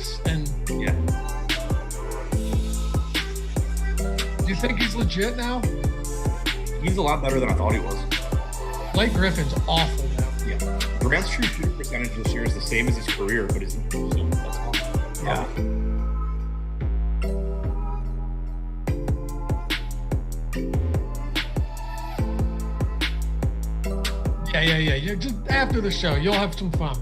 weeks. And yeah. Do you think he's legit now? He's a lot better than I thought he was. Blake Griffin's awful now. Yeah. Durant's true shooting percentage this year is the same as his career, but his that's fine. Yeah. Yeah. Just after the show, you'll have some fun.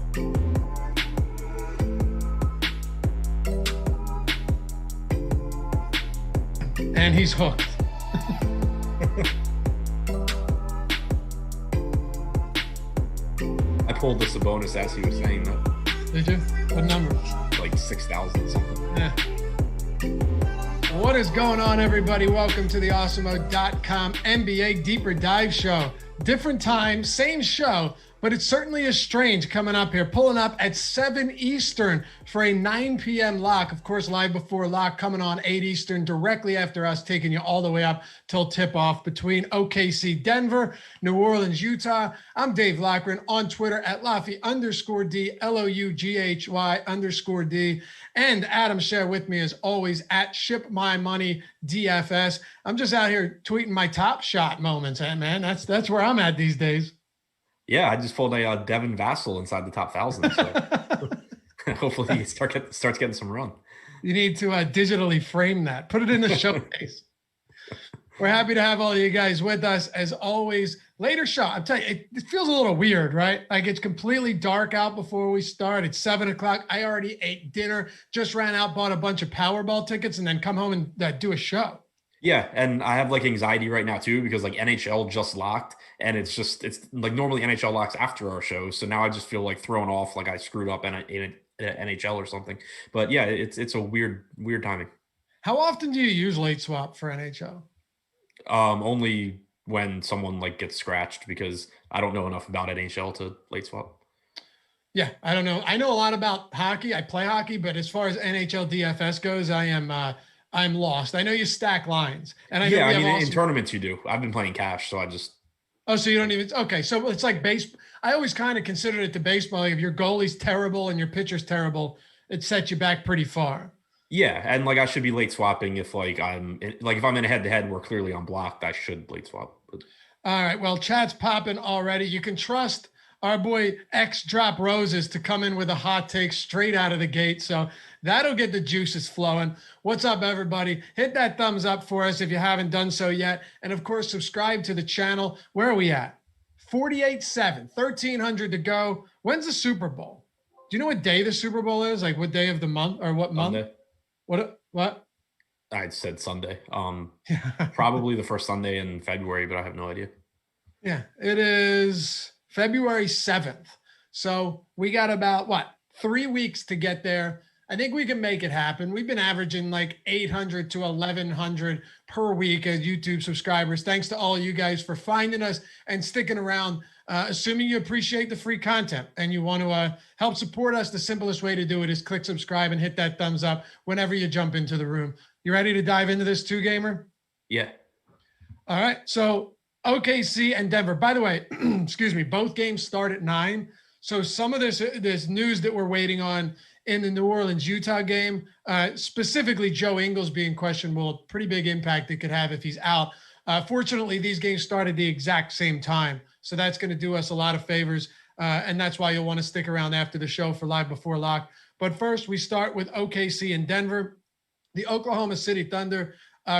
And he's hooked. I pulled the Sabonis as he was saying that. Did you? What number? Like 6,000 something. Yeah. What is going on, everybody? Welcome to the Awesemo.com NBA Deeper Dive Show. Different time, same show, but it certainly is strange coming up here. Pulling up at 7 Eastern for a 9 p.m. lock. Of course, live before lock, coming on 8 Eastern, directly after us, taking you all the way up till tip-off between OKC, Denver, New Orleans, Utah. I'm Dave Loughran on Twitter at Laffy_D, LOUGHY_D. And Adam Scherer with me as always at ShipMyMoney DFS. I'm just out here tweeting my top shot moments, man. That's where I'm at these days. Yeah, I just pulled a Devin Vassell inside the top 1,000. So hopefully he starts getting some run. You need to digitally frame that. Put it in the showcase. We're happy to have all of you guys with us as always. Later shot. I'm telling you, it feels a little weird, right? Like it's completely dark out before we start. It's 7 o'clock. I already ate dinner, just ran out, bought a bunch of Powerball tickets, and then come home and do a show. Yeah, and I have like anxiety right now too because like NHL just locked, and it's like normally NHL locks after our show, so now I just feel like thrown off, like I screwed up in NHL or something. But yeah, it's a weird timing. How often do you use late swap for NHL? Only when someone like gets scratched because I don't know enough about NHL to late swap. Yeah, I don't know. I know a lot about hockey. I play hockey, but as far as NHL DFS goes, I'm lost. I know you stack lines, and in tournaments you do. I've been playing cash, so I just. Oh, so you don't even. Okay, so it's like base. I always kind of considered it to baseball. Like if your goalie's terrible and your pitcher's terrible, it sets you back pretty far. Yeah, and like I should be late swapping if if I'm in a head-to-head and we're clearly unblocked, I should late swap. All right, well, chat's popping already. You can trust our boy X Drop Roses to come in with a hot take straight out of the gate. So that'll get the juices flowing. What's up, everybody? Hit that thumbs up for us if you haven't done so yet. And of course, subscribe to the channel. Where are we at? 48.7, 1,300 to go. When's the Super Bowl? Do you know what day the Super Bowl is? Like what day of the month or what month? Sunday. What? I said Sunday. Probably the first Sunday in February, but I have no idea. Yeah, it is February 7th. So we got about 3 weeks to get there. I think we can make it happen. We've been averaging like 800 to 1,100 per week as YouTube subscribers. Thanks to all you guys for finding us and sticking around. Assuming you appreciate the free content and you want to help support us, the simplest way to do it is click subscribe and hit that thumbs up whenever you jump into the room. You ready to dive into this too, gamer? Yeah. All right. So OKC and Denver. By the way, excuse me, both games start at 9. So some of this news that we're waiting on in the New Orleans, Utah game, specifically Joe Ingles being questionable, pretty big impact it could have if he's out. Fortunately, these games started the exact same time. So that's going to do us a lot of favors. And that's why you'll want to stick around after the show for live before lock. But first, we start with OKC and Denver. The Oklahoma City Thunder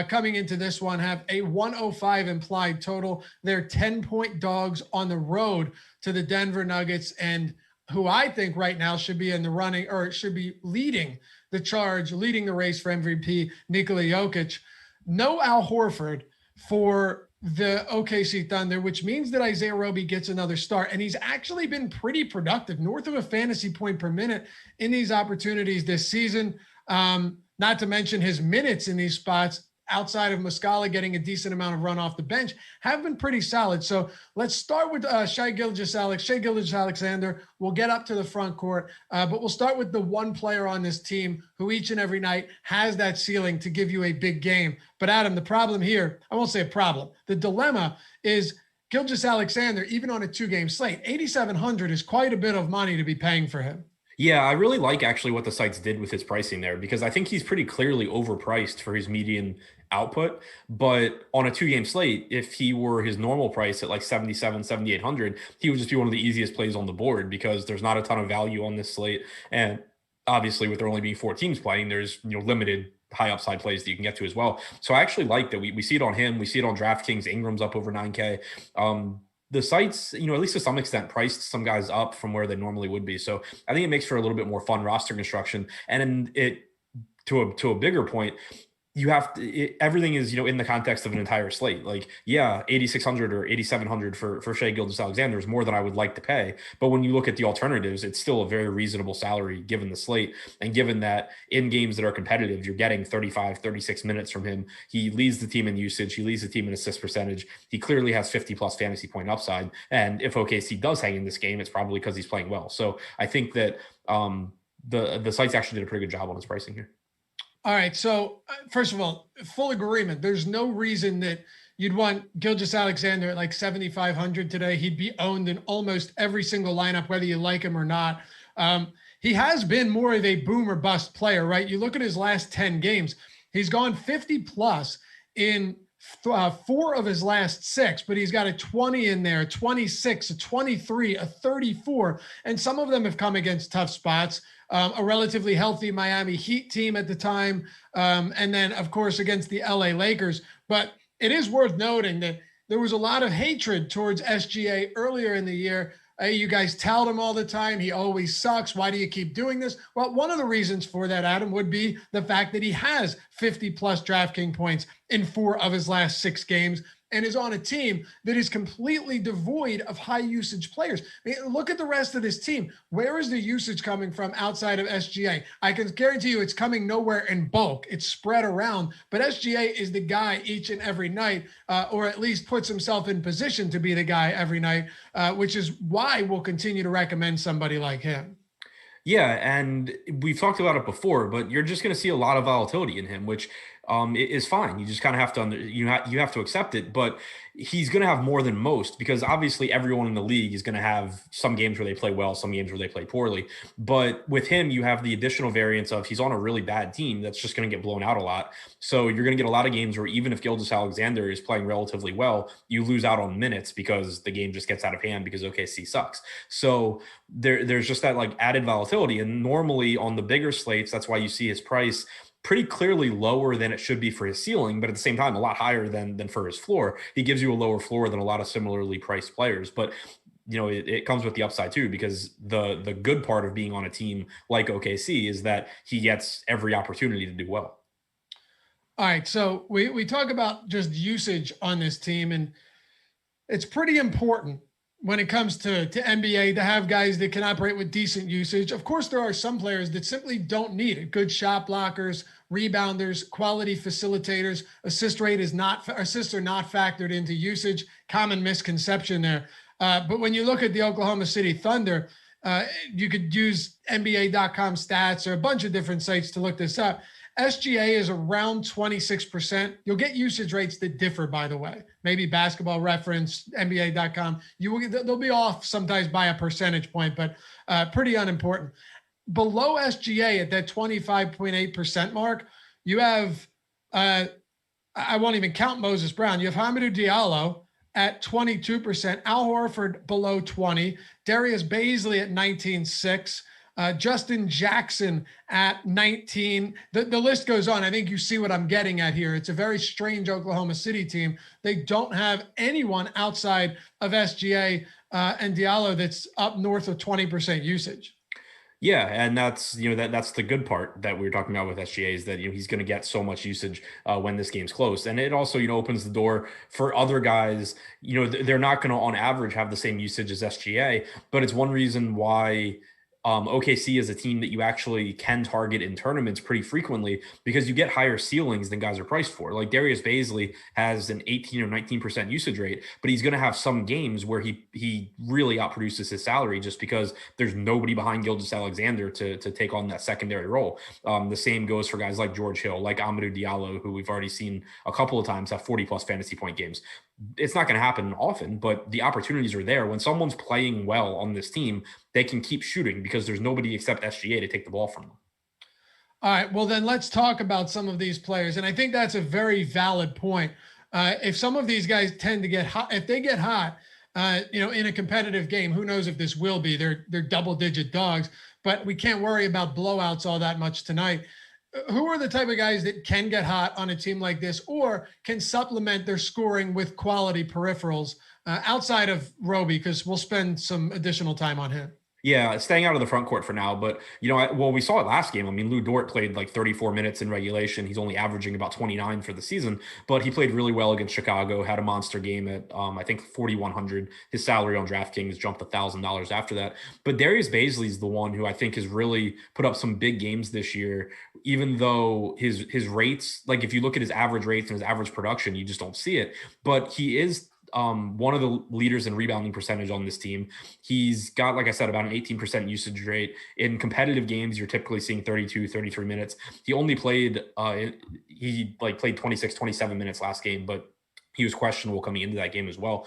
coming into this one have a 105 implied total. They're 10-point dogs on the road to the Denver Nuggets, and who I think right now should be in the running or should be leading the charge, leading the race for MVP, Nikola Jokic. No Al Horford for the OKC Thunder, which means that Isaiah Roby gets another start. And he's actually been pretty productive, north of a fantasy point per minute in these opportunities this season. Not to mention his minutes in these spots outside of Muscala getting a decent amount of run off the bench have been pretty solid. So let's start with Shai Gilgeous-Alexander. We'll get up to the front court, but we'll start with the one player on this team who each and every night has that ceiling to give you a big game. But Adam, the problem here, I won't say a problem. The dilemma is Gilgeous-Alexander, even on a 2-game slate, 8,700 is quite a bit of money to be paying for him. Yeah, I really like actually what the sites did with his pricing there because I think he's pretty clearly overpriced for his median output. But on a 2 game slate, if he were his normal price at like 77, 7,800, he would just be one of the easiest plays on the board because there's not a ton of value on this slate. And obviously, with there only being 4 teams playing, there's limited high upside plays that you can get to as well. So I actually like that we see it on him. We see it on DraftKings. Ingram's up over 9K. The sites, at least to some extent, priced some guys up from where they normally would be. So I think it makes for a little bit more fun roster construction. And it to a bigger point, you have to everything is in the context of an entire slate. Like, yeah, 8,600 or 8,700 for Shai Gilgeous-Alexander is more than I would like to pay, but when you look at the alternatives, it's still a very reasonable salary given the slate, and given that in games that are competitive you're getting 35, 36 minutes from him. He leads the team in usage, he leads the team in assist percentage, he clearly has 50 plus fantasy point upside, and if OKC does hang in this game, it's probably because he's playing well. So I think that the sites actually did a pretty good job on his pricing here. All right. So, first of all, full agreement. There's no reason that you'd want Gilgeous-Alexander at like 7,500 today. He'd be owned in almost every single lineup, whether you like him or not. He has been more of a boom or bust player, right? You look at his last 10 games, he's gone 50 plus in 4 of his last 6, but he's got a 20 in there, 26, a 23, a 34, and some of them have come against tough spots. A relatively healthy Miami Heat team at the time, and then, of course, against the LA Lakers. But it is worth noting that there was a lot of hatred towards SGA earlier in the year. Hey, you guys tout him all the time. He always sucks. Why do you keep doing this? Well, one of the reasons for that, Adam, would be the fact that he has 50 plus DraftKings points in 4 of his last 6 games and is on a team that is completely devoid of high usage players. I mean, look at the rest of this team. Where is the usage coming from outside of SGA? I can guarantee you it's coming nowhere in bulk. It's spread around, but SGA is the guy each and every night, or at least puts himself in position to be the guy every night, which is why we'll continue to recommend somebody like him. Yeah, and we've talked about it before, but you're just going to see a lot of volatility in him, which is fine. You just kind of have to you have to accept it. But he's going to have more than most because obviously everyone in the league is going to have some games where they play well, some games where they play poorly. But with him, you have the additional variance of he's on a really bad team that's just going to get blown out a lot. So you're going to get a lot of games where even if Gilgeous-Alexander is playing relatively well, you lose out on minutes because the game just gets out of hand because OKC sucks. So there's just that like added volatility. And normally on the bigger slates, that's why you see his price pretty clearly lower than it should be for his ceiling, but at the same time, a lot higher than for his floor. He gives you a lower floor than a lot of similarly priced players. But it comes with the upside too, because the good part of being on a team like OKC is that he gets every opportunity to do well. All right. So we talk about just usage on this team, and it's pretty important when it comes to NBA to have guys that can operate with decent usage. Of course, there are some players that simply don't need it. Good shot blockers, rebounders, quality facilitators. Assists are not factored into usage. Common misconception there. But when you look at the Oklahoma City Thunder, you could use NBA.com stats or a bunch of different sites to look this up. SGA is around 26%. You'll get usage rates that differ, by the way. Maybe Basketball Reference, NBA.com. They'll be off sometimes by a percentage point, but pretty unimportant. Below SGA at that 25.8% mark, you have, I won't even count Moses Brown. You have Hamidou Diallo at 22%, Al Horford below 20, Darius Bazley at 19.6%. Justin Jackson at 19. The list goes on. I think you see what I'm getting at here. It's a very strange Oklahoma City team. They don't have anyone outside of SGA and Diallo that's up north of 20% usage. Yeah, and that's that's the good part that we were talking about with SGA is that he's going to get so much usage when this game's close, and it also opens the door for other guys. They're not going to on average have the same usage as SGA, but it's one reason why OKC is a team that you actually can target in tournaments pretty frequently because you get higher ceilings than guys are priced for. Like Darius Bazley has an 18 or 19% usage rate, but he's going to have some games where he really outproduces his salary just because there's nobody behind Gilgeous-Alexander to take on that secondary role. The same goes for guys like George Hill, like Amadou Diallo, who we've already seen a couple of times have 40 plus fantasy point games. it's not going to happen often, but the opportunities are there. When someone's playing well on this team, they can keep shooting because there's nobody except SGA to take the ball from them. All right, well then let's talk about some of these players, and I think that's a very valid point. If some of these guys tend to get hot, if they get hot, in a competitive game, who knows if this will be? They're double-digit dogs, but we can't worry about blowouts all that much tonight. Who are the type of guys that can get hot on a team like this, or can supplement their scoring with quality peripherals outside of Roby? Because we'll spend some additional time on him. Yeah, staying out of the front court for now. But, we saw it last game. I mean, Lou Dort played like 34 minutes in regulation. He's only averaging about 29 for the season, but he played really well against Chicago, had a monster game at, I think, 4,100. His salary on DraftKings jumped $1,000 after that. But Darius Bazley is the one who I think has really put up some big games this year, even though his rates, like if you look at his average rates and his average production, you just don't see it. But he is one of the leaders in rebounding percentage on this team. He's got, like I said, about an 18% usage rate. In competitive games, you're typically seeing 32, 33 minutes. He only played, played 26, 27 minutes last game, but he was questionable coming into that game as well.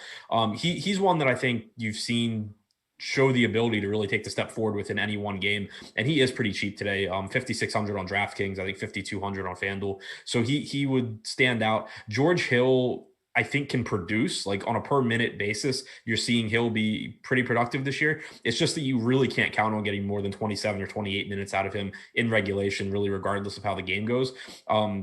He's one that I think you've seen show the ability to really take the step forward within any one game. And he is pretty cheap today. 5,600 on DraftKings, I think 5,200 on FanDuel. So he would stand out. George Hill, I think, can produce, like on a per minute basis. You're seeing he'll be pretty productive this year. It's just that you really can't count on getting more than 27 or 28 minutes out of him in regulation, really, regardless of how the game goes.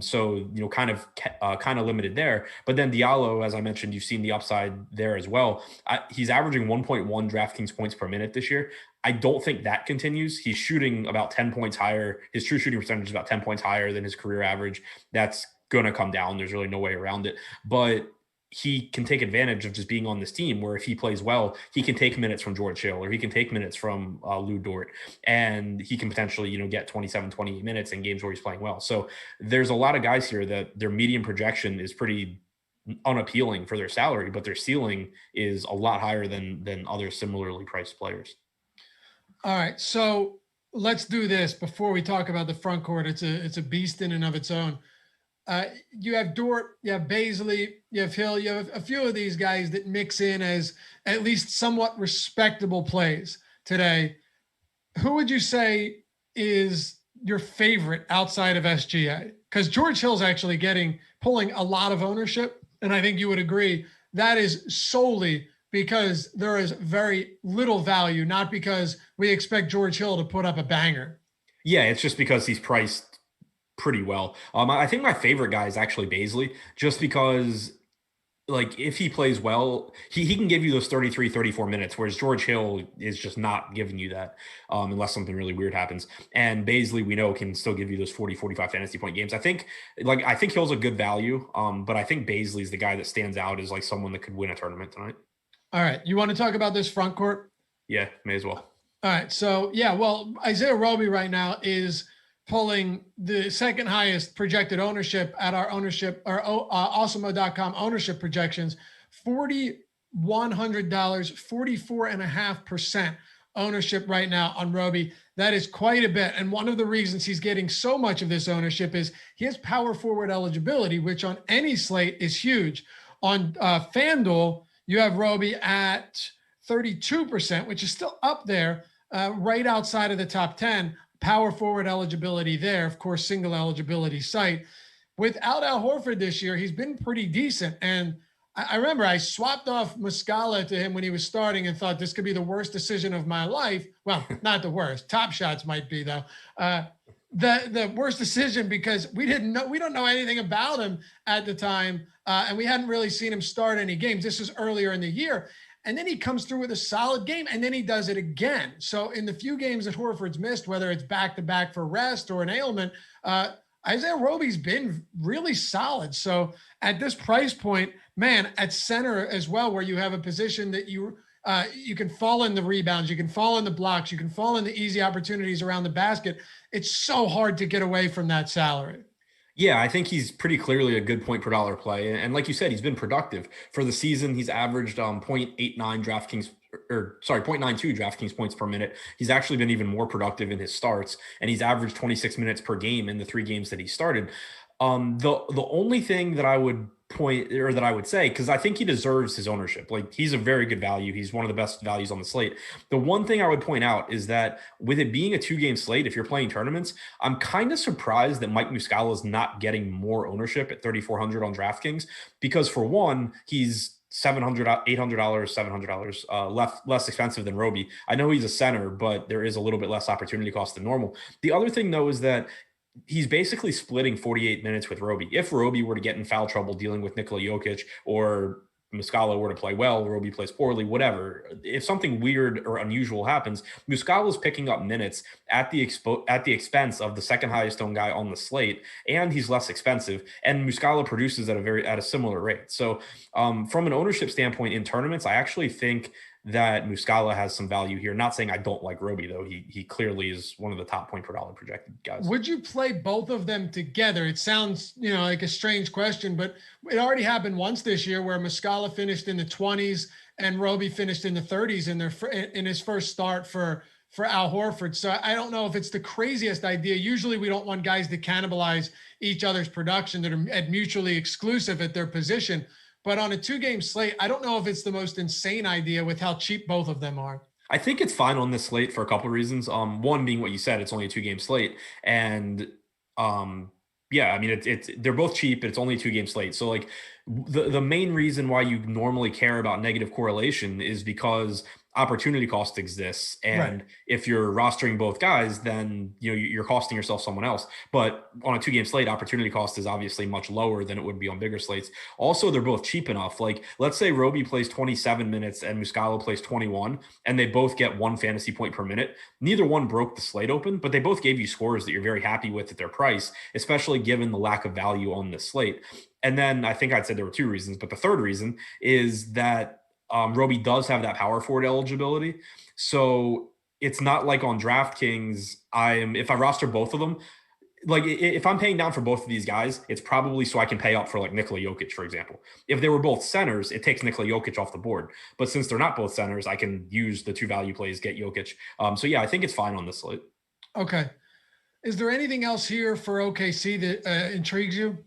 So kind of limited there. But then Diallo, as I mentioned, you've seen the upside there as well. He's averaging 1.1 DraftKings points per minute this year. I don't think that continues. He's shooting about 10 points higher. His true shooting percentage is about 10 points higher than his career average. That's going to come down. There's really no way around it. But he can take advantage of just being on this team where if he plays well, he can take minutes from George Hill or he can take minutes from Lou Dort, and he can potentially, get 27, 28 minutes in games where he's playing well. So there's a lot of guys here that their median projection is pretty unappealing for their salary, but their ceiling is a lot higher than other similarly priced players. All right. So let's do this before we talk about the front court. It's a beast in and of its own. You have Dort, you have Bazley, you have Hill, you have a few of these guys that mix in as at least somewhat respectable plays today. Who would you say is your favorite outside of SGA? Because George Hill's actually pulling a lot of ownership, and I think you would agree that is solely because there is very little value, not because we expect George Hill to put up a banger. Yeah, it's just because he's priced pretty well. I think my favorite guy is actually Bazley, just because like if he plays well, he can give you those 33, 34 minutes, whereas George Hill is just not giving you that unless something really weird happens. And Bazley, we know, can still give you those 40, 45 fantasy point games. I think Hill's a good value, but I think Bazley's the guy that stands out as like someone that could win a tournament tonight. All right. You want to talk about this front court? Yeah, may as well. All right. So, Isaiah Roby right now is pulling the second highest projected ownership at our Awesemo.com ownership projections, $4,100, 44.5% ownership right now on Roby. That is quite a bit. And one of the reasons he's getting so much of this ownership is he has power forward eligibility, which on any slate is huge. On FanDuel, you have Roby at 32%, which is still up there, right outside of the top 10. Power forward eligibility there, of course, single eligibility site. Without Al Horford this year, he's been pretty decent. And I remember I swapped off Muscala to him when he was starting and thought this could be the worst decision of my life. Well, not the worst. Top shots might be, though. The worst decision because we don't know anything about him at the time, and we hadn't really seen him start any games. This is earlier in the year. And then he comes through with a solid game, and then he does it again. So in the few games that Horford's missed, whether it's back-to-back for rest or an ailment, Isaiah Roby's been really solid. So at this price point, man, at center as well, where you have a position that you can fall in the rebounds, you can fall in the blocks, you can fall in the easy opportunities around the basket. It's so hard to get away from that salary. Yeah, I think he's pretty clearly a good point per dollar play. And like you said, he's been productive. For the season, he's averaged 0.92 DraftKings points per minute. He's actually been even more productive in his starts, and he's averaged 26 minutes per game in the 3 games that he started. The only thing that I would point, or that I would say, because I think he deserves his ownership. Like, he's a very good value. He's one of the best values on the slate. The one thing I would point out is that with it being a 2-game slate, if you're playing tournaments, I'm kind of surprised that Mike Muscala is not getting more ownership at 3,400 on DraftKings, because for one, he's $700, $800, $700 less expensive than Roby. I know he's a center, but there is a little bit less opportunity cost than normal. The other thing, though, is that he's basically splitting 48 minutes with Roby. If Roby were to get in foul trouble dealing with Nikola Jokic, or Muscala were to play well, Roby plays poorly, whatever, if something weird or unusual happens, Muscala is picking up minutes at the expense of the second highest owned guy on the slate, and he's less expensive. And Muscala produces at a similar rate. So from an ownership standpoint in tournaments, I actually think that Muscala has some value here. Not saying I don't like Roby, though. He clearly is one of the top point per dollar projected guys. Would you play both of them together? It sounds, like a strange question, but it already happened once this year where Muscala finished in the 20s and Roby finished in the 30s in his first start for Al Horford. So I don't know if it's the craziest idea. Usually we don't want guys to cannibalize each other's production that are mutually exclusive at their position. But on a 2-game slate, I don't know if it's the most insane idea with how cheap both of them are. I think it's fine on this slate for a couple of reasons. One being what you said, it's only a 2-game slate. And yeah, I mean, they're both cheap, but it's only a 2-game slate. So like the main reason why you normally care about negative correlation is because opportunity cost exists. And Right. if you're rostering both guys, then you're costing yourself someone else. But on a 2-game slate, opportunity cost is obviously much lower than it would be on bigger slates. Also, they're both cheap enough. Like, let's say Roby plays 27 minutes and Muscala plays 21, and they both get 1 fantasy point per minute. Neither one broke the slate open, but they both gave you scores that you're very happy with at their price, especially given the lack of value on this slate. And then I think I'd say there were 2 reasons, but the third reason is that Roby does have that power forward eligibility. So it's not like on DraftKings, if I roster both of them, like if I'm paying down for both of these guys, it's probably so I can pay up for like Nikola Jokic, for example. If they were both centers, it takes Nikola Jokic off the board. But since they're not both centers, I can use the 2 value plays, get Jokic. So yeah, I think it's fine on this slate. Okay. Is there anything else here for OKC that intrigues you?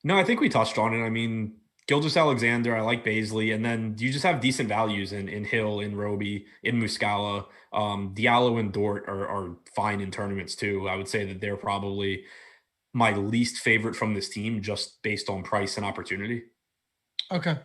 No, I think we touched on it. I mean, Gilgeous-Alexander, I like Baisley, and then you just have decent values in Hill, in Roby, in Muscala. Diallo and Dort are fine in tournaments too. I would say that they're probably my least favorite from this team, just based on price and opportunity. Okay.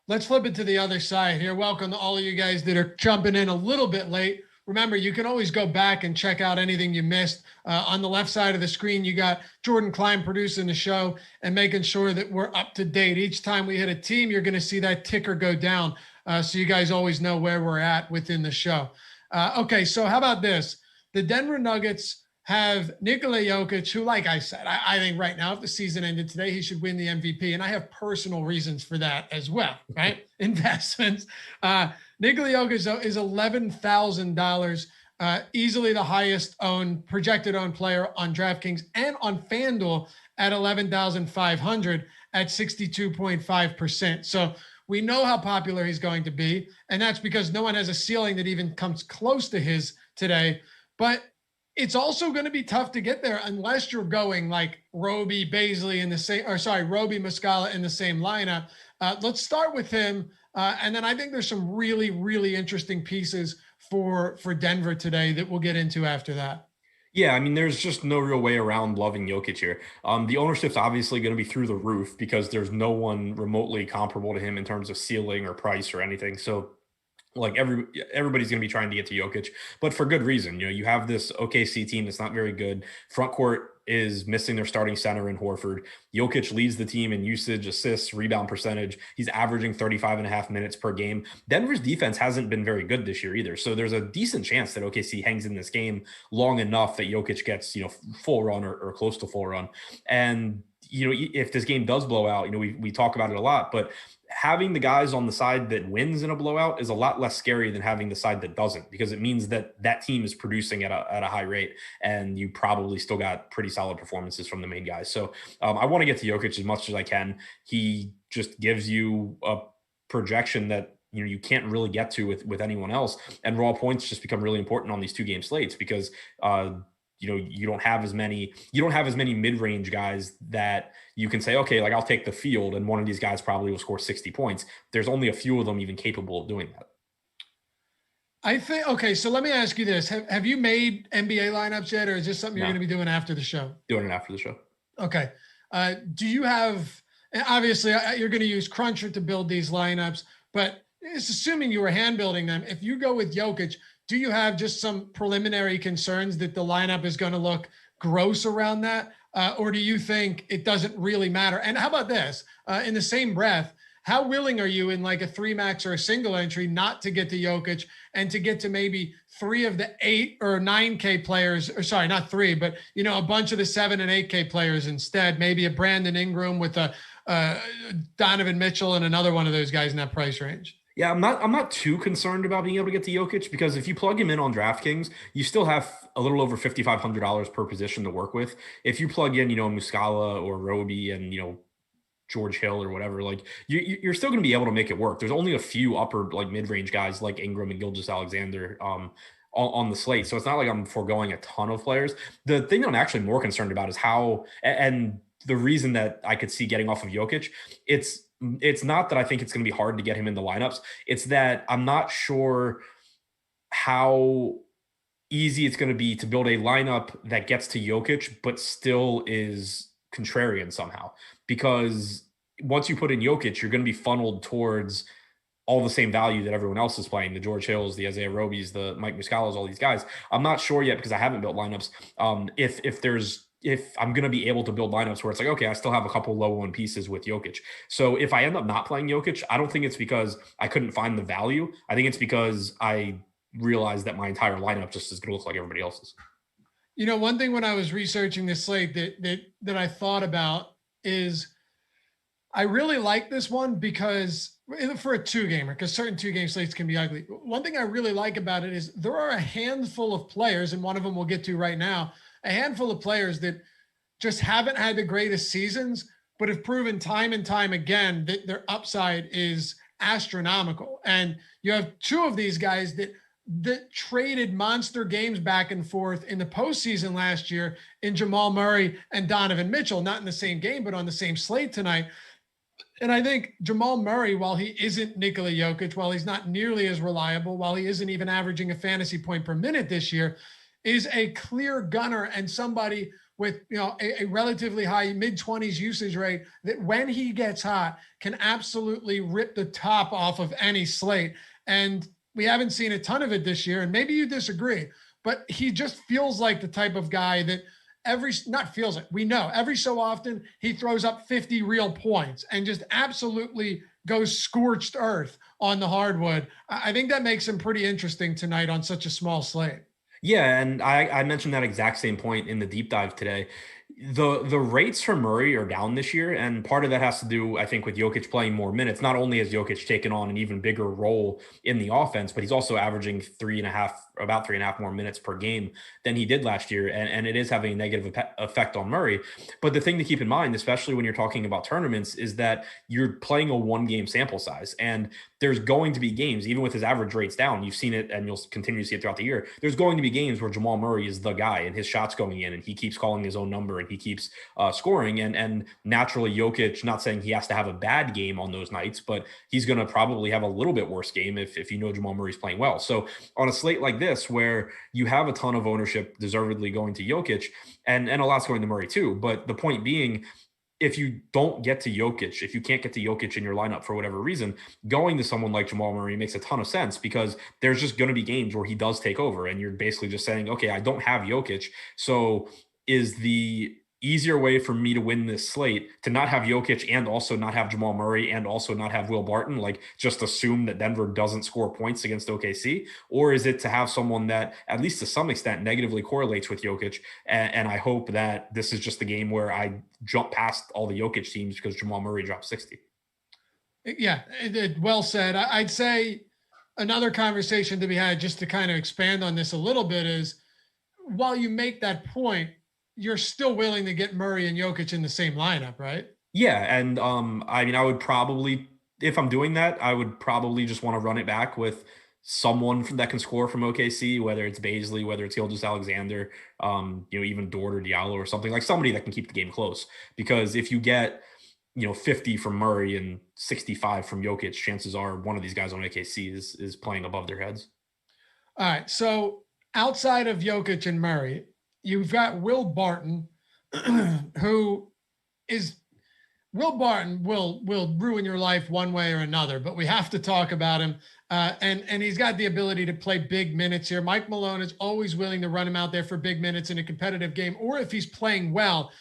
Let's flip it to the other side here. Welcome to all of you guys that are jumping in a little bit late. Remember, you can always go back and check out anything you missed. On the left side of the screen, you got Jordan Klein producing the show and making sure that we're up to date. Each time we hit a team, you're going to see that ticker go down. So you guys always know where we're at within the show. Okay, so how about this? The Denver Nuggets have Nikola Jokic, who, like I said, I think right now, if the season ended today, he should win the MVP. And I have personal reasons for that as well, right? Investments. Nikola Jokic is $11,000, easily the highest projected owned player on DraftKings and on FanDuel at 11,500 at 62.5%. So we know how popular he's going to be, and that's because no one has a ceiling that even comes close to his today. But it's also going to be tough to get there unless you're going like Roby, Baisley Roby, Muscala in the same lineup. Let's start with him. And then I think there's some really, really interesting pieces for Denver today that we'll get into after that. Yeah, I mean, there's just no real way around loving Jokic here. The ownership's obviously going to be through the roof because there's no one remotely comparable to him in terms of ceiling or price or anything. So like everybody's going to be trying to get to Jokic, but for good reason. You have this OKC team that's not very good. Front court is missing their starting center in Horford. Jokic leads the team in usage, assists, rebound percentage. He's averaging 35.5 minutes per game. Denver's defense hasn't been very good this year either. So there's a decent chance that OKC hangs in this game long enough that Jokic gets, full run or close to full run. And, if this game does blow out, we talk about it a lot, but having the guys on the side that wins in a blowout is a lot less scary than having the side that doesn't, because it means that team is producing at a high rate and you probably still got pretty solid performances from the main guys. So I want to get to Jokic as much as I can. He just gives you a projection that you can't really get to with anyone else, and raw points just become really important on these 2-game slates because you don't have as many mid-range guys that you can say, okay, like I'll take the field and one of these guys probably will score 60 points. There's only a few of them even capable of doing that. I think, okay, so let me ask you this. Have you made NBA lineups yet, or is this something you're going to be doing after the show? Doing it after the show. Okay. Do you have, obviously you're going to use Cruncher to build these lineups, but it's assuming you were hand building them. If you go with Jokic, do you have just some preliminary concerns that the lineup is going to look gross around that? Or do you think it doesn't really matter? And how about this? In the same breath, how willing are you in like a 3-max or a single entry not to get to Jokic and to get to maybe 3 of the 8 or 9K players, or sorry, not 3, but a bunch of the 7 and 8K players instead, maybe a Brandon Ingram with a Donovan Mitchell and another one of those guys in that price range? Yeah, I'm not too concerned about being able to get to Jokic, because if you plug him in on DraftKings, you still have a little over $5,500 per position to work with. If you plug in, Muscala or Roby and, George Hill or whatever, like you're still going to be able to make it work. There's only a few upper like mid-range guys like Ingram and Gilgeous-Alexander on the slate. So it's not like I'm foregoing a ton of players. The thing that I'm actually more concerned about is how, and the reason that I could see getting off of Jokic, it's not that I think it's going to be hard to get him in the lineups. It's that I'm not sure how easy it's going to be to build a lineup that gets to Jokic, but still is contrarian somehow. Because once you put in Jokic, you're going to be funneled towards all the same value that everyone else is playing, the George Hills, the Isaiah Robies, the Mike Muscalas, all these guys. I'm not sure yet, because I haven't built lineups, if I'm going to be able to build lineups where it's like, okay, I still have a couple low one pieces with Jokic. So if I end up not playing Jokic, I don't think it's because I couldn't find the value. I think it's because I realized that my entire lineup just is going to look like everybody else's. One thing when I was researching this slate that I thought about is I really like this one because for a 2-gamer, because certain 2-game slates can be ugly. One thing I really like about it is there are a handful of players, and one of them we'll get to right now, a handful of players that just haven't had the greatest seasons, but have proven time and time again that their upside is astronomical. And you have 2 of these guys that traded monster games back and forth in the postseason last year in Jamal Murray and Donovan Mitchell, not in the same game, but on the same slate tonight. And I think Jamal Murray, while he isn't Nikola Jokic, while he's not nearly as reliable, while he isn't even averaging a fantasy point per minute this year, is a clear gunner and somebody with a relatively high mid-20s usage rate that when he gets hot can absolutely rip the top off of any slate. And we haven't seen a ton of it this year, and maybe you disagree, but he just feels like the type of guy that we know every so often he throws up 50 real points and just absolutely goes scorched earth on the hardwood. I think that makes him pretty interesting tonight on such a small slate. Yeah, and I mentioned that exact same point in the deep dive today. The rates for Murray are down this year, and part of that has to do, I think, with Jokic playing more minutes. Not only has Jokic taken on an even bigger role in the offense, but he's also averaging about 3.5 more minutes per game than he did last year, and it is having a negative effect on Murray. But the thing to keep in mind, especially when you're talking about tournaments, is that you're playing a 1-game sample size, and there's going to be games, even with his average rates down, you've seen it and you'll continue to see it throughout the year. There's going to be games where Jamal Murray is the guy and his shot's going in and he keeps calling his own number and he keeps scoring. And naturally Jokic, not saying he has to have a bad game on those nights, but he's going to probably have a little bit worse game if Jamal Murray's playing well. So on a slate like this, where you have a ton of ownership deservedly going to Jokic and a lot's going to Murray too. But the point being, if you don't get to Jokic, if you can't get to Jokic in your lineup for whatever reason, going to someone like Jamal Murray makes a ton of sense, because there's just going to be games where he does take over and you're basically just saying, okay, I don't have Jokic. So is the easier way for me to win this slate to not have Jokic and also not have Jamal Murray and also not have Will Barton, like just assume that Denver doesn't score points against OKC? Or is it to have someone that at least to some extent negatively correlates with Jokic? And I hope that this is just the game where I jump past all the Jokic teams because Jamal Murray dropped 60. Yeah, well said. I'd say another conversation to be had, just to kind of expand on this a little bit, is while you make that point, you're still willing to get Murray and Jokic in the same lineup, right? Yeah, and I mean, I would probably, if I'm doing that, I would probably just want to run it back with someone that can score from OKC, whether it's Baisley, whether it's Gilgeous-Alexander, even Dort or Diallo or something, like somebody that can keep the game close. Because if you get 50 from Murray and 65 from Jokic, chances are one of these guys on AKC is playing above their heads. All right. So outside of Jokic and Murray, you've got Will Barton, who is Will Barton will ruin your life one way or another, but we have to talk about him. And he's got the ability to play big minutes here. Mike Malone is always willing to run him out there for big minutes in a competitive game, or if he's playing well.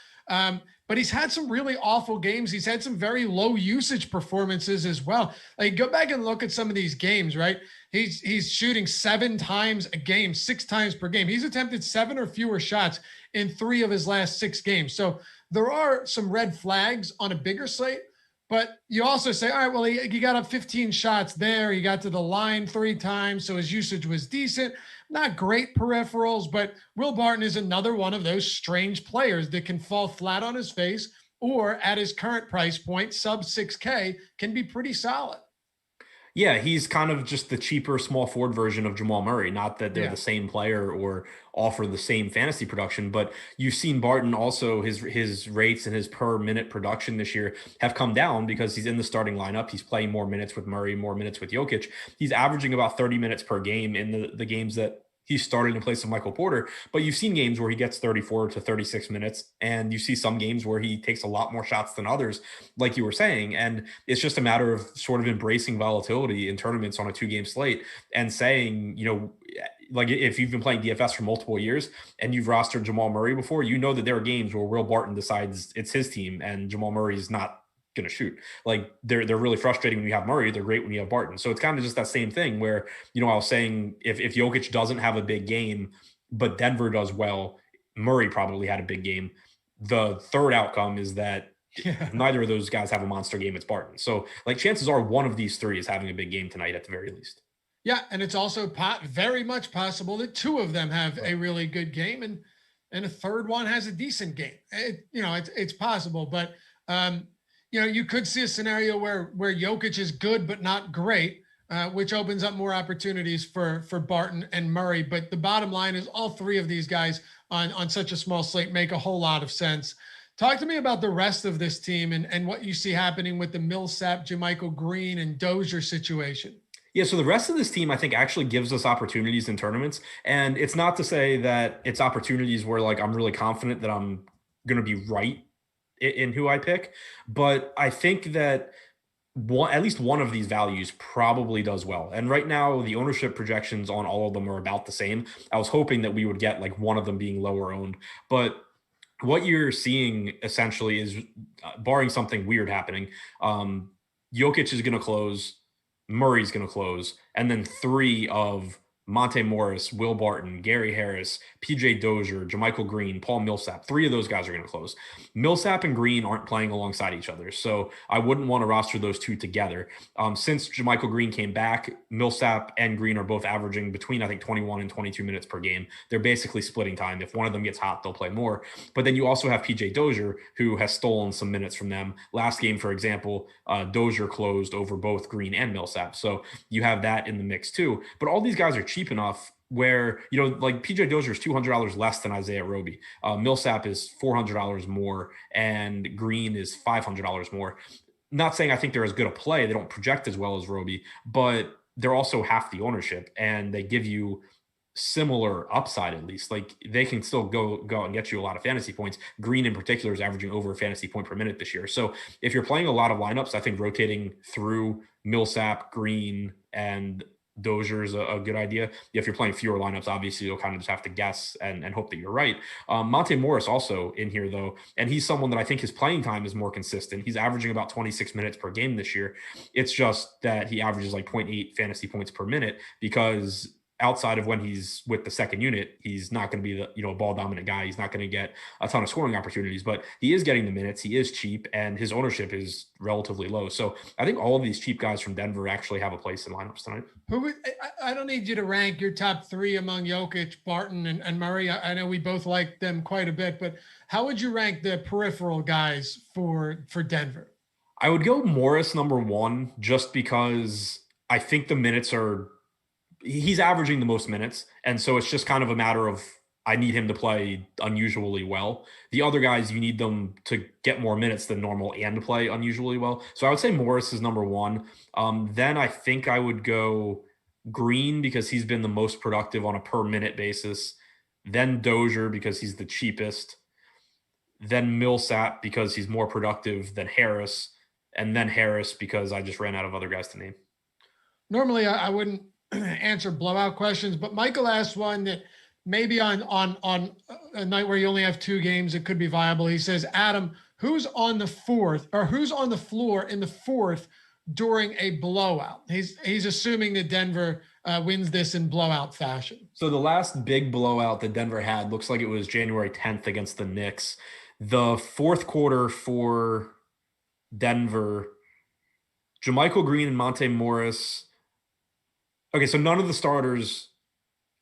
But he's had some really awful games. He's had some very low usage performances as well. Like, go back and look at some of these games, right? He's shooting 7 times a game, 6 times per game. He's attempted 7 or fewer shots in 3 of his last 6 games. So there are some red flags on a bigger slate, but you also say, all right, well, he got up 15 shots there. He got to the line 3 times, so his usage was decent. Not great peripherals, but Will Barton is another one of those strange players that can fall flat on his face, or at his current price point, sub 6K, can be pretty solid. Yeah, he's kind of just the cheaper small forward version of Jamal Murray. Not that they're the same player or offer the same fantasy production, but you've seen Barton also, his rates and his per minute production this year have come down because he's in the starting lineup. He's playing more minutes with Murray, more minutes with Jokic. He's averaging about 30 minutes per game in the games that he's starting in place of Michael Porter, but you've seen games where he gets 34 to 36 minutes, and you see some games where he takes a lot more shots than others, like you were saying. And it's just a matter of sort of embracing volatility in tournaments on a 2-game slate and saying, like if you've been playing DFS for multiple years and you've rostered Jamal Murray before, that there are games where Will Barton decides it's his team and Jamal Murray is not going to shoot. Like they're really frustrating when you have Murray. They're great when you have Barton. So it's kind of just that same thing where, I was saying if Jokic doesn't have a big game, but Denver does well, Murray probably had a big game. The third outcome is that neither of those guys have a monster game. It's Barton. So like chances are one of these 3 is having a big game tonight at the very least. Yeah. And it's also very much possible that 2 of them have a really good game and a third one has a decent game. It's possible, but you could see a scenario where Jokic is good but not great, which opens up more opportunities for Barton and Murray. But the bottom line is all 3 of these guys on such a small slate make a whole lot of sense. Talk to me about the rest of this team and what you see happening with the Millsap, JaMychal Green, and Dozier situation. Yeah, so the rest of this team, I think, actually gives us opportunities in tournaments. And it's not to say that it's opportunities where, like, I'm really confident that I'm going to be right in who I pick. But I think that at least one of these values probably does well. And right now, the ownership projections on all of them are about the same. I was hoping that we would get, like, one of them being lower owned. But what you're seeing, essentially, is, barring something weird happening, Jokic is going to close, Murray's going to close, and then 3 of Monte Morris, Will Barton, Gary Harris, PJ Dozier, JaMychal Green, Paul Millsap. 3 of those guys are going to close. Millsap and Green aren't playing alongside each other, so I wouldn't want to roster those 2 together. Since JaMychal Green came back, Millsap and Green are both averaging between, I think, 21 and 22 minutes per game. They're basically splitting time. If one of them gets hot, they'll play more. But then you also have PJ Dozier, who has stolen some minutes from them. Last game, for example, Dozier closed over both Green and Millsap. So you have that in the mix too. But all these guys are cheap enough where, like PJ Dozier is $200 less than Isaiah Roby. Millsap is $400 more, and Green is $500 more. Not saying I think they're as good a play. They don't project as well as Roby, but they're also half the ownership, and they give you similar upside at least. Like they can still go out and get you a lot of fantasy points. Green in particular is averaging over a fantasy point per minute this year. So if you're playing a lot of lineups, I think rotating through Millsap, Green, and Dozier is a good idea. If you're playing fewer lineups, obviously you'll kind of just have to guess and hope that you're right. Monte Morris also in here though, and he's someone that I think his playing time is more consistent. He's averaging about 26 minutes per game this year. It's just that he averages like 0.8 fantasy points per minute because outside of when he's with the second unit, he's not going to be the, a ball dominant guy. He's not going to get a ton of scoring opportunities, but he is getting the minutes. He is cheap and his ownership is relatively low. So I think all of these cheap guys from Denver actually have a place in lineups tonight. I don't need you to rank your top 3 among Jokic, Barton, and Murray. I know we both like them quite a bit, but how would you rank the peripheral guys for Denver? I would go Morris number 1, just because I think the minutes are he's averaging the most minutes. And so it's just kind of a matter of, I need him to play unusually well. The other guys, you need them to get more minutes than normal and to play unusually well. So I would say Morris is number one. Then I think I would go Green because he's been the most productive on a per minute basis. Then Dozier because he's the cheapest. Then Millsap because he's more productive than Harris. And then Harris because I just ran out of other guys to name. Normally, I wouldn't answer blowout questions, but Michael asked one that maybe on a night where you only have 2 games, it could be viable. He says, Adam, who's on the floor in the fourth during a blowout? He's assuming that Denver wins this in blowout fashion. So the last big blowout that Denver had looks like it was January 10th against the Knicks. The fourth quarter for Denver, JaMychal Green and Monte Morris. Okay, so none of the starters.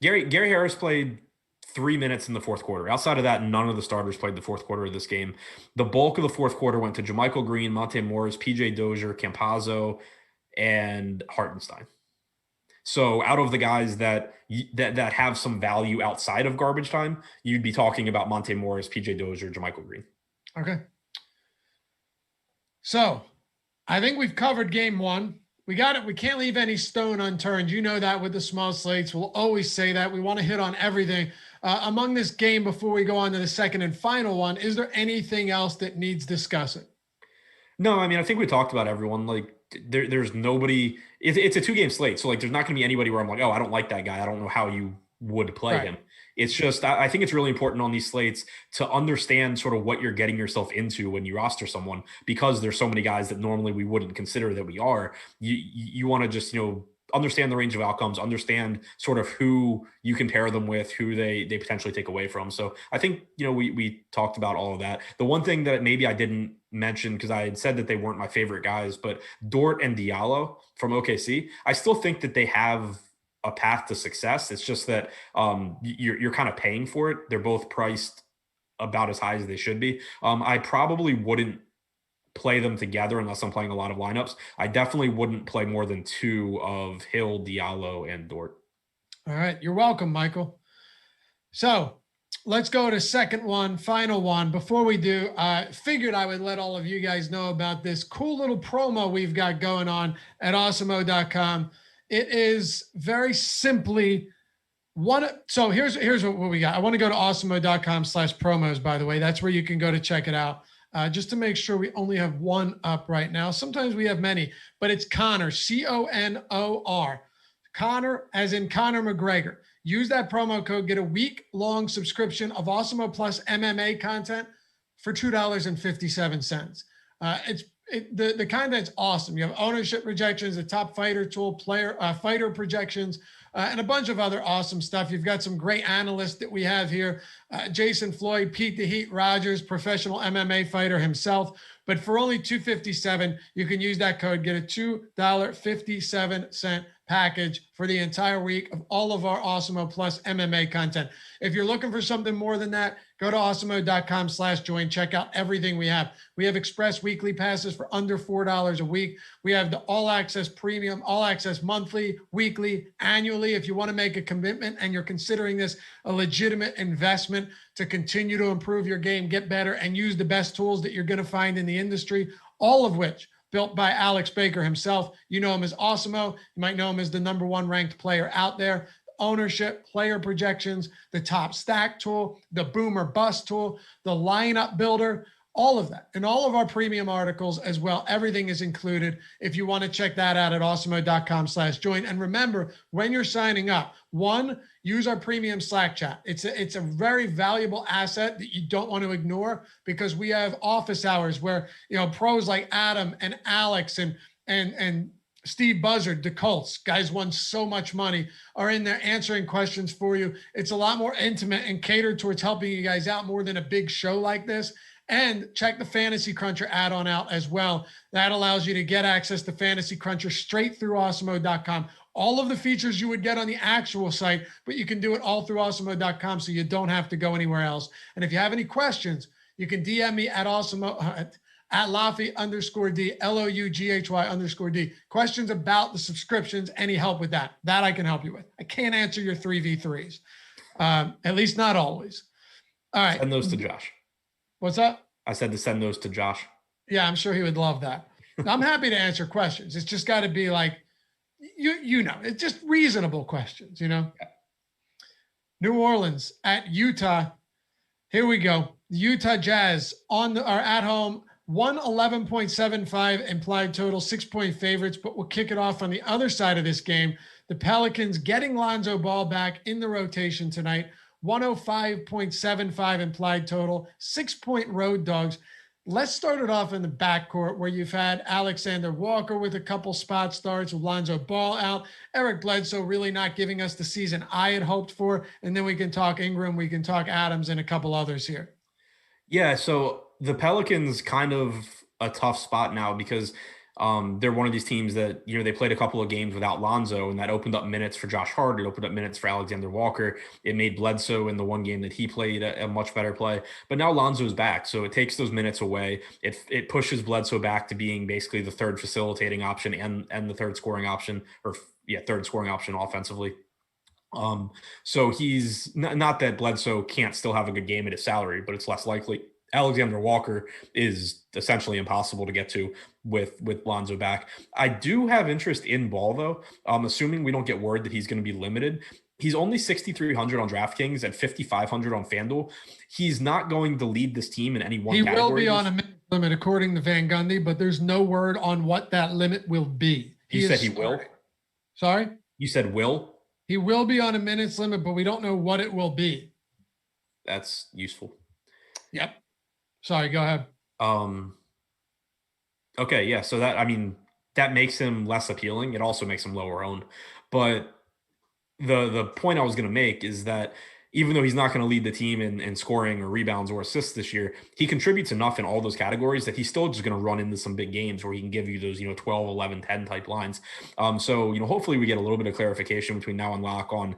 Gary Harris played 3 minutes in the fourth quarter. Outside of that, none of the starters played the fourth quarter of this game. The bulk of the fourth quarter went to JaMychal Green, Monte Morris, PJ Dozier, Campazzo, and Hartenstein. So out of the guys that have some value outside of garbage time, you'd be talking about Monte Morris, PJ Dozier, JaMychal Green. Okay. So I think we've covered game 1. We got it. We can't leave any stone unturned. You know that with the small slates. We'll always say that. We want to hit on everything. Among this game, before we go on to the second and final one, is there anything else that needs discussing? No, I mean, I think we talked about everyone. Like, there's nobody. It's a 2-game slate, so like, there's not going to be anybody where I'm like, oh, I don't like that guy. I don't know how you would play him. It's just, I think it's really important on these slates to understand sort of what you're getting yourself into when you roster someone, because there's so many guys that normally we wouldn't consider that we are. You want to just, understand the range of outcomes, understand sort of who you can pair them with, who they potentially take away from. So I think, we talked about all of that. The one thing that maybe I didn't mention, because I had said that they weren't my favorite guys, but Dort and Diallo from OKC, I still think that they have a path to success. It's just that you're kind of paying for it. They're both priced about as high as they should be. I probably wouldn't play them together unless I'm playing a lot of lineups. I definitely wouldn't play more than 2 of Hill, Diallo, and Dort. All right. You're welcome, Michael. So let's go to second one, final one. Before we do, I figured I would let all of you guys know about this cool little promo we've got going on at Awesemo.com. It is very simply so here's what we got. I want to go to Awesemo.com/promos, by the way. That's where you can go to check it out. Just to make sure we only have one up right now. Sometimes we have many, but it's Conor, CONOR. Conor, as in Conor McGregor. Use that promo code, get a week-long subscription of Awesemo Plus MMA content for $2.57. The content's awesome. You have ownership projections, the top fighter tool, fighter projections, and a bunch of other awesome stuff. You've got some great analysts that we have here. Jason Floyd, Pete the Heat Rogers, professional MMA fighter himself. But for only $2.57, you can use that code, get a $2.57 package for the entire week of all of our Awesemo Plus MMA content. If you're looking for something more than that, go to awesemo.com/join. Check out everything we have. We have express weekly passes for under $4 a week. We have the all access premium, all access monthly, weekly, annually. If you want to make a commitment and you're considering this a legitimate investment to continue to improve your game, get better, and use the best tools that you're going to find in the industry, all of which built by Alex Baker himself. You know him as Awesemo. You might know him as the #1 ranked player out there. Ownership, player projections, the top stack tool, the boomer bust tool, the lineup builder, all of that. And all of our premium articles as well. Everything is included. If you want to check that out at awesemo.com/join. And remember, when you're signing up, use our premium Slack chat. It's a very valuable asset that you don't want to ignore, because we have office hours where, pros like Adam and Alex and Steve Buzzard, the Colts, guys won so much money, are in there answering questions for you. It's a lot more intimate and catered towards helping you guys out more than a big show like this. And check the Fantasy Cruncher add-on out as well. That allows you to get access to Fantasy Cruncher straight through awesemo.com. All of the features you would get on the actual site, but you can do it all through awesemo.com, so you don't have to go anywhere else. And if you have any questions, you can DM me at at Laffy_D, LOUGHY_D. Questions about the subscriptions, any help with that? That I can help you with. I can't answer your 3v3s, at least not always. All right. Send those to Josh. What's up? I said to send those to Josh. Yeah, I'm sure he would love that. I'm happy to answer questions. It's just got to be like, it's just reasonable questions, Yeah. New Orleans at Utah. Here we go. The Utah Jazz are at home, 111.75 implied total, 6-point favorites, but we'll kick it off on the other side of this game. The Pelicans getting Lonzo Ball back in the rotation tonight, 105.75 implied total, 6-point road dogs. Let's start it off in the backcourt where you've had Alexander Walker with a couple spot starts, with Lonzo Ball out, Eric Bledsoe really not giving us the season I had hoped for. And then we can talk Ingram, we can talk Adams and a couple others here. Yeah, so the Pelicans kind of a tough spot now because they're one of these teams that, they played a couple of games without Lonzo, and that opened up minutes for Josh Hart. It opened up minutes for Alexander Walker. It made Bledsoe in the one game that he played a much better play. But now Lonzo's back, so it takes those minutes away. It pushes Bledsoe back to being basically the third facilitating option and the third scoring option, third scoring option offensively. So he's not that Bledsoe can't still have a good game at his salary, but it's less likely. Alexander Walker is essentially impossible to get to with Lonzo back. I do have interest in Ball, though. Assuming we don't get word that he's going to be limited. He's only 6,300 on DraftKings and 5,500 on FanDuel. He's not going to lead this team in any one category. He will be on a minute limit, according to Van Gundy, but there's no word on what that limit will be. You said he will? Sorry? You said will? He will be on a minutes limit, but we don't know what it will be. That's useful. Yep. Sorry, go ahead. Okay, yeah. So that makes him less appealing. It also makes him lower owned. But the point I was going to make is that even though he's not going to lead the team in scoring or rebounds or assists this year, he contributes enough in all those categories that he's still just going to run into some big games where he can give you those 12, 11, 10 type lines. So hopefully we get a little bit of clarification between now and lock on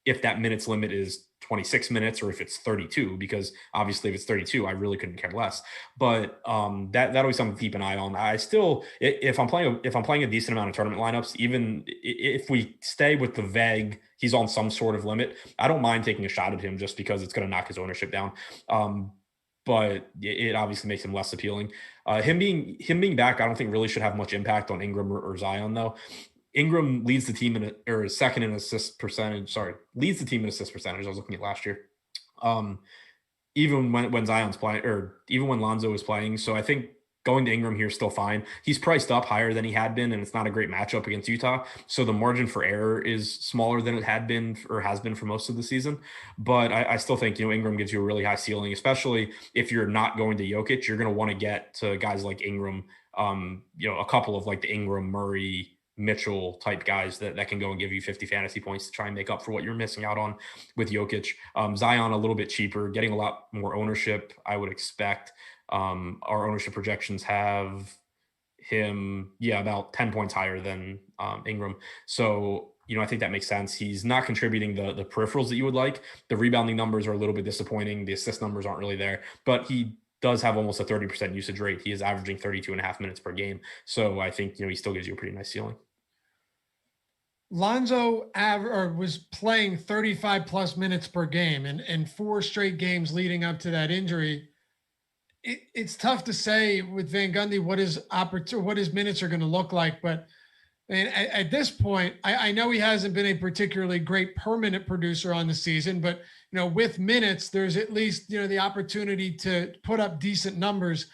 if that minutes limit is 26 minutes or if it's 32, because obviously if it's 32, I really couldn't care less. But that'll be something to keep an eye on. I still, if I'm playing a decent amount of tournament lineups, even if we stay with the vague, he's on some sort of limit, I don't mind taking a shot at him just because it's going to knock his ownership down. But it obviously makes him less appealing. Him being back, I don't think really should have much impact on Ingram or Zion though. Ingram leads the team second in assist percentage. Sorry, leads the team in assist percentage. I was looking at last year. Even when Zion's playing, or even when Lonzo is playing. So I think going to Ingram here is still fine. He's priced up higher than he had been, and it's not a great matchup against Utah. So the margin for error is smaller than it had been or has been for most of the season. But I still think, Ingram gives you a really high ceiling, especially if you're not going to Jokic. You're going to want to get to guys like Ingram, a couple of like the Ingram, Murray, Mitchell type guys that can go and give you 50 fantasy points to try and make up for what you're missing out on with Jokic. Zion a little bit cheaper, getting a lot more ownership, I would expect. Our ownership projections have him, about 10 points higher than Ingram. So, I think that makes sense. He's not contributing the peripherals that you would like. The rebounding numbers are a little bit disappointing. The assist numbers aren't really there, but he does have almost a 30% usage rate. He is averaging 32.5 minutes per game. So I think, he still gives you a pretty nice ceiling. Lonzo was playing 35 plus minutes per game and 4 straight games leading up to that injury. It's tough to say with Van Gundy what his minutes are going to look like, but at this point, I know he hasn't been a particularly great per minute producer on the season, but with minutes, there's at least, the opportunity to put up decent numbers.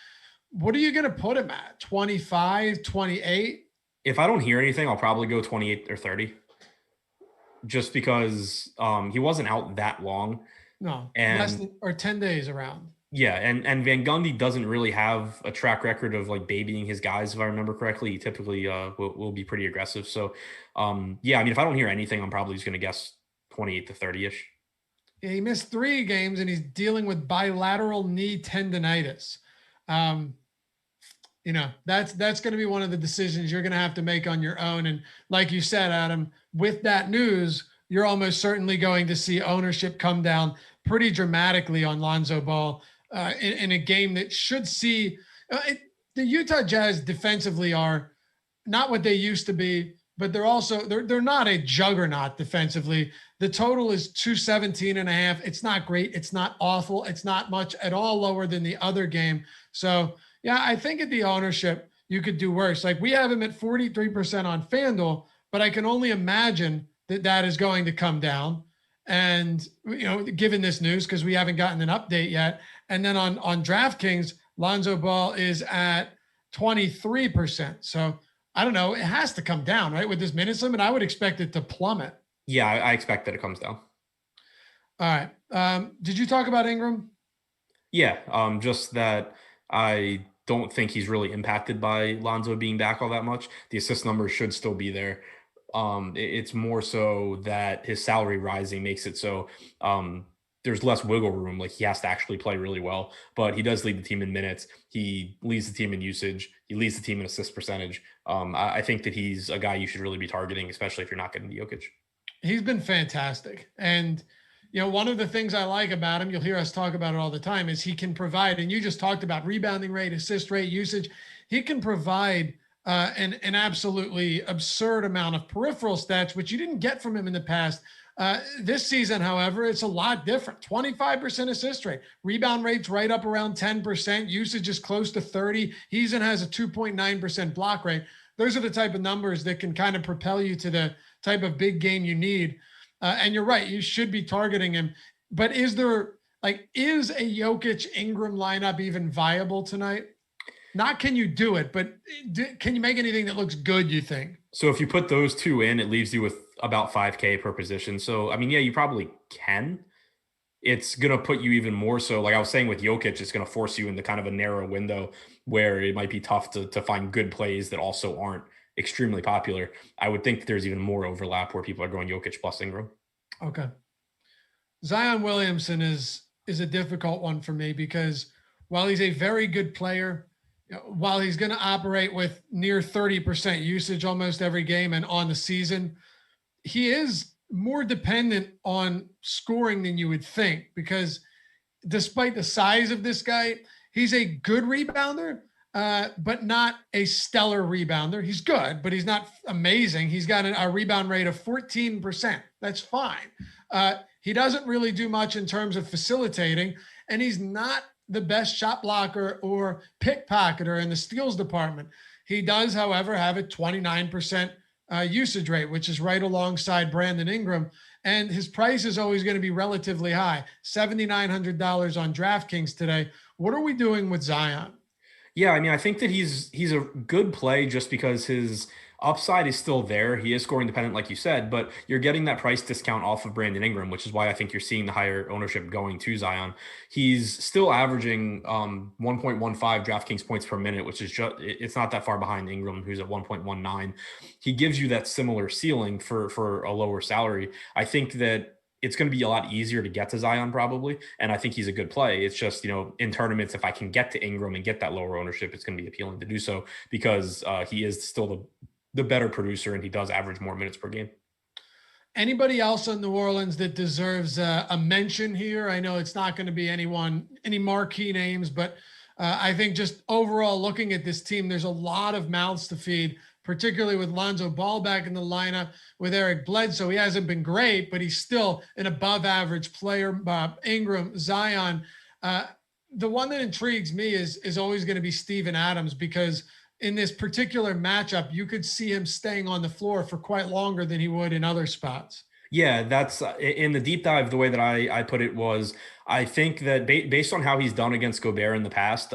What are you going to put him at? 25, 28? If I don't hear anything, I'll probably go 28 or 30 just because he wasn't out that long. No, less than, or 10 days around. Yeah. And Van Gundy doesn't really have a track record of like babying his guys. If I remember correctly, he typically will be pretty aggressive. So if I don't hear anything, I'm probably just going to guess 28 to 30 ish. Yeah, he missed 3 games and he's dealing with bilateral knee tendonitis. That's going to be one of the decisions you're going to have to make on your own. And like you said, Adam, with that news, you're almost certainly going to see ownership come down pretty dramatically on Lonzo Ball in a game that should see the Utah Jazz defensively are not what they used to be, but they're not a juggernaut defensively. The total is 217.5. It's not great. It's not awful. It's not much at all lower than the other game. So yeah, I think at the ownership, you could do worse. Like we have him at 43% on FanDuel, but I can only imagine that that is going to come down. And, given this news, because we haven't gotten an update yet. And then on DraftKings, Lonzo Ball is at 23%. So I don't know. It has to come down, right? With this minutes limit, I would expect it to plummet. Yeah, I expect that it comes down. All right. Did you talk about Ingram? Yeah, just that I don't think he's really impacted by Lonzo being back all that much. The assist numbers should still be there. It's more so that his salary rising makes it so there's less wiggle room. Like he has to actually play really well, but he does lead the team in minutes. He leads the team in usage. He leads the team in assist percentage. I think that he's a guy you should really be targeting, especially if you're not getting the Jokic. He's been fantastic. And, one of the things I like about him, you'll hear us talk about it all the time, is he can provide, and you just talked about rebounding rate, assist rate, usage. He can provide an absolutely absurd amount of peripheral stats, which you didn't get from him in the past. This season, however, it's a lot different. 25% assist rate, rebound rates right up around 10%, usage is close to 30. He even has a 2.9% block rate. Those are the type of numbers that can kind of propel you to the type of big game you need. And you're right, you should be targeting him. But is a Jokic Ingram lineup even viable tonight? Not can you do it, but can you make anything that looks good, you think? So if you put those two in, it leaves you with about 5K per position. So, I mean, yeah, you probably can. It's going to put you even more so. Like I was saying with Jokic, it's going to force you into kind of a narrow window where it might be tough to find good plays that also aren't extremely popular. I would think that there's even more overlap where people are going Jokic plus Ingram. Okay. Zion Williamson is a difficult one for me because while he's a very good player, while he's going to operate with near 30% usage almost every game and on the season, he is more dependent on scoring than you would think, because despite the size of this guy, he's a good rebounder, but not a stellar rebounder. He's good, but he's not amazing. He's got a rebound rate of 14%. That's fine. He doesn't really do much in terms of facilitating, and he's not the best shot blocker or pickpocketer in the steals department. He does, however, have a 29% usage rate, which is right alongside Brandon Ingram. And his price is always going to be relatively high, $7,900 on DraftKings today. What are we doing with Zion? Yeah, I mean, I think that he's a good play just because his upside is still there. He is scoring dependent, like you said, but you're getting that price discount off of Brandon Ingram, which is why I think you're seeing the higher ownership going to Zion. He's still averaging 1.15 DraftKings points per minute, which is it's not that far behind Ingram, who's at 1.19. He gives you that similar ceiling for a lower salary. I think that it's going to be a lot easier to get to Zion probably. And I think he's a good play. It's just, in tournaments, if I can get to Ingram and get that lower ownership, it's going to be appealing to do so because he is still the better producer and he does average more minutes per game. Anybody else in New Orleans that deserves a mention here? I know it's not going to be any marquee names, but I think just overall looking at this team, there's a lot of mouths to feed, particularly with Lonzo Ball back in the lineup, with Eric Bledsoe. He hasn't been great, but he's still an above average player. Ingram, Zion. The one that intrigues me is always going to be Steven Adams, because in this particular matchup, you could see him staying on the floor for quite longer than he would in other spots. Yeah, that's in the deep dive. The way that I put it was, I think that based on how he's done against Gobert in the past,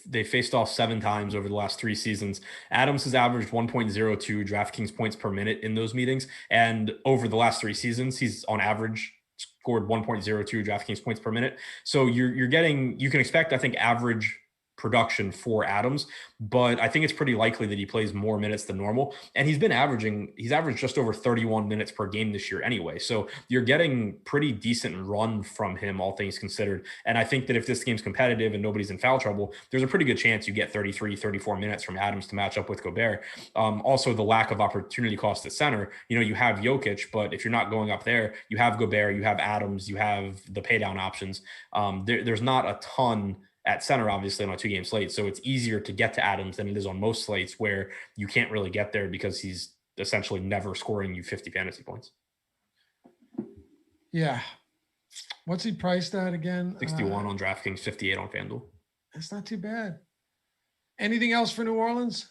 they faced off 7 times over the last 3 seasons. Adams has averaged 1.02 DraftKings points per minute in those meetings, and over the last 3 seasons, he's on average scored 1.02 DraftKings points per minute. So you can expect, I think, average production for Adams, but I think it's pretty likely that he plays more minutes than normal. And he's averaged just over 31 minutes per game this year anyway. So you're getting pretty decent run from him, all things considered. And I think that if this game's competitive and nobody's in foul trouble, there's a pretty good chance you get 33, 34 minutes from Adams to match up with Gobert. Also the lack of opportunity cost at center, you have Jokic, but if you're not going up there, you have Gobert, you have Adams, you have the pay down options. There's not a ton at center, obviously, on a 2-game slate. So it's easier to get to Adams than it is on most slates where you can't really get there because he's essentially never scoring you 50 fantasy points. Yeah. What's he priced at again? 61 on DraftKings, 58 on FanDuel. That's not too bad. Anything else for New Orleans?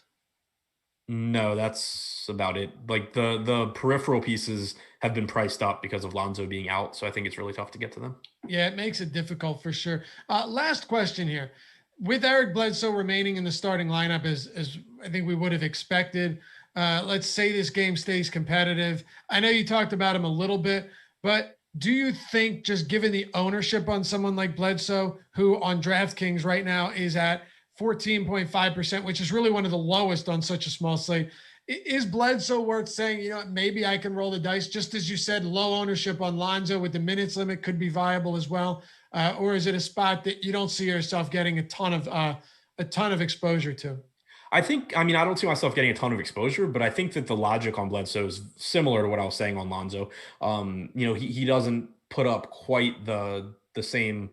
No, that's about it. Like the peripheral pieces have been priced up because of Lonzo being out. So I think it's really tough to get to them. Yeah, it makes it difficult for sure. Last question here. With Eric Bledsoe remaining in the starting lineup as I think we would have expected, let's say this game stays competitive. I know you talked about him a little bit, but do you think, just given the ownership on someone like Bledsoe, who on DraftKings right now is at 14.5%, which is really one of the lowest on such a small slate, is Bledsoe worth saying, you know, maybe I can roll the dice? Just as you said, low ownership on Lonzo with the minutes limit could be viable as well. Or is it a spot that you don't see yourself getting a ton of exposure to? I don't see myself getting a ton of exposure, but I think that the logic on Bledsoe is similar to what I was saying on Lonzo. He doesn't put up quite the same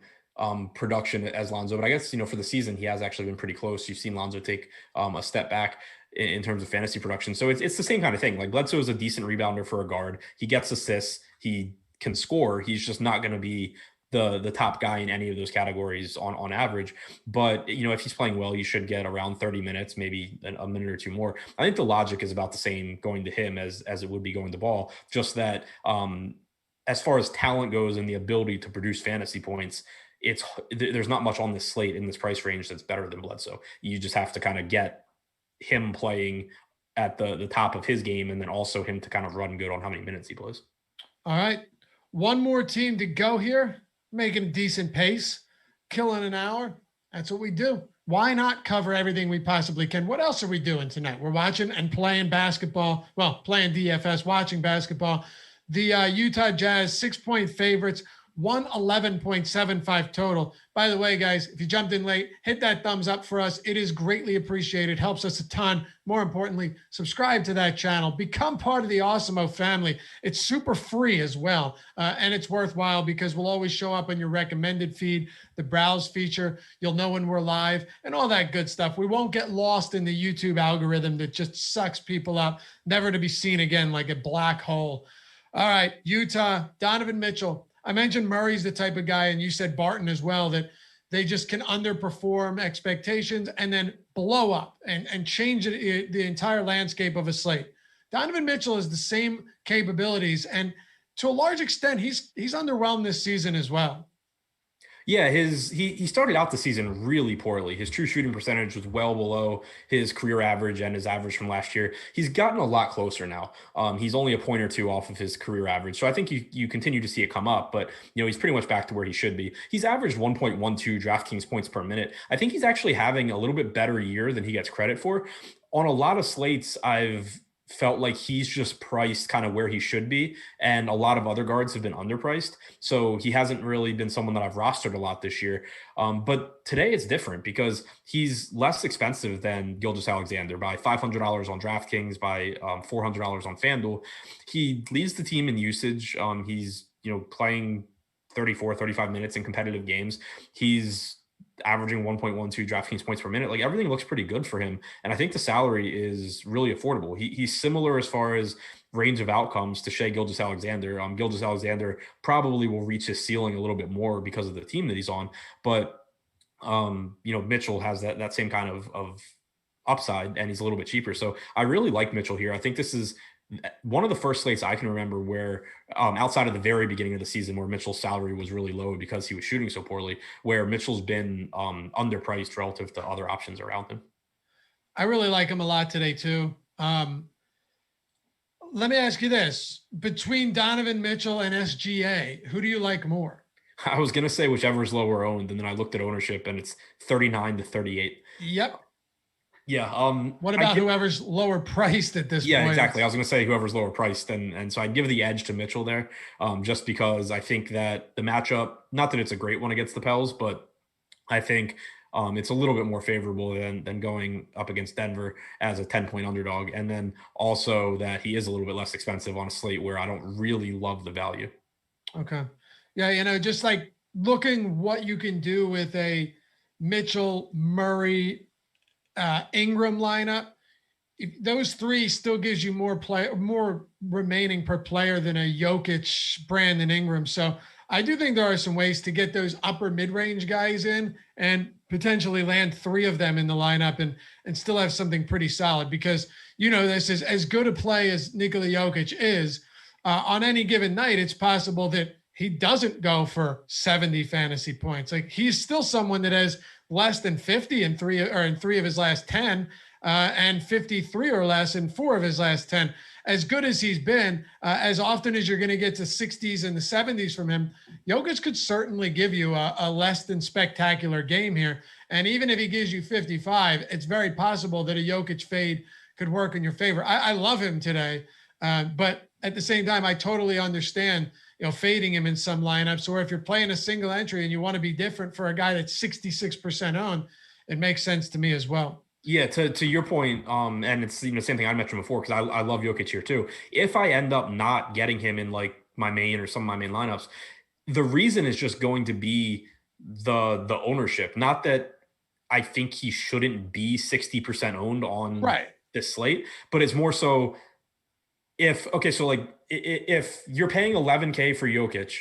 production as Lonzo, but I guess, for the season, he has actually been pretty close. You've seen Lonzo take a step back in terms of fantasy production. So it's the same kind of thing. Like, Bledsoe is a decent rebounder for a guard. He gets assists. He can score. He's just not going to be the top guy in any of those categories on average. But, if he's playing well, you should get around 30 minutes, maybe a minute or two more. I think the logic is about the same going to him as it would be going to Ball. Just that as far as talent goes and the ability to produce fantasy points, there's not much on this slate in this price range that's better than Bledsoe. You just have to kind of get him playing at the top of his game, and then also him to kind of run good on how many minutes he plays. All right. One more team to go here, making a decent pace, killing an hour. That's what we do. Why not cover everything we possibly can? What else are we doing tonight? We're watching and playing basketball. Well, playing DFS, watching basketball. The Utah Jazz 6-point favorites, 111.75 total. By the way, guys, if you jumped in late, hit that thumbs up for us. It is greatly appreciated. Helps us a ton. More importantly, subscribe to that channel. Become part of the Awesemo family. It's super free as well. And it's worthwhile because we'll always show up on your recommended feed, the browse feature. You'll know when we're live and all that good stuff. We won't get lost in the YouTube algorithm that just sucks people up, never to be seen again like a black hole. All right, Utah, Donovan Mitchell. I mentioned Murray's the type of guy, and you said Barton as well, that they just can underperform expectations and then blow up and change the entire landscape of a slate. Donovan Mitchell has the same capabilities, and to a large extent, he's underwhelmed this season as well. Yeah, he started out the season really poorly. His true shooting percentage was well below his career average and his average from last year. He's gotten a lot closer now. He's only a point or two off of his career average. So I think you continue to see it come up, but he's pretty much back to where he should be. He's averaged 1.12 DraftKings points per minute. I think he's actually having a little bit better year than he gets credit for. On a lot of slates, I've felt like he's just priced kind of where he should be, and a lot of other guards have been underpriced. So he hasn't really been someone that I've rostered a lot this year. But today it's different because he's less expensive than Gilgeous-Alexander by $500 on DraftKings, by $400 on FanDuel. He leads the team in usage. He's playing 34, 35 minutes in competitive games. He's averaging 1.12 DraftKings points per minute. Like, everything looks pretty good for him. And I think the salary is really affordable. He's similar as far as range of outcomes to Shai Gilgeous-Alexander. Gilgeous-Alexander probably will reach his ceiling a little bit more because of the team that he's on. But, Mitchell has that same kind of upside, and he's a little bit cheaper. So I really like Mitchell here. I think this is one of the first slates I can remember where outside of the very beginning of the season, where Mitchell's salary was really low because he was shooting so poorly, where Mitchell's been underpriced relative to other options around him. I really like him a lot today too. Let me ask you this: between Donovan Mitchell and SGA, who do you like more? I was going to say whichever is lower owned, and then I looked at ownership and it's 39 to 38. Yep. Yeah. What about whoever's lower priced at this point? Yeah, exactly. I was going to say whoever's lower priced. And so I'd give the edge to Mitchell there, just because I think that the matchup, not that it's a great one against the Pels, but I think it's a little bit more favorable than going up against Denver as a 10-point underdog. And then also that he is a little bit less expensive on a slate where I don't really love the value. Okay. Yeah. Just like looking what you can do with a Mitchell, Murray, Ingram lineup, those three still gives you more remaining per player than a Jokic, Brandon Ingram. So I do think there are some ways to get those upper mid-range guys in and potentially land three of them in the lineup and still have something pretty solid, because, this is as good a play as Nikola Jokic is on any given night. It's possible that he doesn't go for 70 fantasy points. Like, he's still someone that has less than 50 in three of his last 10, and 53 or less in 4 of his last 10. As good as he's been, as often as you're going to get to 60s and the 70s from him, Jokic could certainly give you a less than spectacular game here. And even if he gives you 55, it's very possible that a Jokic fade could work in your favor. I love him today, but at the same time, I totally understand, fading him in some lineups, or if you're playing a single entry and you want to be different for a guy that's 66% owned, it makes sense to me as well. Yeah, to your point, and it's the same thing I mentioned before, because I love Jokic here too. If I end up not getting him in like my main or some of my main lineups, the reason is just going to be the ownership. Not that I think he shouldn't be 60% owned on this slate, but it's more so if you're paying 11K for Jokic,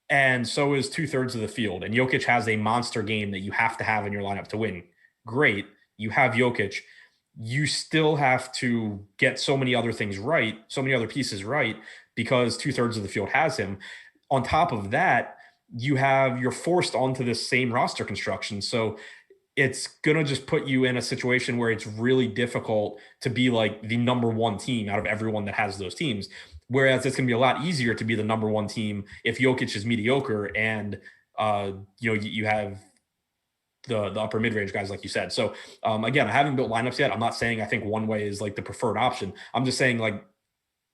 and so is 2/3 of the field, and Jokic has a monster game that you have to have in your lineup to win, great. You have Jokic, you still have to get so many other things right, so many other pieces right, because 2/3 of the field has him. On top of that, you're forced onto this same roster construction. So it's going to just put you in a situation where it's really difficult to be like the number one team out of everyone that has those teams. Whereas it's going to be a lot easier to be the number one team if Jokic is mediocre and, you have the upper mid-range guys, like you said. So again, I haven't built lineups yet. I'm not saying I think one way is like the preferred option. I'm just saying, like,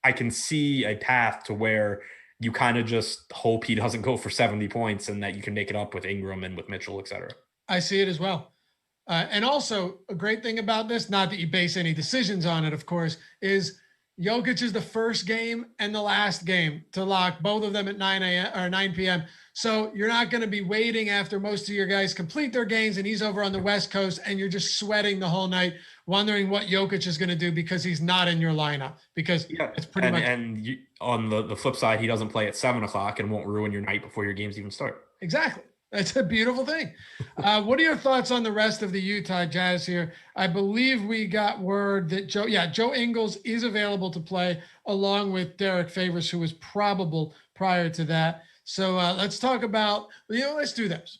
I can see a path to where you kind of just hope he doesn't go for 70 points and that you can make it up with Ingram and with Mitchell, et cetera. I see it as well. And also a great thing about this, not that you base any decisions on it, of course, is Jokic is the first game and the last game to lock, both of them at 9 p.m. So you're not going to be waiting after most of your guys complete their games and he's over on the West Coast and you're just sweating the whole night, wondering what Jokic is going to do because he's not in your lineup, because it's pretty much. And on the flip side, he doesn't play at 7:00 and won't ruin your night before your games even start. Exactly. That's a beautiful thing. What are your thoughts on the rest of the Utah Jazz here? I believe we got word that Joe Ingles is available to play along with Derek Favors, who was probable prior to that. So let's talk about, let's do this.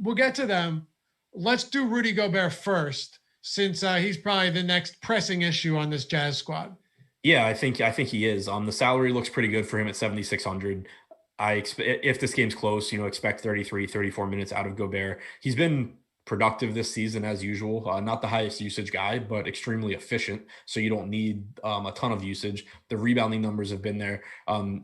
We'll get to them. Let's do Rudy Gobert first, since he's probably the next pressing issue on this Jazz squad. Yeah, I think he is. The salary looks pretty good for him at 7,600. If this game's close, expect 33, 34 minutes out of Gobert. He's been productive this season as usual. Not the highest usage guy, but extremely efficient. So you don't need a ton of usage. The rebounding numbers have been there.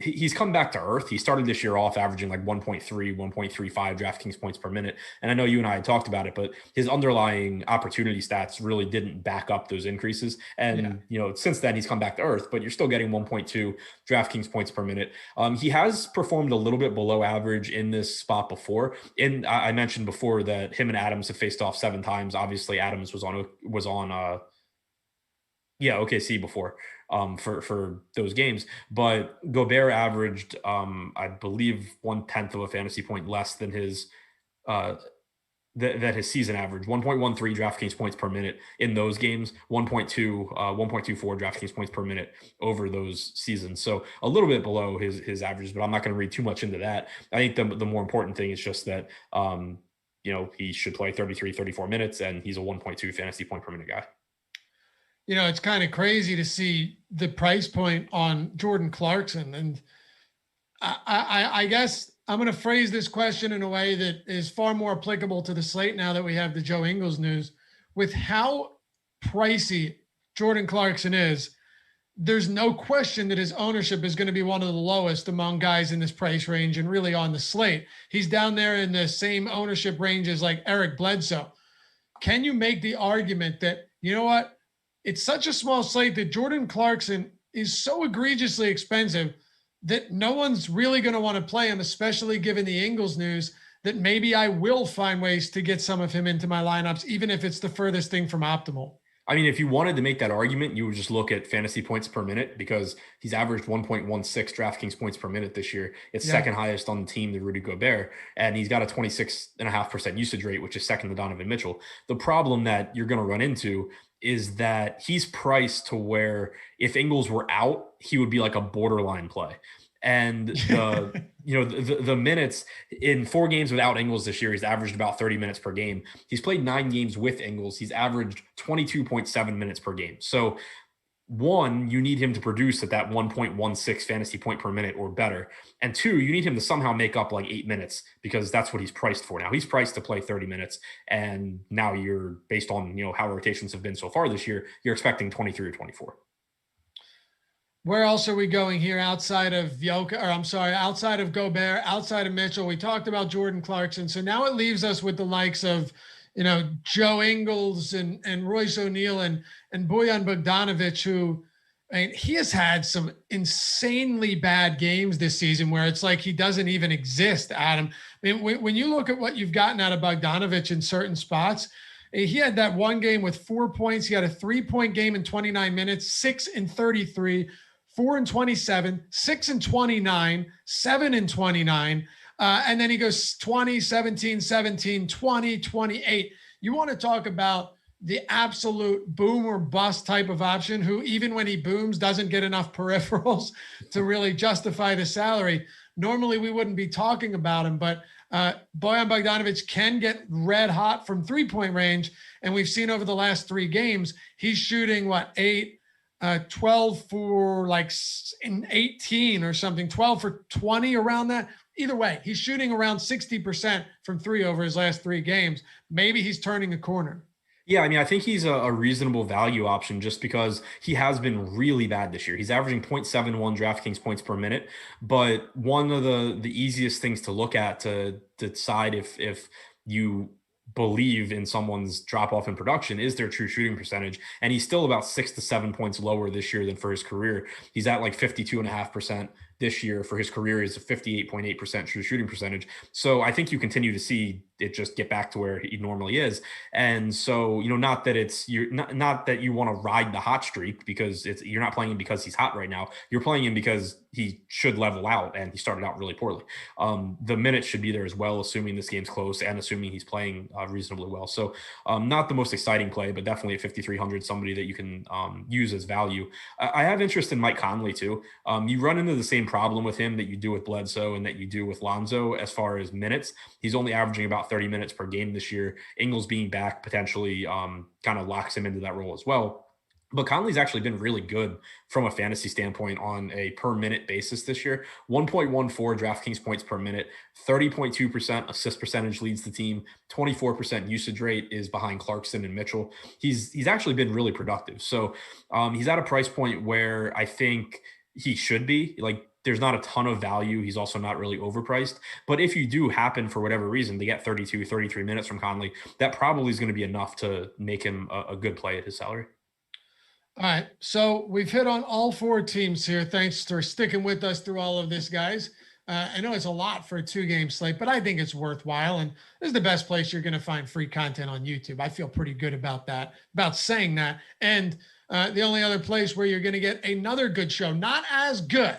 He's come back to earth. He started this year off averaging like 1.3, 1.35 DraftKings points per minute. And I know you and I had talked about it, but his underlying opportunity stats really didn't back up those increases. And, since then he's come back to earth, but you're still getting 1.2 DraftKings points per minute. He has performed a little bit below average in this spot before. And I mentioned before that him and Adams have faced off 7 times. Obviously Adams was on OKC before for those games, but Gobert averaged I believe 1/10 of a fantasy point less than his that his season average, 1.13 DraftKings points per minute in those games, 1.24 DraftKings points per minute over those seasons. So a little bit below his averages, but I'm not going to read too much into that. I think the more important thing is just that he should play 33, 34 minutes, and he's a 1.2 fantasy point per minute guy. It's kind of crazy to see the price point on Jordan Clarkson. And I guess I'm going to phrase this question in a way that is far more applicable to the slate now that we have the Joe Ingles news. With how pricey Jordan Clarkson is, there's no question that his ownership is going to be one of the lowest among guys in this price range and really on the slate. He's down there in the same ownership range as like Eric Bledsoe. Can you make the argument that, it's such a small slate that Jordan Clarkson is so egregiously expensive that no one's really going to want to play him, especially given the Ingles news that maybe I will find ways to get some of him into my lineups, even if it's the furthest thing from optimal. I mean, if you wanted to make that argument, you would just look at fantasy points per minute because he's averaged 1.16 DraftKings points per minute this year. It's second highest on the team to Rudy Gobert, and he's got a 26.5% usage rate, which is second to Donovan Mitchell. The problem that you're going to run into is that he's priced to where if Ingles were out, he would be like a borderline play. And the minutes in 4 games without Ingles this year, he's averaged about 30 minutes per game. He's played 9 games with Ingles. He's averaged 22.7 minutes per game. So 1, you need him to produce at that 1.16 fantasy point per minute or better. And 2, you need him to somehow make up like 8 minutes because that's what he's priced for now. He's priced to play 30 minutes. And now you're based on, how rotations have been so far this year, you're expecting 23 or 24. Where else are we going here outside of outside of Gobert, outside of Mitchell? We talked about Jordan Clarkson. So now it leaves us with the likes of, Joe Ingles and Royce O'Neal and Bojan Bogdanovic, who, he has had some insanely bad games this season where it's like he doesn't even exist, Adam. When you look at what you've gotten out of Bogdanovic in certain spots, he had that one game with 4 points. He had a 3-point game in 29 minutes, 6 and 33, 4 and 27, 6 and 29, 7 and 29. And then he goes 20, 17, 17, 20, 28. You want to talk about the absolute boom or bust type of option who, even when he booms, doesn't get enough peripherals to really justify the salary. Normally we wouldn't be talking about him, but Bojan Bogdanovic can get red hot from 3-point range. And we've seen over the last 3 games, he's shooting 12 for like in 18 or something, 12 for 20 around that. Either way, he's shooting around 60% from 3 over his last 3 games. Maybe he's turning a corner. Yeah, I think he's a reasonable value option just because he has been really bad this year. He's averaging 0.71 DraftKings points per minute, but one of the easiest things to look at to decide if you believe in someone's drop off in production is their true shooting percentage. And he's still about 6 to 7 points lower this year than for his career. He's at like 52.5% this year. For his career is a 58.8% true shooting percentage. So I think you continue to see it just get back to where he normally is. And so, not that you want to ride the hot streak because you're not playing him because he's hot right now. You're playing him because he should level out and he started out really poorly. The minutes should be there as well, assuming this game's close and assuming he's playing reasonably well. So not the most exciting play, but definitely at 5,300, somebody that you can use as value. I have interest in Mike Conley too. You run into the same problem with him that you do with Bledsoe and that you do with Lonzo as far as minutes. He's only averaging about 30 minutes per game this year. Ingles being back potentially kind of locks him into that role as well. But Conley's actually been really good from a fantasy standpoint on a per minute basis this year. 1.14 DraftKings points per minute, 30.2% assist percentage leads the team, 24% usage rate is behind Clarkson and Mitchell. He's actually been really productive. So he's at a price point where I think he should be. Like, there's not a ton of value. He's also not really overpriced. But if you do happen for whatever reason to get 32, 33 minutes from Conley, that probably is going to be enough to make him a good play at his salary. All right. So we've hit on all 4 teams here. Thanks for sticking with us through all of this, guys. I know it's a lot for a 2-game slate, but I think it's worthwhile. And this is the best place you're going to find free content on YouTube. I feel pretty good about that, about saying that. And the only other place where you're going to get another good show, not as good,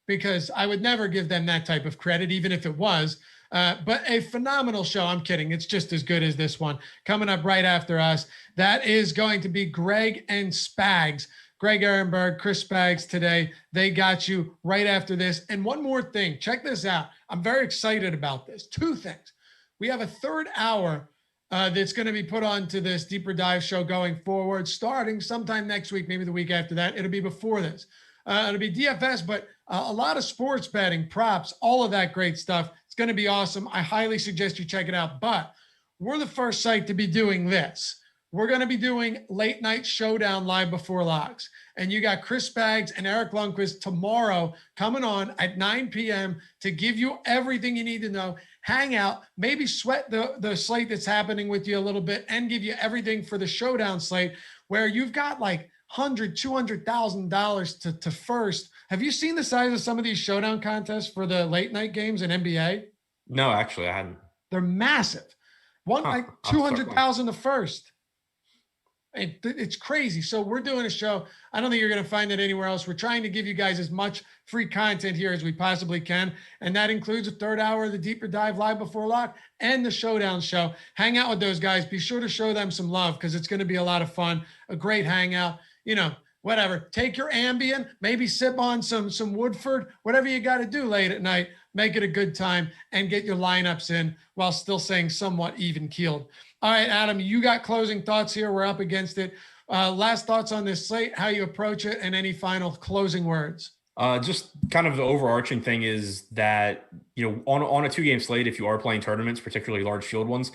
because I would never give them that type of credit, even if it was, but a phenomenal show. I'm kidding. It's just as good as this one coming up right after us. That is going to be Greg and Spags. Greg Ehrenberg, Chris Spags today. They got you right after this. And one more thing, check this out. I'm very excited about this. 2 things. We have a 3rd hour that's going to be put onto this deeper dive show going forward, starting sometime next week, maybe the week after that. It'll be before this. It'll be DFS, but a lot of sports betting, props, all of that great stuff. It's going to be awesome. I highly suggest you check it out. But we're the first site to be doing this. We're going to be doing Late Night Showdown live before locks. And you got Chris Spags and Eric Lundquist tomorrow coming on at 9 p.m. to give you everything you need to know. Hang out, maybe sweat the slate that's happening with you a little bit and give you everything for the showdown slate where you've got like $200,000 to first. Have you seen the size of some of these showdown contests for the late night games in NBA? No, actually, I hadn't. They're massive. One like 200,000 the first. It's crazy. So we're doing a show. I don't think you're going to find it anywhere else. We're trying to give you guys as much free content here as we possibly can. And that includes a third hour of the Deeper Dive live before lock and the Showdown show. Hang out with those guys. Be sure to show them some love because it's going to be a lot of fun, a great hangout, whatever. Take your Ambien, maybe sip on some Woodford, whatever you got to do late at night. Make it a good time and get your lineups in while still staying somewhat even keeled. All right, Adam, you got closing thoughts here. We're up against it. Last thoughts on this slate, how you approach it, and any final closing words. Just kind of the overarching thing is that, on a 2-game slate, if you are playing tournaments, particularly large field ones,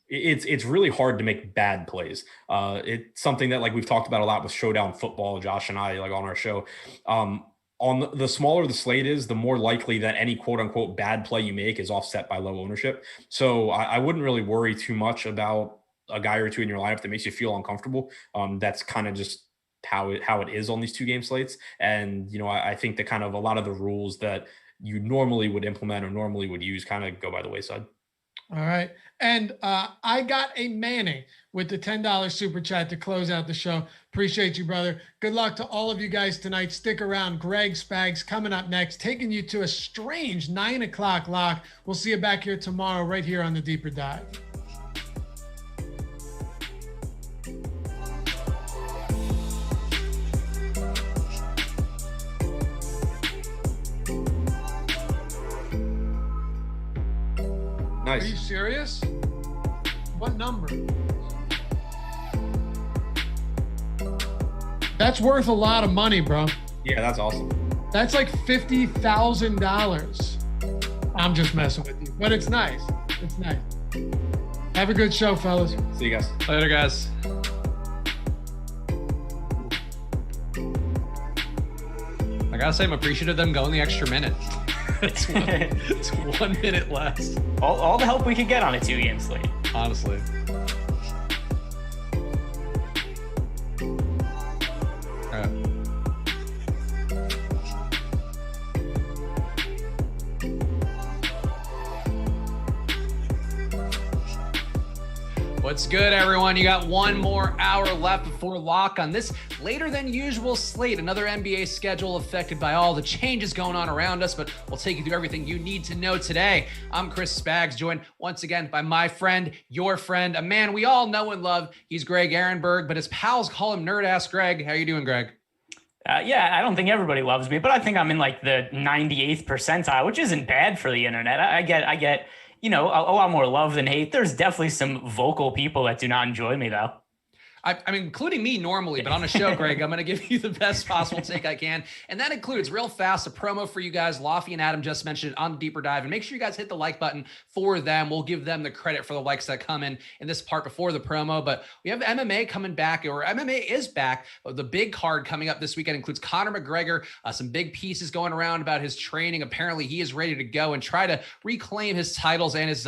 it's really hard to make bad plays. It's something that we've talked about a lot with Showdown Football, Josh and I on our show. On the smaller the slate is, the more likely that any quote unquote bad play you make is offset by low ownership. So I wouldn't really worry too much about a guy or two in your lineup that makes you feel uncomfortable. That's kind of just how it is on these 2-game slates. And, I think that kind of a lot of the rules that you normally would implement or normally would use kind of go by the wayside. All right. And I got a Manny with the $10 super chat to close out the show. Appreciate you, brother. Good luck to all of you guys tonight. Stick around. Greg Spags coming up next, taking you to a strange 9 o'clock lock. We'll see you back here tomorrow right here on the Deeper Dive. Nice. Are you serious? What number? That's worth a lot of money, bro. Yeah, that's awesome. That's like $50,000. I'm just messing with you, but it's nice. It's nice. Have a good show, fellas. See you guys. Later, guys. I gotta say, I'm appreciative of them going the extra minute. It's 1 minute less. All the help we could get on a 2-game slate. Honestly. What's good, everyone? You got one more hour left before lock on this later than usual slate. Another NBA schedule affected by all the changes going on around us, but we'll take you through everything you need to know today. I'm Chris Spags, joined once again by my friend, your friend, a man we all know and love. He's Greg Ehrenberg, but his pals call him Nerd Ass Greg. How you doing, Greg? Yeah, I don't think everybody loves me, but I think I'm in the 98th percentile, which isn't bad for the internet. I get a lot more love than hate. There's definitely some vocal people that do not enjoy me, though. I mean, including me normally, but on a show, Greg, I'm going to give you the best possible take I can. And that includes, real fast, a promo for you guys. Loughran and Adam just mentioned it on the Deeper Dive. And make sure you guys hit the like button for them. We'll give them the credit for the likes that come in this part before the promo. But we have MMA coming back, or MMA is back. The big card coming up this weekend includes Conor McGregor. Some big pieces going around about his training. Apparently, he is ready to go and try to reclaim his titles and his,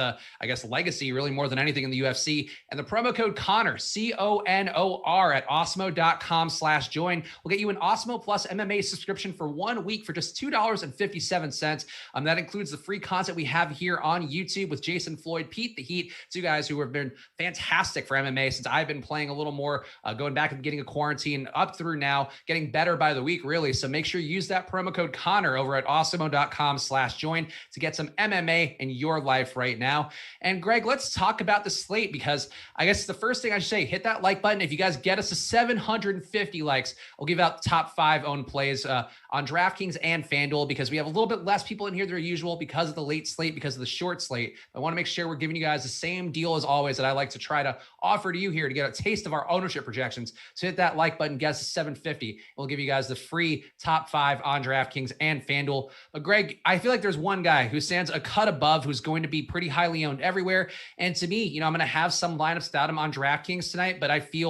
legacy, really more than anything in the UFC. And the promo code Conor, CONOR, at awesemo.com/join will get you an Awesemo Plus MMA subscription for 1 week for just $2.57. That includes the free content we have here on YouTube with Jason Floyd, Pete the Heat, two guys who have been fantastic for MMA since I've been playing a little more, going back at the beginning of quarantine up through now, getting better by the week, really. So make sure you use that promo code Conor over at awesemo.com/join to get some MMA in your life right now. And Greg, let's talk about the slate, because I guess the first thing I should say, hit that like button. If you guys get us to 750 likes, I'll give out the top 5 owned plays on DraftKings and FanDuel, because we have a little bit less people in here than usual because of the late slate, because of the short slate. I want to make sure we're giving you guys the same deal as always that I like to try to offer to you here to get a taste of our ownership projections. So hit that like button, get us to 750. We'll give you guys the free top 5 on DraftKings and FanDuel. But Greg, I feel like there's one guy who stands a cut above, who's going to be pretty highly owned everywhere. And to me, I'm going to have some lineups without him on DraftKings tonight, but I feel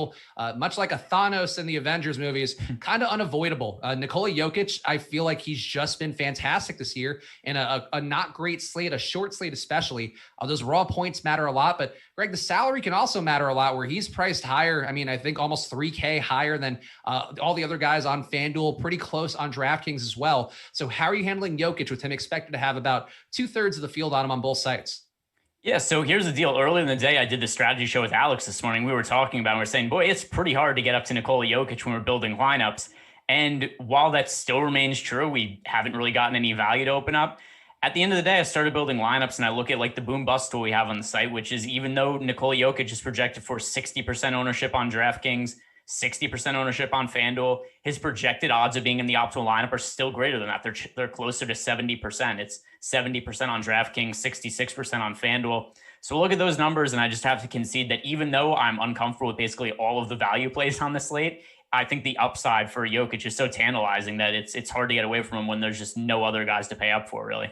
much like a Thanos in the Avengers movies, kind of unavoidable. Nikola Jokic, I feel like he's just been fantastic this year in a not great slate, a short slate especially. Those raw points matter a lot, but Greg, the salary can also matter a lot, where he's priced higher. I mean, I think almost $3K higher than all the other guys on FanDuel, pretty close on DraftKings as well. So how are you handling Jokic with him expected to have about 2/3 of the field on him on both sites? Yeah, so here's the deal. Earlier in the day, I did the strategy show with Alex this morning. We were talking about, we are saying, boy, it's pretty hard to get up to Nikola Jokic when we're building lineups. And while that still remains true, we haven't really gotten any value to open up. At the end of the day, I started building lineups and I look at like the boom bust tool we have on the site, which is even though Nikola Jokic is projected for 60% ownership on DraftKings, 60% ownership on FanDuel, his projected odds of being in the optimal lineup are still greater than that. They're closer to 70%. It's 70% on DraftKings, 66% on FanDuel. So look at those numbers, and I just have to concede that even though I'm uncomfortable with basically all of the value plays on the slate, I think the upside for Jokic is so tantalizing that it's hard to get away from him when there's just no other guys to pay up for, really.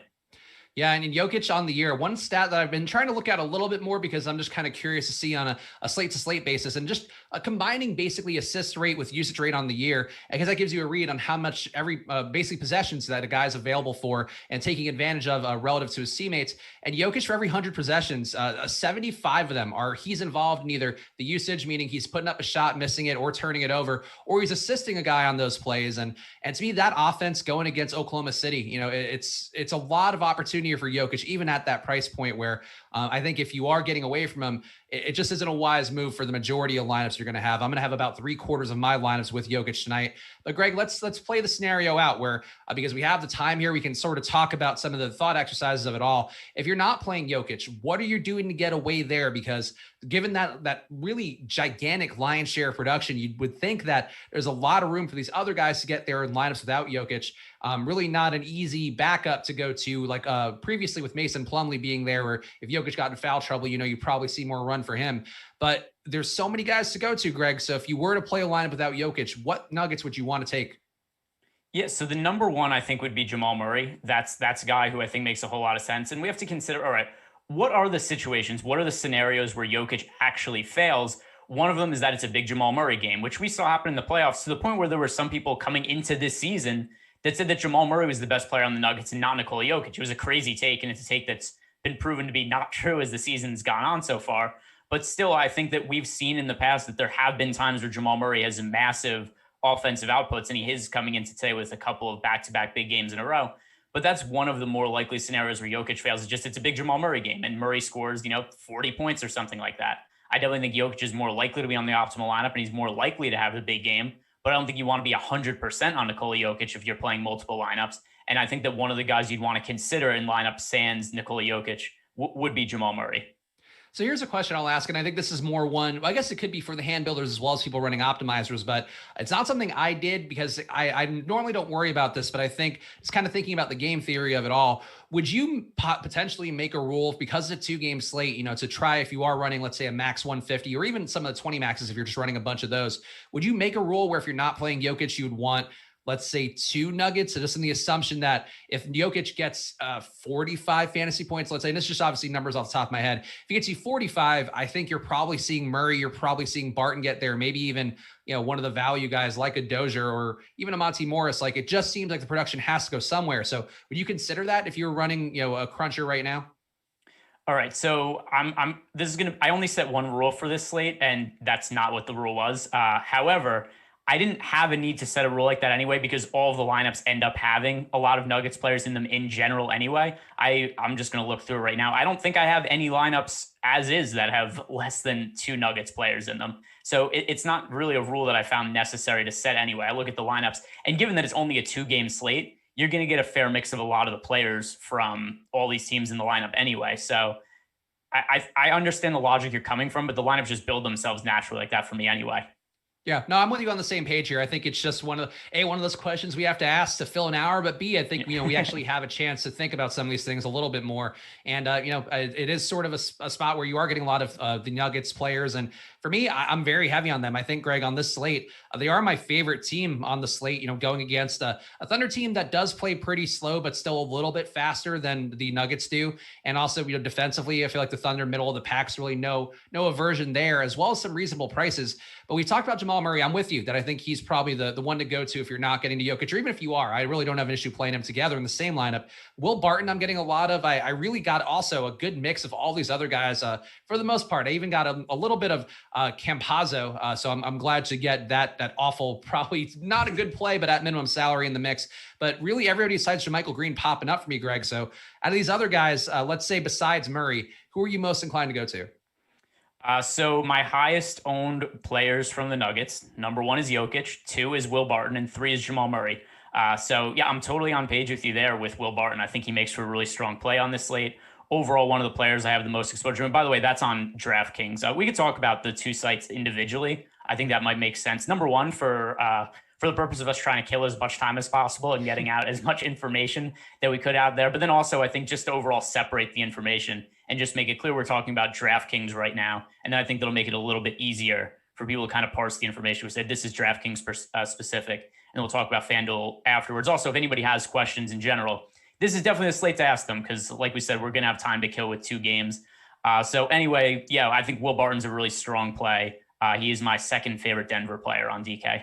Yeah, and in Jokic on the year, one stat that I've been trying to look at a little bit more because I'm just kind of curious to see on a slate-to-slate basis and just combining basically assist rate with usage rate on the year, because that gives you a read on how much every basically possessions that a guy's available for and taking advantage of relative to his teammates. And Jokic, for every 100 possessions, 75 of them are he's involved in either the usage, meaning he's putting up a shot, missing it, or turning it over, or he's assisting a guy on those plays. And to me, that offense going against Oklahoma City, it's a lot of opportunity for Jokic, even at that price point where I think if you are getting away from him, it just isn't a wise move for the majority of lineups you're going to have. I'm going to have about 3/4 of my lineups with Jokic tonight. But Greg, let's play the scenario out where, because we have the time here, we can sort of talk about some of the thought exercises of it all. If you're not playing Jokic, what are you doing to get away there? Because given that really gigantic lion's share of production, you would think that there's a lot of room for these other guys to get there in lineups without Jokic. Really not an easy backup to go to, like previously with Mason Plumlee being there, where if Jokic got in foul trouble, you probably see more run for him. But there's so many guys to go to, Greg. So if you were to play a lineup without Jokic, what nuggets would you want to take? Yeah, so the number one I think would be Jamal Murray. That's a guy who I think makes a whole lot of sense. And we have to consider, all right, what are the situations? What are the scenarios where Jokic actually fails? One of them is that it's a big Jamal Murray game, which we saw happen in the playoffs to the point where there were some people coming into this season that said that Jamal Murray was the best player on the Nuggets and not Nikola Jokic. It was a crazy take, and it's a take that's been proven to be not true as the season's gone on so far. But still, I think that we've seen in the past that there have been times where Jamal Murray has massive offensive outputs, and he is coming into today with a couple of back-to-back big games in a row. But that's one of the more likely scenarios where Jokic fails. It's a big Jamal Murray game, and Murray scores, 40 points or something like that. I definitely think Jokic is more likely to be on the optimal lineup, and he's more likely to have a big game. But I don't think you want to be 100% on Nikola Jokic if you're playing multiple lineups. And I think that one of the guys you'd want to consider in lineup sans Nikola Jokic would be Jamal Murray. So here's a question I'll ask, and I think this is more one, I guess it could be for the hand builders as well as people running optimizers, but it's not something I did because I normally don't worry about this, but I think it's kind of thinking about the game theory of it all. Would you potentially make a rule because it's a 2-game slate, to try, if you are running, let's say a max 150 or even some of the 20 maxes, if you're just running a bunch of those, would you make a rule where if you're not playing Jokic, you would want, let's say, 2 nuggets? So just in the assumption that if Jokic gets 45 fantasy points, let's say, and it's just obviously numbers off the top of my head, if he gets you 45, I think you're probably seeing Murray, you're probably seeing Barton get there, maybe even, one of the value guys like a Dozier or even a Monte Morris. Like, it just seems like the production has to go somewhere. So would you consider that if you're running, a cruncher right now? All right, so I only set one rule for this slate, and that's not what the rule was. However, I didn't have a need to set a rule like that anyway, because all of the lineups end up having a lot of Nuggets players in them in general anyway. I'm just going to look through it right now. I don't think I have any lineups as is that have less than 2 Nuggets players in them. So it's not really a rule that I found necessary to set anyway. I look at the lineups, and given that it's only a 2-game slate, you're going to get a fair mix of a lot of the players from all these teams in the lineup anyway. So I understand the logic you're coming from, but the lineups just build themselves naturally like that for me anyway. Yeah, no, I'm with you on the same page here. I think it's just one of those questions we have to ask to fill an hour, but B, I think, we actually have a chance to think about some of these things a little bit more. And, it is sort of a spot where you are getting a lot of the Nuggets players. And for me, I'm very heavy on them. I think, Greg, on this slate, they are my favorite team on the slate, going against a Thunder team that does play pretty slow, but still a little bit faster than the Nuggets do. And also, defensively, I feel like the Thunder middle of the pack's really no aversion there, as well as some reasonable prices. But we talked about Jamal Jamal Murray, I'm with you that I think he's probably the one to go to if you're not getting to Jokic, or even if you are. I really don't have an issue playing them together in the same lineup. Will Barton, I'm getting a lot of. I really got also a good mix of all these other guys for the most part. I even got a little bit of Campazzo, so I'm glad to get that awful, probably not a good play, but at minimum salary in the mix. But really everybody besides JaMychal Green popping up for me, Greg. So out of these other guys, let's say besides Murray, who are you most inclined to go to? So my highest owned players from the Nuggets, number 1 is Jokic, 2 is Will Barton, and 3 is Jamal Murray. So yeah, I'm totally on page with you there with Will Barton. I think he makes for a really strong play on this slate. Overall, one of the players I have the most exposure to. And by the way, that's on DraftKings. We could talk about the 2 sites individually. I think that might make sense. Number 1, for the purpose of us trying to kill as much time as possible and getting out as much information that we could out there. But then also, I think just to overall separate the information and just make it clear we're talking about DraftKings right now. And then I think that'll make it a little bit easier for people to kind of parse the information. We said this is DraftKings specific, and we'll talk about FanDuel afterwards. Also, if anybody has questions in general, this is definitely a slate to ask them because, like we said, we're going to have time to kill with 2 games. So anyway, yeah, I think Will Barton's a really strong play. He is my second favorite Denver player on DK.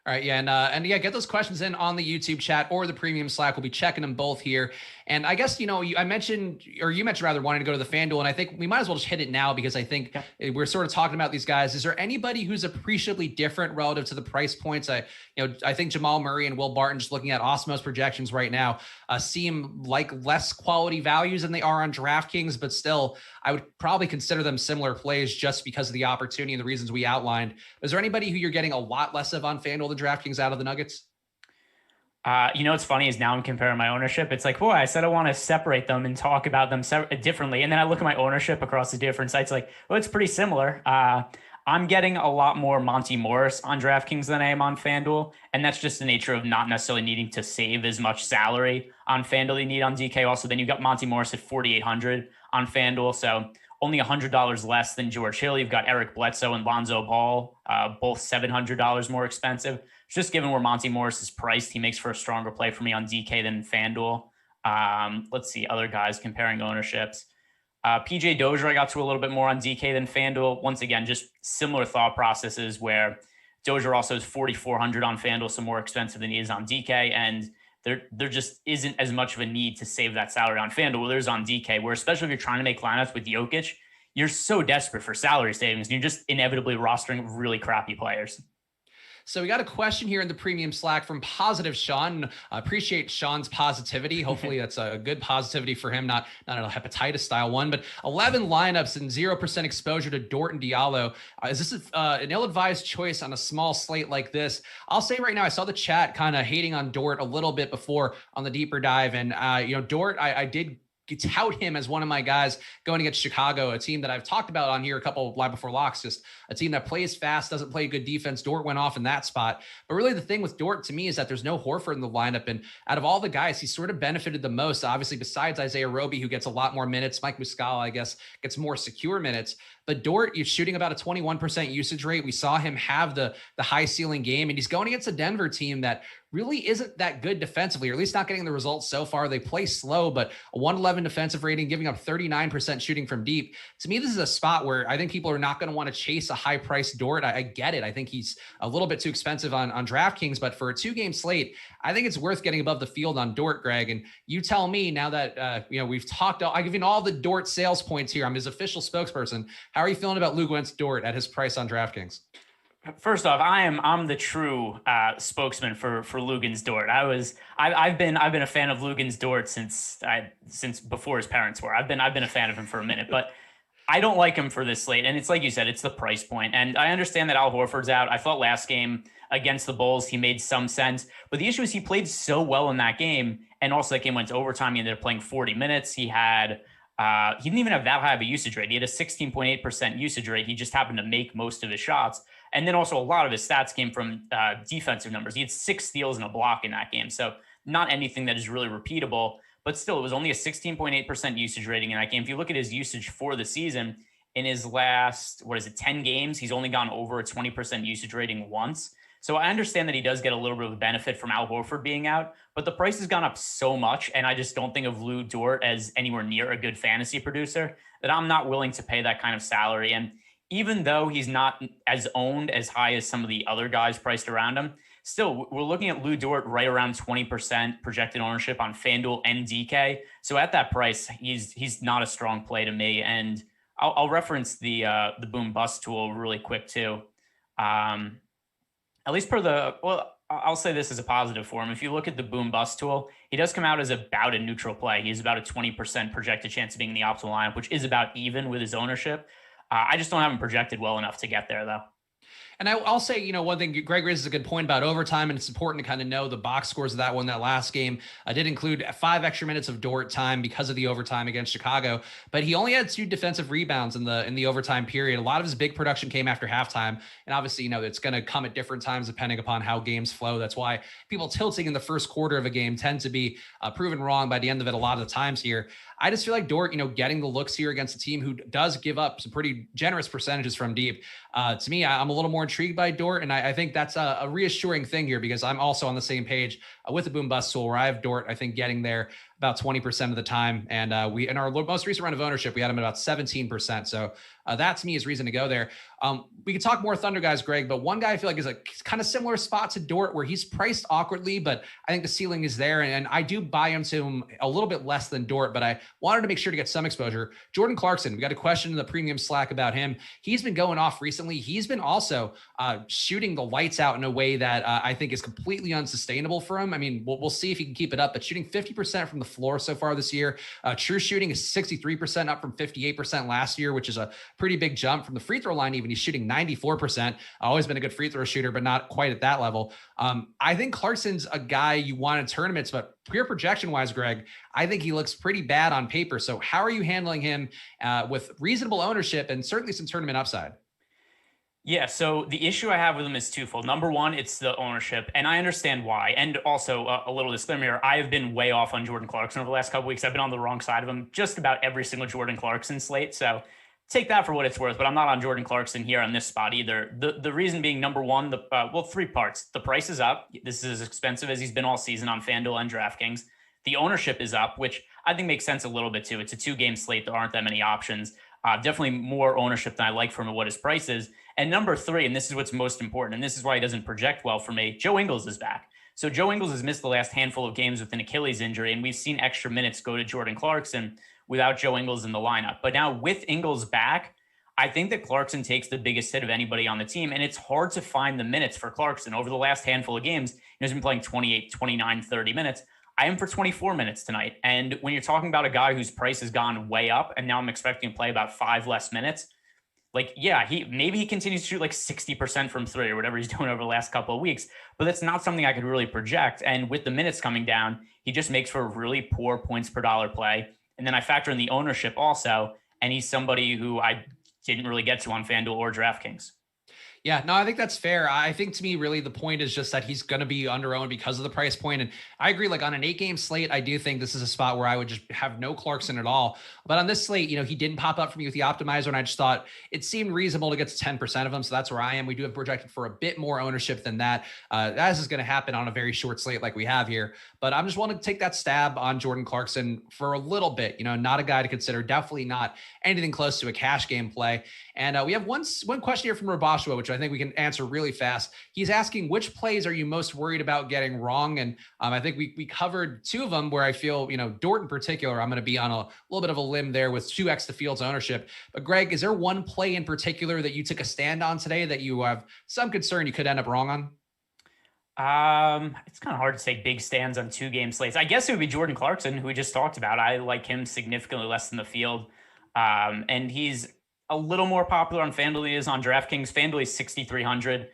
All right. Yeah. And yeah, get those questions in on the YouTube chat or the premium Slack. We'll be checking them both here. And I guess, you mentioned rather wanting to go to the FanDuel. And I think we might as well just hit it now because I think we're sort of talking about these guys. Is there anybody who's appreciably different relative to the price points? I think Jamal Murray and Will Barton, just looking at Awesemo's projections right now, seem like less quality values than they are on DraftKings, but still, I would probably consider them similar plays just because of the opportunity and the reasons we outlined. Is there anybody who you're getting a lot less of on FanDuel than DraftKings out of the Nuggets? What's funny is now I'm comparing my ownership. It's like, boy, I said I want to separate them and talk about them differently. And then I look at my ownership across the different sites, like, well, it's pretty similar. I'm getting a lot more Monte Morris on DraftKings than I am on FanDuel. And that's just the nature of not necessarily needing to save as much salary on FanDuel you need on DK. Also, then you got Monte Morris at 4,800 on FanDuel. So only $100 less than George Hill. You've got Eric Bledsoe and Lonzo Ball, both $700 more expensive. Just given where Monte Morris is priced, he makes for a stronger play for me on DK than FanDuel. Let's see, other guys comparing ownerships. PJ Dozier, I got to a little bit more on DK than FanDuel. Once again, just similar thought processes where Dozier also is 4,400 on FanDuel, so more expensive than he is on DK. And there just isn't as much of a need to save that salary on FanDuel. There's on DK, where especially if you're trying to make lineups with Jokic, you're so desperate for salary savings. You're just inevitably rostering really crappy players. So we got a question here in the premium Slack from Positive Sean. I appreciate Sean's positivity. Hopefully that's a good positivity for him, not a hepatitis style one, but 11 lineups and 0% exposure to Dort and Diallo. Is this an ill-advised choice on a small slate like this? I'll say right now, I saw the chat kind of hating on Dort a little bit before on the deeper dive. And, Dort, I did tout him as one of my guys going against Chicago, a team that I've talked about on here a couple of live before locks, just a team that plays fast, doesn't play good defense. Dort went off in that spot. But really the thing with Dort to me is that there's no Horford in the lineup. And out of all the guys, he sort of benefited the most, obviously, besides Isaiah Roby, who gets a lot more minutes. Mike Muscala, I guess, gets more secure minutes. But Dort is shooting about a 21% usage rate. We saw him have the high ceiling game, and he's going against a Denver team that really isn't that good defensively, or at least not getting the results so far. They play slow, but a 111 defensive rating, giving up 39% shooting from deep. To me, this is a spot where I think people are not going to want to chase a high priced Dort. I get it. I think he's a little bit too expensive on DraftKings, but for a 2-game slate, I think it's worth getting above the field on Dort, Greg. And you tell me now that, we've talked, I've given all the Dort sales points here. I'm his official spokesperson. How are you feeling about Lou Gwent's Dort at his price on DraftKings? First off, I'm the true spokesman for Lugan's Dort. I've been a fan of Lugan's Dort since before his parents were. I've been a fan of him for a minute, but I don't like him for this slate. And it's like you said, it's the price point. And I understand that Al Horford's out. I thought last game against the Bulls, he made some sense, but the issue is he played so well in that game. And also that game went to overtime. He ended up playing 40 minutes. He didn't even have that high of a usage rate. He had a 16.8% usage rate. He just happened to make most of his shots. And then also a lot of his stats came from defensive numbers. He had 6 steals and a block in that game. So not anything that is really repeatable, but still it was only a 16.8% usage rating in that game. If you look at his usage for the season, in his last, 10 games, he's only gone over a 20% usage rating once. So I understand that he does get a little bit of a benefit from Al Horford being out, but the price has gone up so much. And I just don't think of Lou Dort as anywhere near a good fantasy producer that I'm not willing to pay that kind of salary. And even though he's not as owned as high as some of the other guys priced around him, still, we're looking at Lou Dort right around 20% projected ownership on FanDuel and DK. So at that price, he's not a strong play to me. And I'll reference the boom bust tool really quick too. At least I'll say this as a positive for him. If you look at the boom bust tool, he does come out as about a neutral play. He's about a 20% projected chance of being in the optimal lineup, which is about even with his ownership. I just don't have him projected well enough to get there though. And I'll say, one thing Greg raises a good point about overtime, and it's important to kind of know the box scores of that one. That last game did include 5 extra minutes of Dort time because of the overtime against Chicago, but he only had 2 defensive rebounds in the overtime period. A lot of his big production came after halftime, and obviously, it's going to come at different times depending upon how games flow. That's why people tilting in the first quarter of a game tend to be proven wrong by the end of it a lot of the times here. I just feel like Dort, getting the looks here against a team who does give up some pretty generous percentages from deep. To me, I'm a little more intrigued by Dort, and I think that's a reassuring thing here because I'm also on the same page with the boom bust tool where I have Dort, I think, getting there about 20% of the time. And we, in our most recent round of ownership, we had him at about 17%. So that to me is reason to go there. We could talk more Thunder guys, Greg, but one guy I feel like is a kind of similar spot to Dort where he's priced awkwardly, but I think the ceiling is there. And I do buy him a little bit less than Dort, but I wanted to make sure to get some exposure. Jordan Clarkson, we got a question in the premium Slack about him. He's been going off recently. He's been also shooting the lights out in a way that I think is completely unsustainable for him. I mean, we'll see if he can keep it up, but shooting 50% from the floor so far this year. True shooting is 63%, up from 58% last year, which is a pretty big jump. From the free throw line, even he's shooting 94%. Always been a good free throw shooter, but not quite at that level. I think Clarkson's a guy you want in tournaments, but pure projection wise, Greg, I think he looks pretty bad on paper. So how are you handling him with reasonable ownership and certainly some tournament upside? Yeah, so the issue I have with him is twofold. Number one, it's the ownership, and I understand why. And also a little disclaimer here, I have been way off on Jordan Clarkson over the last couple weeks. I've been on the wrong side of him just about every single Jordan Clarkson slate. So take that for what it's worth, but I'm not on Jordan Clarkson here on this spot either. The reason being, number one, 3 parts. The price is up. This is as expensive as he's been all season on FanDuel and DraftKings. The ownership is up, which I think makes sense a little bit too. It's a 2-game slate. There aren't that many options. Definitely more ownership than I like from what his price is. And number 3, and this is what's most important, and this is why he doesn't project well for me, Joe Ingles is back. So Joe Ingles has missed the last handful of games with an Achilles injury, and we've seen extra minutes go to Jordan Clarkson without Joe Ingles in the lineup. But now with Ingles back, I think that Clarkson takes the biggest hit of anybody on the team, and it's hard to find the minutes for Clarkson. Over the last handful of games, he's been playing 28, 29, 30 minutes. I am for 24 minutes tonight. And when you're talking about a guy whose price has gone way up, and now I'm expecting to play about 5 less minutes, maybe he continues to shoot like 60% from 3 or whatever he's doing over the last couple of weeks, but that's not something I could really project. And with the minutes coming down, he just makes for a really poor points per dollar play. And then I factor in the ownership also, and he's somebody who I didn't really get to on FanDuel or DraftKings. Yeah, no, I think that's fair. I think to me, really, the point is just that he's going to be under-owned because of the price point. And I agree, like on an 8-game slate, I do think this is a spot where I would just have no Clarkson at all. But on this slate, he didn't pop up for me with the optimizer, and I just thought it seemed reasonable to get to 10% of them. So that's where I am. We do have projected for a bit more ownership than that. As is going to happen on a very short slate like we have here. But I'm just wanting to take that stab on Jordan Clarkson for a little bit. Not a guy to consider. Definitely not anything close to a cash game play. And we have one question here from Rabashua, which I think we can answer really fast. He's asking, which plays are you most worried about getting wrong? And I think we covered 2 of them where I feel, Dort in particular, I'm going to be on a little bit of a limb there with 2x the field's ownership. But Greg, is there one play in particular that you took a stand on today that you have some concern you could end up wrong on? It's kind of hard to take big stands on 2-game slates. I guess it would be Jordan Clarkson, who we just talked about. I like him significantly less than the field. And he's a little more popular on FanDuel than he is on DraftKings. FanDuel is 6,300,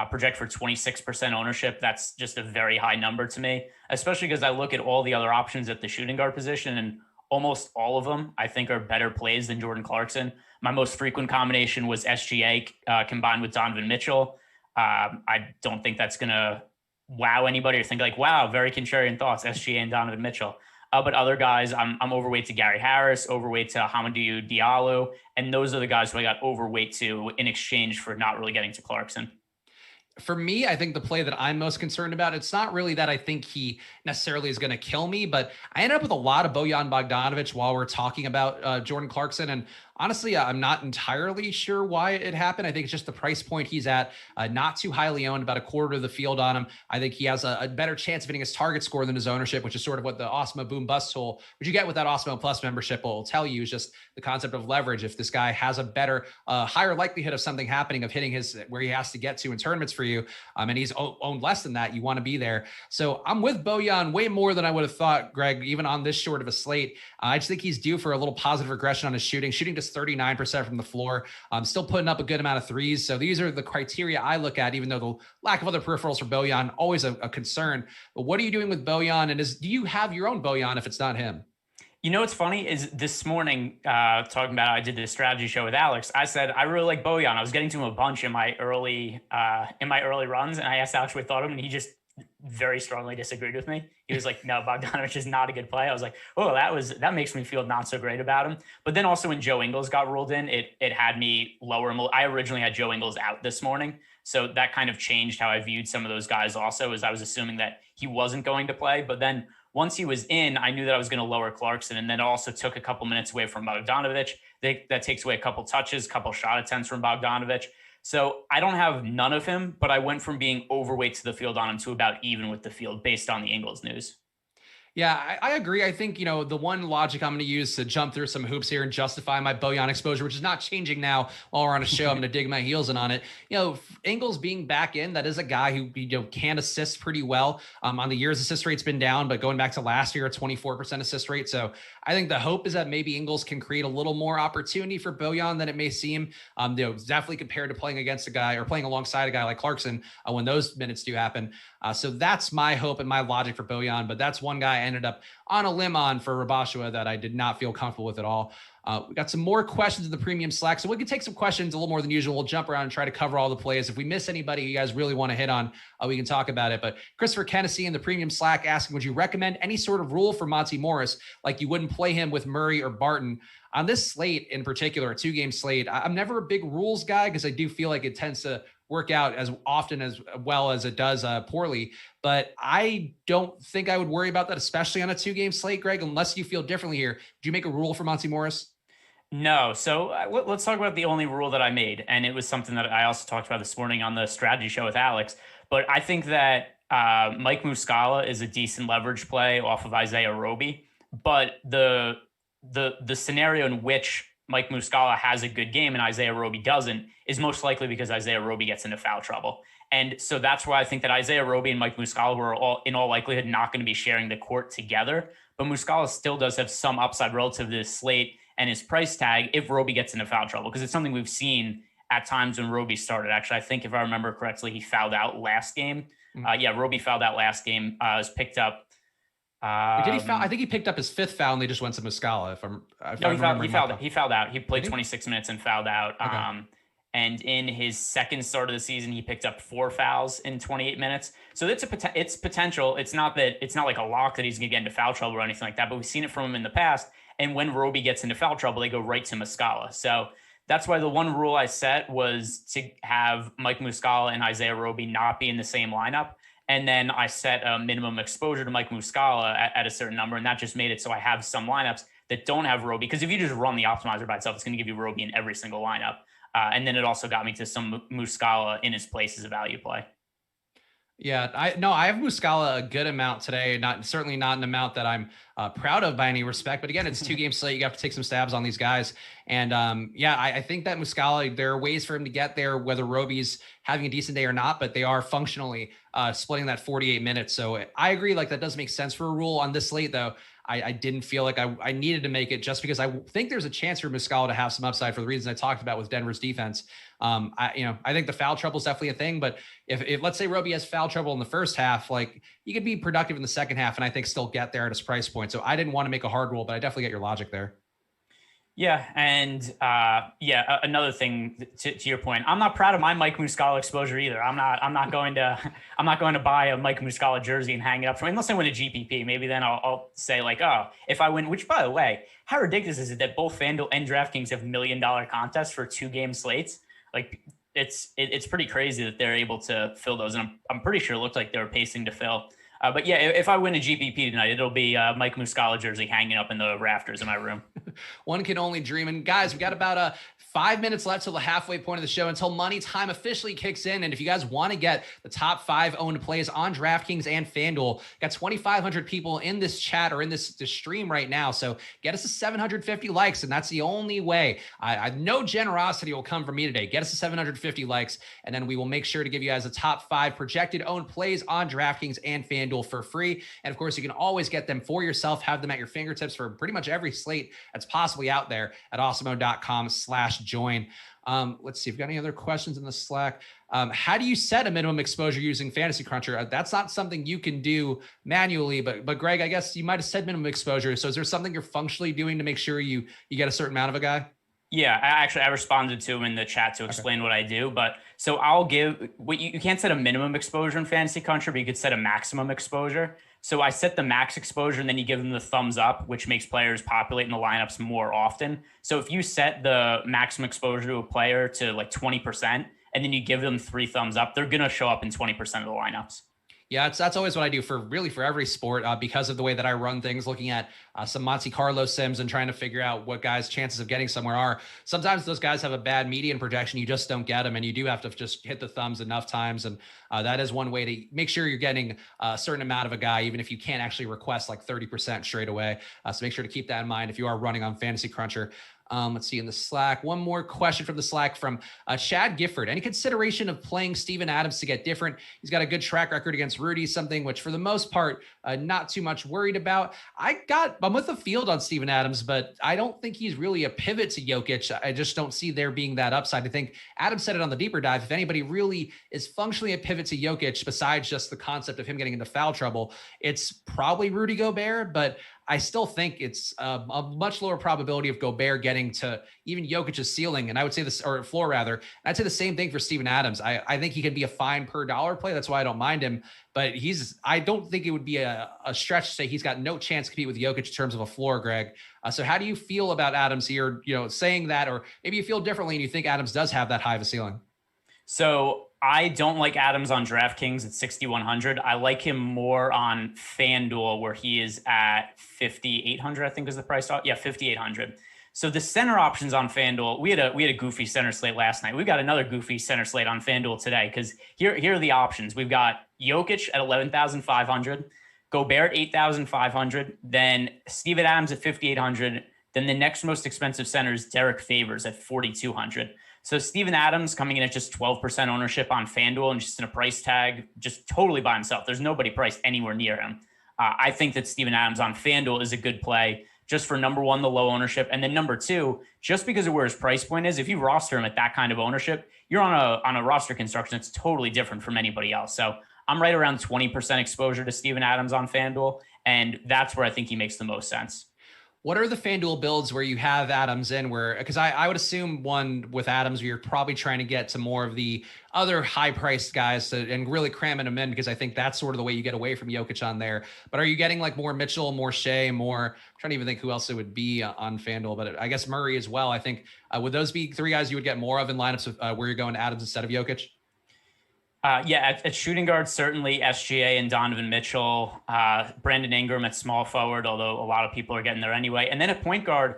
project for 26% ownership. That's just a very high number to me, especially because I look at all the other options at the shooting guard position, and almost all of them I think are better plays than Jordan Clarkson. My most frequent combination was SGA combined with Donovan Mitchell. I don't think that's going to wow anybody or think like, wow, very contrarian thoughts, SGA and Donovan Mitchell. But other guys, I'm overweight to Gary Harris, overweight to Hamidou Diallo, and those are the guys who I got overweight to in exchange for not really getting to Clarkson. For me, I think the play that I'm most concerned about, it's not really that I think he necessarily is going to kill me, but I ended up with a lot of Bojan Bogdanovic while we're talking about Jordan Clarkson. And honestly, I'm not entirely sure why it happened. I think it's just the price point he's at, not too highly owned, about a quarter of the field on him. I think he has a better chance of hitting his target score than his ownership, which is sort of what the Awesemo boom bust tool, which you get with that Awesemo Plus membership, will tell you, is just the concept of leverage. If this guy has a better, higher likelihood of something happening, of hitting his where he has to get to in tournaments for you, and he's owned less than that, you want to be there. So I'm with Bojan way more than I would have thought, Greg, even on this short of a slate. I just think he's due for a little positive regression on his shooting just 39% from the floor. Still putting up a good amount of threes. So these are the criteria I look at, even though the lack of other peripherals for Bojan, always a concern. But what are you doing with Bojan? And do you have your own Bojan if it's not him? You know what's funny is this morning, talking about how I did this strategy show with Alex, I said I really like Bojan. I was getting to him a bunch in my early runs, and I asked Alex what he thought of him, and he just very strongly disagreed with me. He was like, no, Bogdanovic is not a good play. I was like, oh, that makes me feel not so great about him. But then also when Joe Ingles got ruled in, it had me lower him. I originally had Joe Ingles out this morning. So that kind of changed how I viewed some of those guys also, as I was assuming that he wasn't going to play. But then once he was in, I knew that I was going to lower Clarkson. And then it also took a couple minutes away from Bogdanovic. That takes away a couple touches, couple shot attempts from Bogdanovic. So I don't have none of him, but I went from being overweight to the field on him to about even with the field based on the Ingles news. Yeah, I agree. I think, the one logic I'm going to use to jump through some hoops here and justify my Bojan exposure, which is not changing now while we're on a show, I'm going to dig my heels in on it. Ingles being back in, that is a guy who, can assist pretty well. On the year's assist rate's been down, but going back to last year, a 24% assist rate. So I think the hope is that maybe Ingles can create a little more opportunity for Bojan than it may seem. Definitely compared to playing against a guy or playing alongside a guy like Clarkson when those minutes do happen. So that's my hope and my logic for Bojan, but that's one guy I ended up on a limb on for Rabashua that I did not feel comfortable with at all. We got some more questions in the premium Slack, so we can take some questions a little more than usual. We'll jump around and try to cover all the plays. If we miss anybody you guys really want to hit on, we can talk about it. But Christopher Kennedy in the premium Slack asking, would you recommend any sort of rule for Monte Morris, like you wouldn't play him with Murray or Barton? On this slate in particular, a 2-game slate, I'm never a big rules guy because I do feel like it tends to work out as often as well as it does poorly. But I don't think I would worry about that, especially on a 2-game slate, Greg, unless you feel differently here. Do you make a rule for Monte Morris? No. So let's talk about the only rule that I made. And it was something that I also talked about this morning on the strategy show with Alex. But I think that Mike Muscala is a decent leverage play off of Isaiah Roby. But the scenario in which Mike Muscala has a good game and Isaiah Roby doesn't is most likely because Isaiah Roby gets into foul trouble. And so that's why I think that Isaiah Roby and Mike Muscala were in all likelihood not going to be sharing the court together. But Muscala still does have some upside relative to this slate and his price tag if Roby gets into foul trouble, because it's something we've seen at times when Roby started. Actually, I think if I remember correctly, he fouled out last game. Roby fouled out last game, was picked up. Did he foul? I think he picked up his 5th foul and they just went to Muscala. He fouled out. He played 26 minutes and fouled out. Okay. And in his second start of the season, he picked up 4 fouls in 28 minutes. So it's potential. It's not like a lock that he's going to get into foul trouble or anything like that, but we've seen it from him in the past. And when Roby gets into foul trouble, they go right to Muscala. So that's why the one rule I set was to have Mike Muscala and Isaiah Roby not be in the same lineup. And then I set a minimum exposure to Mike Muscala at a certain number. And that just made it so I have some lineups that don't have Roby. Because if you just run the optimizer by itself, it's going to give you Roby in every single lineup. And then it also got me to some Muscala in his place as a value play. Yeah, I have Muscala a good amount today. Certainly not an amount that I'm proud of by any respect. But again, it's a 2-game slate. You have to take some stabs on these guys. And I think that Muscala, there are ways for him to get there, whether Roby's having a decent day or not, but they are functionally splitting that 48 minutes. So I agree, like that does make sense for a rule on this slate, though. I didn't feel like I needed to make it just because I think there's a chance for Muscala to have some upside for the reasons I talked about with Denver's defense. I think the foul trouble is definitely a thing, but if let's say Roby has foul trouble in the first half, like he could be productive in the second half and I think still get there at his price point. So I didn't want to make a hard rule, but I definitely get your logic there. Yeah. And another thing to your point, I'm not proud of my Mike Muscala exposure either. I'm not going to buy a Mike Muscala jersey and hang it up for me unless I win a GPP. Maybe then I'll say like, oh, if I win, which by the way, how ridiculous is it that both FanDuel and DraftKings have $1 million contests for 2-game slates? Like it's pretty crazy that they're able to fill those. And I'm pretty sure it looked like they were pacing to fill. But yeah, if I win a GPP tonight, it'll be Mike Muscala jersey hanging up in the rafters in my room. One can only dream. And guys, we got about 5 minutes left till the halfway point of the show until money time officially kicks in. And if you guys want to get the top 5 owned plays on DraftKings and FanDuel, got 2,500 people in this chat or in this stream right now. So get us to 750 likes. And that's the only way. I know generosity will come from me today. Get us to 750 likes. And then we will make sure to give you guys the top 5 projected owned plays on DraftKings and FanDuel for free. And of course, you can always get them for yourself, have them at your fingertips for pretty much every slate that's possibly out there at awesemo.com/join. Let's see if we've got any other questions in the Slack. How do you set a minimum exposure using Fantasy Cruncher? That's not something you can do manually, but Greg, I guess you might have said minimum exposure. So is there something you're functionally doing to make sure you get a certain amount of a guy? Yeah, I responded to him in the chat to explain what I do. But so I'll give what you can't set a minimum exposure in Fantasy Cruncher, but you could set a maximum exposure. So I set the max exposure and then you give them the thumbs up, which makes players populate in the lineups more often. So if you set the maximum exposure to a player to like 20% and then you give them 3 thumbs up, they're going to show up in 20% of the lineups. Yeah, that's always what I do for every sport because of the way that I run things, looking at some Monte Carlo sims and trying to figure out what guys' chances of getting somewhere are. Sometimes those guys have a bad median projection. You just don't get them, and you do have to just hit the thumbs enough times. And that is one way to make sure you're getting a certain amount of a guy, even if you can't actually request like 30% straight away. So make sure to keep that in mind if you are running on Fantasy Cruncher. Let's see in the Slack. One more question from the Slack from Chad Gifford. Any consideration of playing Steven Adams to get different? He's got a good track record against Rudy, something which for the most part, not too much worried about. I'm with the field on Steven Adams, but I don't think he's really a pivot to Jokic. I just don't see there being that upside. I think Adam said it on the deeper dive. If anybody really is functionally a pivot to Jokic, besides just the concept of him getting into foul trouble, it's probably Rudy Gobert, but I still think it's a much lower probability of Gobert getting to even Jokic's ceiling. And I would say this, or floor rather, I'd say the same thing for Steven Adams. I think he can be a fine per dollar play. That's why I don't mind him, but I don't think it would be a stretch to say he's got no chance to compete with Jokic in terms of a floor, Greg. So how do you feel about Adams here, saying that, or maybe you feel differently and you think Adams does have that high of a ceiling? So I don't like Adams on DraftKings at 6,100. I like him more on FanDuel, where he is at 5,800. I think is the price. Yeah, 5,800. So the center options on FanDuel, we had a goofy center slate last night. We've got another goofy center slate on FanDuel today because here are the options. We've got Jokic at 11,500, Gobert at 8,500, then Steven Adams at 5,800. Then the next most expensive center is Derek Favors at 4,200. So Steven Adams coming in at just 12% ownership on FanDuel and just in a price tag, just totally by himself. There's nobody priced anywhere near him. I think that Steven Adams on FanDuel is a good play just for number one, the low ownership. And then number two, just because of where his price point is, if you roster him at that kind of ownership, you're on a roster construction that's totally different from anybody else. So I'm right around 20% exposure to Steven Adams on FanDuel. And that's where I think he makes the most sense. What are the FanDuel builds where you have Adams in because I would assume one with Adams, where you're probably trying to get to more of the other high priced guys and really cramming them in, because I think that's sort of the way you get away from Jokic on there. But are you getting like more Mitchell, more Shea, more, I'm trying to even think who else it would be on FanDuel, but I guess Murray as well. I think, would those be 3 guys you would get more of in lineups where you're going to Adams instead of Jokic? Yeah, at shooting guard, certainly SGA and Donovan Mitchell, Brandon Ingram at small forward, although a lot of people are getting there anyway. And then at point guard,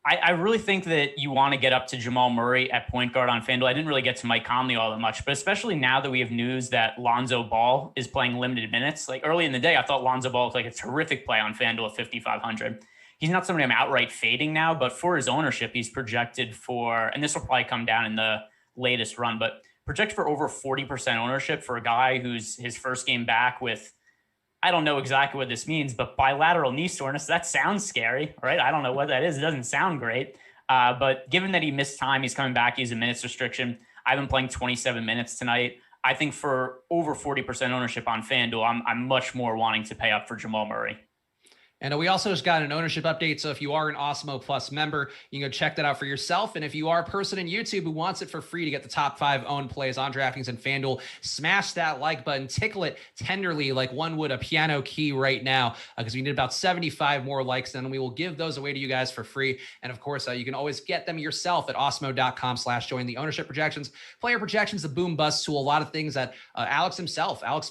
I really think that you want to get up to Jamal Murray at point guard on FanDuel. I didn't really get to Mike Conley all that much, but especially now that we have news that Lonzo Ball is playing limited minutes. Like early in the day, I thought Lonzo Ball was like a terrific play on FanDuel at 5,500. He's not somebody I'm outright fading now, but for his ownership, he's projected for, and this will probably come down in the latest run, but projected for over 40% ownership for a guy who's his first game back with, I don't know exactly what this means, but bilateral knee soreness, that sounds scary, right? I don't know what that is. It doesn't sound great. But given that he missed time, he's coming back, he's a minutes restriction. I've been playing 27 minutes tonight. I think for over 40% ownership on FanDuel, I'm much more wanting to pay up for Jamal Murray. And we also just got an ownership update. So if you are an Awesemo Plus member, you can go check that out for yourself. And if you are a person in YouTube who wants it for free to get the top 5 owned plays on DraftKings and FanDuel, smash that like button, tickle it tenderly like one would a piano key right now, because we need about 75 more likes, and we will give those away to you guys for free. And of course, you can always get them yourself at awesemo.com/join. The ownership projections, player projections, the boom bust tool, a lot of things that Alex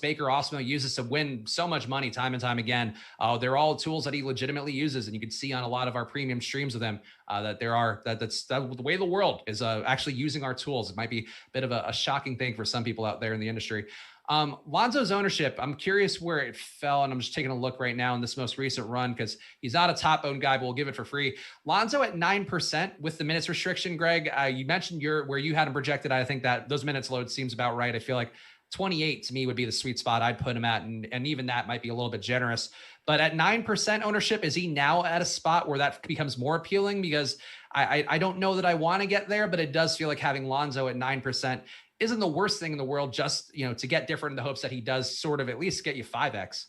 Baker, Awesemo, uses to win so much money time and time again. They're all tools that he legitimately uses, and you can see on a lot of our premium streams of them that's the way the world is actually using our tools. It might be a bit of a shocking thing for some people out there in the industry. Lonzo's ownership, I'm curious where it fell, and I'm just taking a look right now in this most recent run because he's not a top owned guy, but we'll give it for free. Lonzo at 9% with the minutes restriction. Greg, you mentioned where you had him projected. I think that those minutes load seems about right. I feel like 28 to me would be the sweet spot I'd put him at. And even that might be a little bit generous, but at 9% ownership, is he now at a spot where that becomes more appealing? Because I don't know that I want to get there, but it does feel like having Lonzo at 9% isn't the worst thing in the world, just, to get different in the hopes that he does sort of at least get you 5X.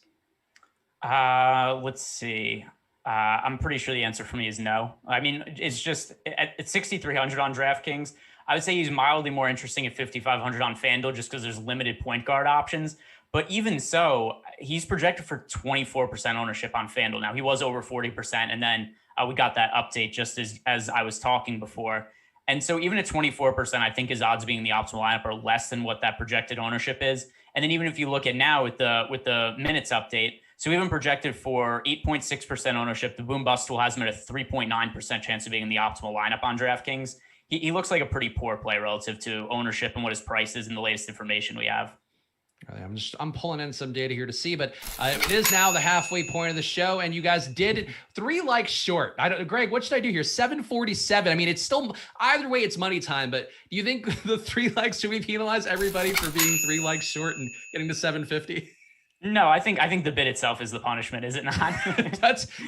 Let's see. I'm pretty sure the answer for me is no. I mean, it's just at 6,300 on DraftKings. I would say he's mildly more interesting at 5,500 on FanDuel just because there's limited point guard options. But even so, he's projected for 24% ownership on FanDuel. Now, he was over 40%, and then we got that update just as I was talking before. And so even at 24%, I think his odds being the optimal lineup are less than what that projected ownership is. And then even if you look at now with the minutes update, so we have him projected for 8.6% ownership. The boom bust tool has him at a 3.9% chance of being in the optimal lineup on DraftKings. He looks like a pretty poor play relative to ownership and what his price is in the latest information we have. I'm pulling in some data here to see, but it is now the halfway point of the show, and you guys did 3 likes short. Greg, what should I do here? 747. I mean, it's still either way, it's money time. But do you think the 3 likes, should we penalize everybody for being 3 likes short and getting to 750? No, I think the bid itself is the punishment, is it not?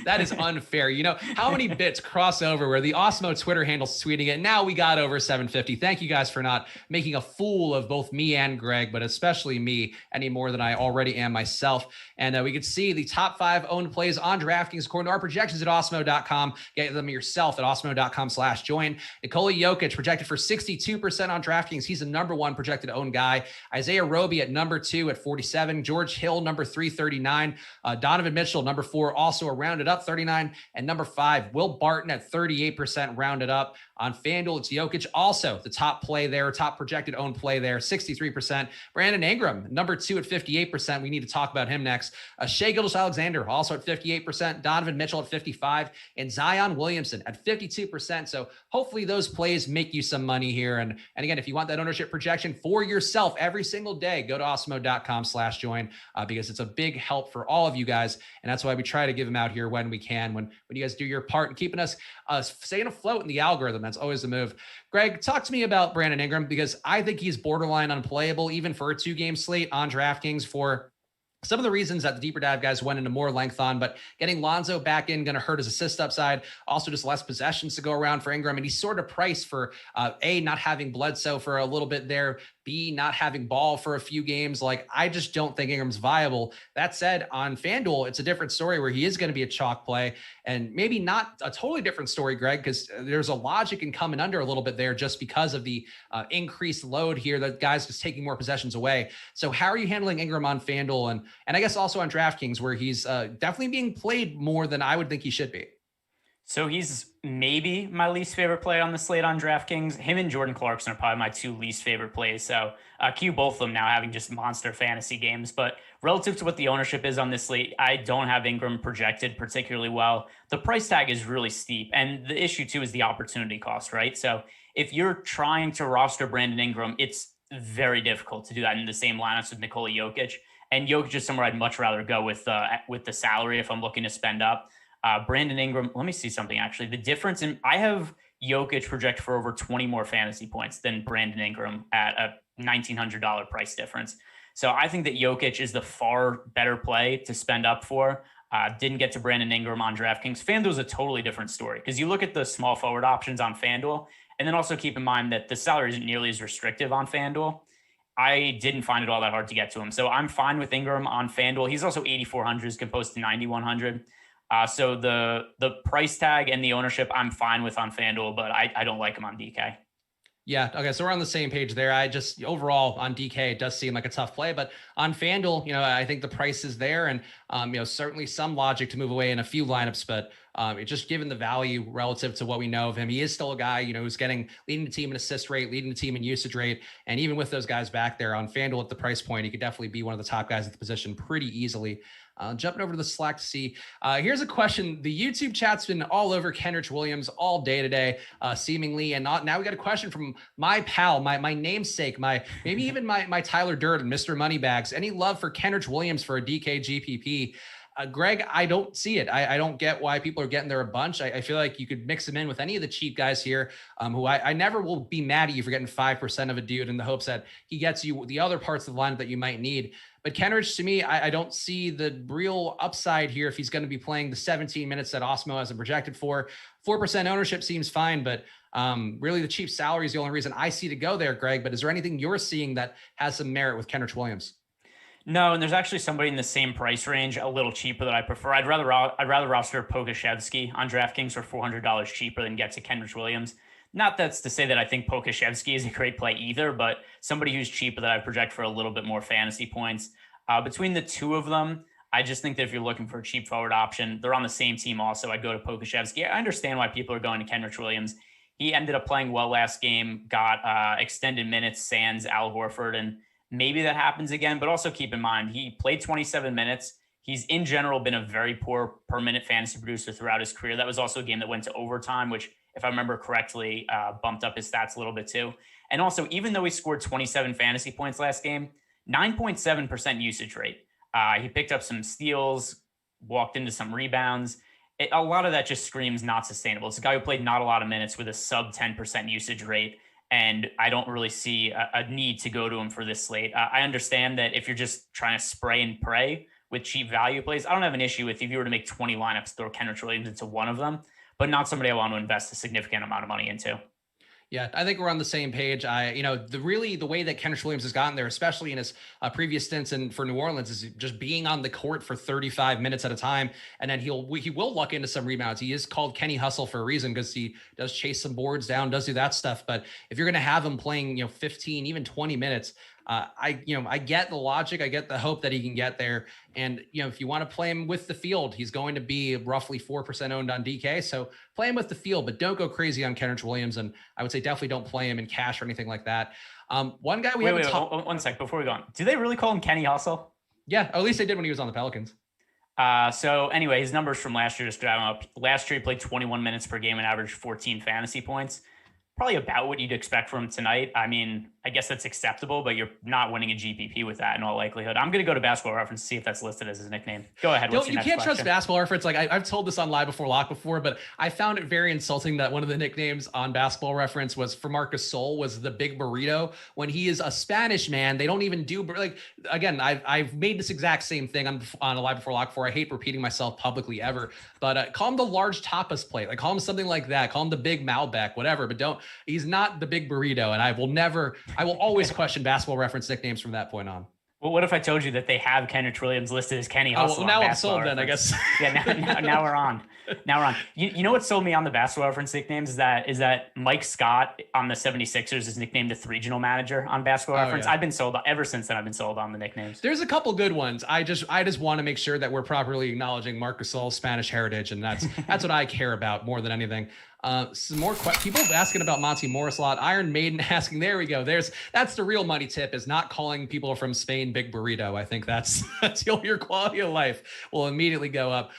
that is unfair. How many bits cross over where the Awesemo Twitter handle's tweeting it? Now we got over 750. Thank you guys for not making a fool of both me and Greg, but especially me any more than I already am myself. And we could see the top 5 owned plays on DraftKings according to our projections at awesemo.com. Get them yourself at awesemo.com/join. Nikola Jokic projected for 62% on DraftKings. He's the number 1 projected owned guy. Isaiah Roby at number 2 at 47. George Hill, number 3, 39. Donovan Mitchell, number 4, also a rounded up 39. And number 5, Will Barton at 38% rounded up. On FanDuel, it's Jokic, also the top play there, top projected owned play there, 63%. Brandon Ingram, number 2 at 58%. We need to talk about him next. Shai Gilgeous-Alexander, also at 58%. Donovan Mitchell at 55%. And Zion Williamson at 52%. So hopefully those plays make you some money here. And again, if you want that ownership projection for yourself every single day, go to awesemo.com/join because it's a big help for all of you guys. And that's why we try to give them out here when we can, when you guys do your part in keeping us staying afloat in the algorithm. That's always the move. Greg, talk to me about Brandon Ingram, because I think he's borderline unplayable, even for a 2-game slate on DraftKings, for some of the reasons that the deeper dive guys went into more length on, but getting Lonzo back in going to hurt his assist upside. Also just less possessions to go around for Ingram. And he's sort of priced for A, not having Bledsoe for a little bit there, B, not having Ball for a few games. Like, I just don't think Ingram's viable. That said, on FanDuel, it's a different story where he is going to be a chalk play, and maybe not a totally different story, Greg, because there's a logic in coming under a little bit there just because of the increased load here that guys just taking more possessions away. So how are you handling Ingram on FanDuel and I guess also on DraftKings, where he's definitely being played more than I would think he should be? So he's maybe my least favorite play on the slate on DraftKings. Him and Jordan Clarkson are probably my 2 least favorite plays. So cue both of them now having just monster fantasy games. But relative to what the ownership is on this slate, I don't have Ingram projected particularly well. The price tag is really steep. And the issue too is the opportunity cost, right? So if you're trying to roster Brandon Ingram, it's very difficult to do that in the same lineups with Nikola Jokic. And Jokic is somewhere I'd much rather go with the salary if I'm looking to spend up. Brandon Ingram, let me see something actually. The difference in, I have Jokic projected for over 20 more fantasy points than Brandon Ingram at a $1,900 price difference. So I think that Jokic is the far better play to spend up for. Didn't get to Brandon Ingram on DraftKings. FanDuel is a totally different story because you look at the small forward options on FanDuel, and then also keep in mind that the salary isn't nearly as restrictive on FanDuel. I didn't find it all that hard to get to him. So I'm fine with Ingram on FanDuel. He's also 8,400 as opposed to 9,100. So the price tag and the ownership I'm fine with on FanDuel, but I don't like him on DK. Yeah. Okay. So we're on the same page there. I just overall on DK, it does seem like a tough play, but on FanDuel, I think the price is there and, certainly some logic to move away in a few lineups, but it just given the value relative to what we know of him, he is still a guy, who's leading the team in assist rate, leading the team in usage rate. And even with those guys back there on FanDuel at the price point, he could definitely be one of the top guys at the position pretty easily. Jumping over to the Slack to see. Here's a question. The YouTube chat's been all over Kenrich Williams all day today, seemingly. And now we got a question from my pal, my namesake, maybe even my Tyler Durden, Mr. Moneybags. Any love for Kenrich Williams for a DK GPP? Greg, I don't see it. I don't get why people are getting there a bunch. I feel like you could mix him in with any of the cheap guys here, who I never will be mad at you for getting 5% of a dude in the hopes that he gets you the other parts of the lineup that you might need. But Kenrich, to me, I don't see the real upside here if he's going to be playing the 17 minutes that Awesemo has him projected for. 4% ownership seems fine, but really the cheap salary is the only reason I see to go there, Greg. But is there anything you're seeing that has some merit with Kenrich Williams? No, and there's actually somebody in the same price range, a little cheaper that I prefer. I'd rather roster Pokashevsky on DraftKings for $400 cheaper than get to Kenrich Williams. Not that's to say that I think Pokashevsky is a great play either, but somebody who's cheaper that I project for a little bit more fantasy points. Between the two of them, I just think that if you're looking for a cheap forward option, they're on the same team also. I'd go to Pokashevsky. I understand why people are going to Kenrich Williams. He ended up playing well last game, got extended minutes, sans Al Horford, and maybe that happens again. But also keep in mind, he played 27 minutes. He's in general been a very poor per minute fantasy producer throughout his career. That was also a game that went to overtime, which, if I remember correctly, bumped up his stats a little bit too. And also, even though he scored 27 fantasy points last game, 9.7% usage rate. He picked up some steals, walked into some rebounds. A lot of that just screams not sustainable. It's a guy who played not a lot of minutes with a sub 10% usage rate. And I don't really see a need to go to him for this slate. I understand that if you're just trying to spray and pray with cheap value plays, I don't have an issue with if you were to make 20 lineups, throw Kenrich Williams into one of them, but not somebody I want to invest a significant amount of money into. Yeah, I think we're on the same page. The way that Kenrich Williams has gotten there, especially in his previous stints for New Orleans, is just being on the court for 35 minutes at a time. And then he will luck into some rebounds. He is called Kenny Hustle for a reason, because he does chase some boards down, does do that stuff. But if you're going to have him playing, 15, even 20 minutes, I get the logic. I get the hope that he can get there. And, if you want to play him with the field, he's going to be roughly 4% owned on DK. So play him with the field, but don't go crazy on Kenrich Williams. And I would say definitely don't play him in cash or anything like that. One guy wait, one sec before we go on. Do they really call him Kenny Hustle? Yeah, at least they did when he was on the Pelicans. So anyway, his numbers from last year, just grab him up. Last year, he played 21 minutes per game and averaged 14 fantasy points. Probably about what you'd expect from him tonight. I mean, I guess that's acceptable, but you're not winning a GPP with that in all likelihood. I'm going to go to Basketball Reference to see if that's listed as his nickname. Go ahead. You can't trust Basketball Reference. Like I've told this on Live Before Lock before, but I found it very insulting that one of the nicknames on Basketball Reference was for Marcus Sol was the Big Burrito, when he is a Spanish man. They don't even do, like, again, I've made this exact same thing on a Live Before Lock before. I hate repeating myself publicly ever, but call him the large tapas plate. Like call him something like that. Call him the Big Malbec, whatever, but he's not the Big Burrito. And I will always question Basketball Reference nicknames from that point on. Well, what if I told you that they have Kenrich Williams listed as Kenny Hustle? Well, now I'm sold then, I guess. Yeah, now we're on. Now we're on. You know what sold me on the Basketball Reference nicknames is that Mike Scott on the 76ers is nicknamed the regional manager on Basketball Reference. Yeah. I've been sold ever since then. I've been sold on the nicknames. There's a couple good ones. I just want to make sure that we're properly acknowledging Marc Gasol's Spanish heritage, and that's what I care about more than anything. Some more people asking about Monte Morris a lot. Iron Maiden asking, there we go. That's the real money tip, is not calling people from Spain Big Burrito. I think that's your quality of life will immediately go up.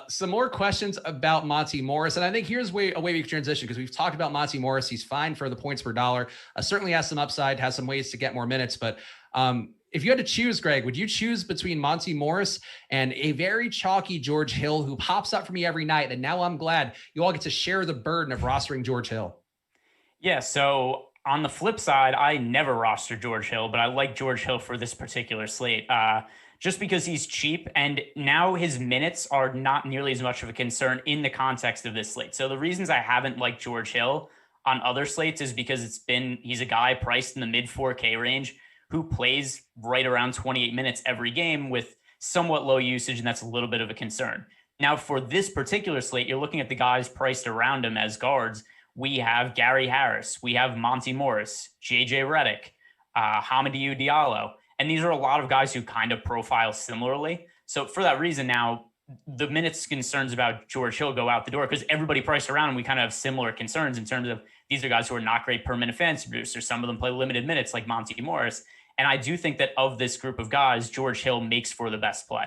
Some more questions about Monte Morris. And I think here's a way we can transition, because we've talked about Monte Morris. He's fine for the points per dollar. Certainly has some upside, has some ways to get more minutes, but if you had to choose, Greg, would you choose between Monte Morris and a very chalky George Hill, who pops up for me every night? And now I'm glad you all get to share the burden of rostering George Hill. Yeah, so on the flip side, I never roster George Hill, but I like George Hill for this particular slate, just because he's cheap, and now his minutes are not nearly as much of a concern in the context of this slate. So the reasons I haven't liked George Hill on other slates is because he's a guy priced in the mid 4K range who plays right around 28 minutes every game with somewhat low usage, and that's a little bit of a concern. Now, for this particular slate, you're looking at the guys priced around him as guards. We have Gary Harris, we have Monte Morris, JJ Redick, Hamidou Diallo. And these are a lot of guys who kind of profile similarly. So for that reason now, the minutes concerns about George Hill go out the door because everybody priced around him. We kind of have similar concerns in terms of these are guys who are not great per minute fantasy producers. Some of them play limited minutes like Monte Morris. And I do think that of this group of guys, George Hill makes for the best play.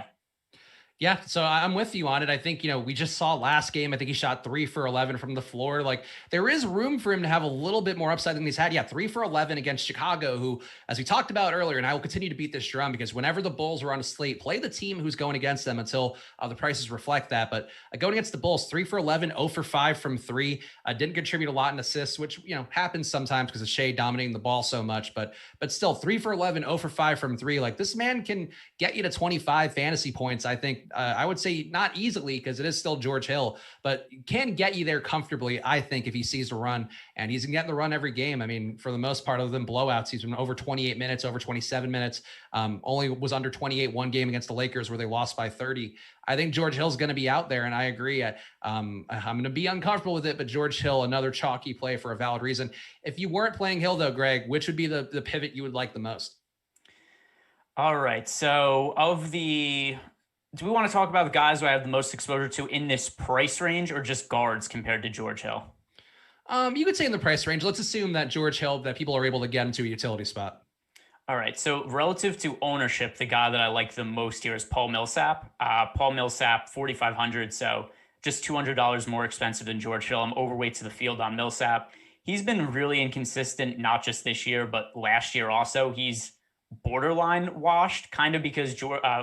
Yeah, so I'm with you on it. I think, we just saw last game, I think he shot 3 for 11 from the floor. Like, there is room for him to have a little bit more upside than he's had. Yeah, 3 for 11 against Chicago, who, as we talked about earlier, and I will continue to beat this drum because whenever the Bulls are on a slate, play the team who's going against them until the prices reflect that. But going against the Bulls, 3 for 11, 0 for 5 from 3, didn't contribute a lot in assists, which, happens sometimes because of Shea dominating the ball so much. But still, 3 for 11, 0 for 5 from 3. Like, this man can get you to 25 fantasy points, I think. I would say not easily because it is still George Hill, but can get you there comfortably, I think, if he sees a run. And he's getting the run every game. I mean, for the most part, other than blowouts, he's been over 28 minutes, over 27 minutes. Only was under 28 one game against the Lakers where they lost by 30. I think George Hill's going to be out there, and I agree. I'm going to be uncomfortable with it, but George Hill, another chalky play for a valid reason. If you weren't playing Hill, though, Greg, which would be the pivot you would like the most? All right. So do we want to talk about the guys who I have the most exposure to in this price range or just guards compared to George Hill? You could say in the price range. Let's assume that George Hill, that people are able to get into a utility spot. All right. So relative to ownership, the guy that I like the most here is Paul Millsap. Paul Millsap, 4,500. So just $200 more expensive than George Hill. I'm overweight to the field on Millsap. He's been really inconsistent, not just this year, but last year also. He's borderline washed, kind of because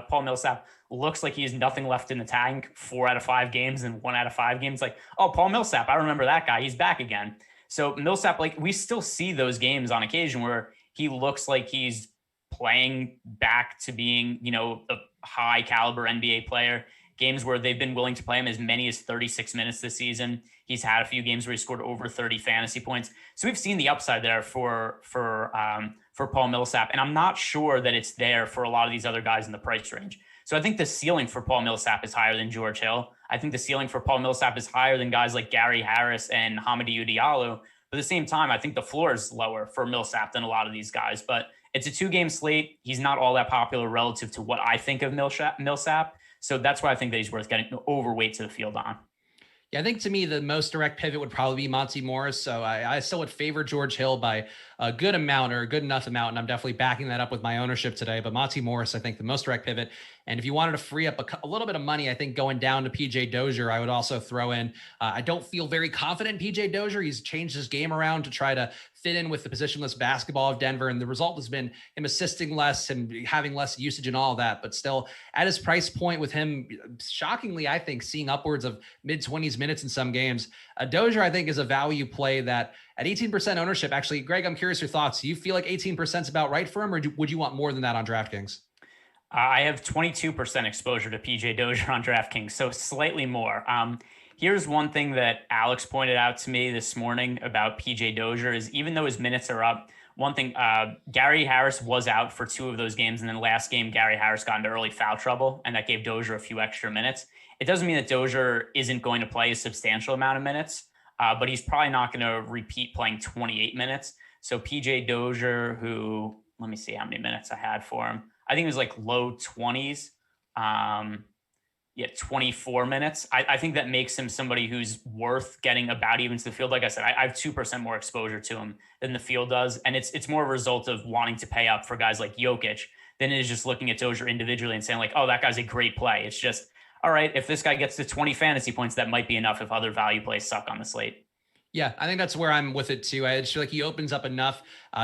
Paul Millsap looks like he has nothing left in the tank 4 out of 5 games and 1 out of 5 games. Like, oh, Paul Millsap, I remember that guy. He's back again. So Millsap, like, we still see those games on occasion where he looks like he's playing back to being, a high caliber NBA player. Games where they've been willing to play him as many as 36 minutes this season. He's had a few games where he scored over 30 fantasy points. So we've seen the upside there for Paul Millsap. And I'm not sure that it's there for a lot of these other guys in the price range. So I think the ceiling for Paul Millsap is higher than George Hill. I think the ceiling for Paul Millsap is higher than guys like Gary Harris and Hamidou Diallo. But at the same time, I think the floor is lower for Millsap than a lot of these guys. But it's a 2-game slate. He's not all that popular relative to what I think of Millsap. So that's why I think that he's worth getting overweight to the field on. Yeah, I think to me, the most direct pivot would probably be Monte Morris. So I still would favor George Hill by a good amount or a good enough amount. And I'm definitely backing that up with my ownership today. But Monte Morris, I think the most direct pivot. And if you wanted to free up a little bit of money, I think going down to PJ Dozier, I would also throw in. I don't feel very confident in PJ Dozier. He's changed his game around to try to fit in with the positionless basketball of Denver. And the result has been him assisting less and having less usage and all of that. But still, at his price point with him, shockingly, I think seeing upwards of mid-20s minutes in some games, Dozier, I think, is a value play that at 18% ownership, actually, Greg, I'm curious your thoughts. Do you feel like 18% is about right for him, or would you want more than that on DraftKings? I have 22% exposure to PJ Dozier on DraftKings, so slightly more. Here's one thing that Alex pointed out to me this morning about PJ Dozier is even though his minutes are up, one thing, Gary Harris was out for 2 of those games. And then last game, Gary Harris got into early foul trouble, and that gave Dozier a few extra minutes. It doesn't mean that Dozier isn't going to play a substantial amount of minutes, but he's probably not going to repeat playing 28 minutes. So PJ Dozier, who, let me see how many minutes I had for him. I think it was like low 20s. 24 minutes. I think that makes him somebody who's worth getting about even to the field. Like I said, I have 2% more exposure to him than the field does. And it's more a result of wanting to pay up for guys like Jokic than it is just looking at Dozier individually and saying like, oh, that guy's a great play. It's just, all right, if this guy gets to 20 fantasy points, that might be enough if other value plays suck on the slate. Yeah, I think that's where I'm with it too. I just feel like he opens up enough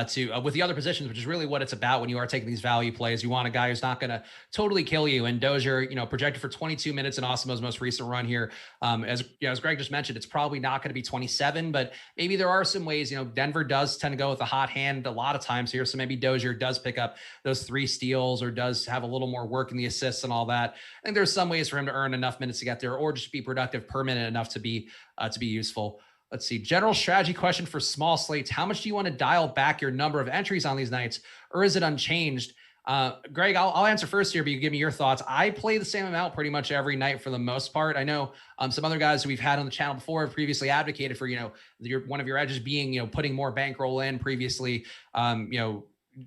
to with the other positions, which is really what it's about when you are taking these value plays. You want a guy who's not going to totally kill you. And Dozier, projected for 22 minutes in Awesemo's most recent run here. As Greg just mentioned, it's probably not going to be 27, but maybe there are some ways. Denver does tend to go with a hot hand a lot of times here, so maybe Dozier does pick up those 3 steals or does have a little more work in the assists and all that. I think there's some ways for him to earn enough minutes to get there, or just be productive per minute enough to be useful. Let's see. General strategy question for small slates. How much do you want to dial back your number of entries on these nights, or is it unchanged? Greg, I'll answer first here, but you give me your thoughts. I play the same amount pretty much every night for the most part. I know some other guys who we've had on the channel before have previously advocated for, one of your edges being, putting more bankroll in previously,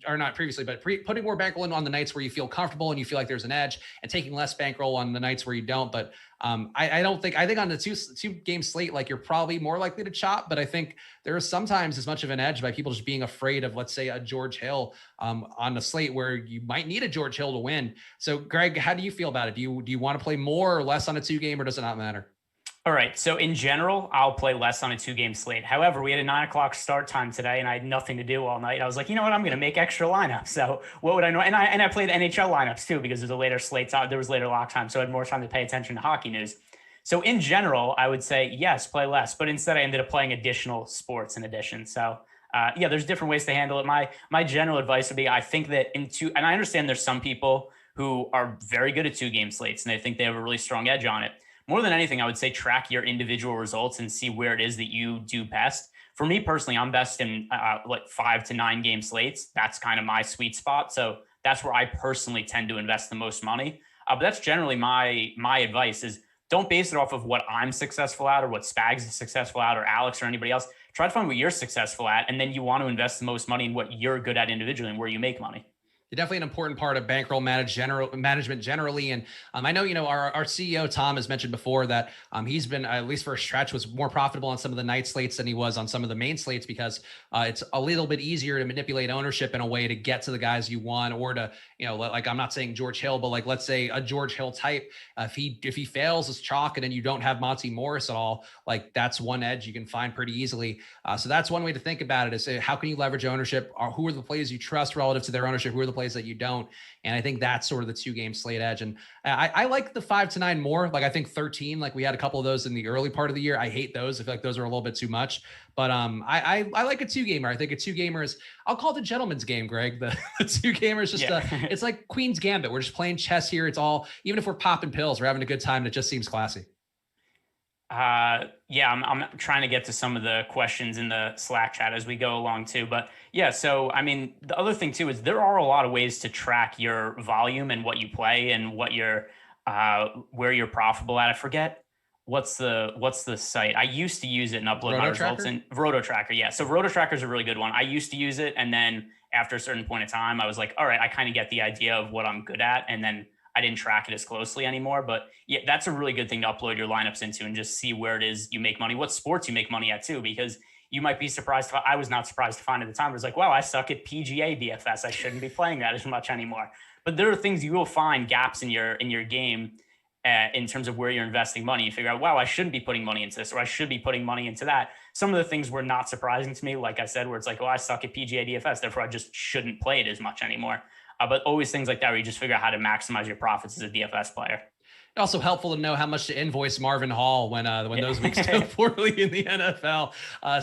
or not previously, but putting more bankroll in on the nights where you feel comfortable and you feel like there's an edge, and taking less bankroll on the nights where you don't. But I think on the two game slate, like, you're probably more likely to chop, but I think there is sometimes as much of an edge by people just being afraid of, let's say, a George Hill on the slate where you might need a George Hill to win. So Greg, how do you feel about it? Do you want to play more or less on a 2 game, or does it not matter? All right. So in general, I'll play less on a 2 game slate. However, we had a 9 o'clock start time today and I had nothing to do all night. I was like, you know what? I'm going to make extra lineups. So what would I know? And I played NHL lineups too, because there's a later slate. There was later lock time. So I had more time to pay attention to hockey news. So in general, I would say, yes, play less, but instead I ended up playing additional sports in addition. So there's different ways to handle it. My general advice would be, I think that and I understand there's some people who are very good at 2 game slates and they think they have a really strong edge on it. More than anything, I would say track your individual results and see where it is that you do best. For me personally, I'm best in like 5 to 9 game slates. That's kind of my sweet spot. So that's where I personally tend to invest the most money. But that's generally my advice is, don't base it off of what I'm successful at or what Spags is successful at or Alex or anybody else. Try to find what you're successful at. And then you want to invest the most money in what you're good at individually and where you make money. Definitely an important part of bankroll management generally. And I know, our CEO, Tom, has mentioned before that he's been, at least for a stretch, was more profitable on some of the night slates than he was on some of the main slates, because it's a little bit easier to manipulate ownership in a way to get to the guys you want, or to, like, I'm not saying George Hill, but like, let's say a George Hill type, if he fails as chalk and then you don't have Monte Morris at all, like, that's one edge you can find pretty easily. So that's one way to think about it, is how can you leverage ownership? Or who are the plays you trust relative to their ownership? Who are the plays that you don't? And I think that's sort of the 2 game slate edge. And I like the 5 to 9 more. Like, I think 13, like, we had a couple of those in the early part of the year. I hate those. I feel like those are a little bit too much, but I like a 2 gamer. I think a 2 gamer is, I'll call it the gentleman's game, Greg. The 2 gamer is just it's like Queen's Gambit. We're just playing chess here. It's all, even if we're popping pills, we're having a good time. It just seems classy. I'm trying to get to some of the questions in the Slack chat as we go along too. But so, I mean, the other thing too is there are a lot of ways to track your volume and what you play and what you're, where you're profitable at. I forget what's the site. I used to use it and upload my results in Roto Tracker. Yeah. So Roto Tracker is a really good one. I used to use it. And then after a certain point of time, I was like, all right, I kind of get the idea of what I'm good at. And then I didn't track it as closely anymore, but that's a really good thing to upload your lineups into and just see where it is you make money, what sports you make money at too, because you might be surprised. I was not surprised to find at the time. I was like, wow, I suck at PGA DFS. I shouldn't be playing that as much anymore. But there are things you will find gaps in your game in terms of where you're investing money. You figure out, wow, I shouldn't be putting money into this, or I should be putting money into that. Some of the things were not surprising to me. Like I said, where it's like, oh, I suck at PGA DFS, therefore I just shouldn't play it as much anymore. But always things like that where you just figure out how to maximize your profits as a DFS player. Also helpful to know how much to invoice Marvin Hall when those weeks go poorly in the NFL.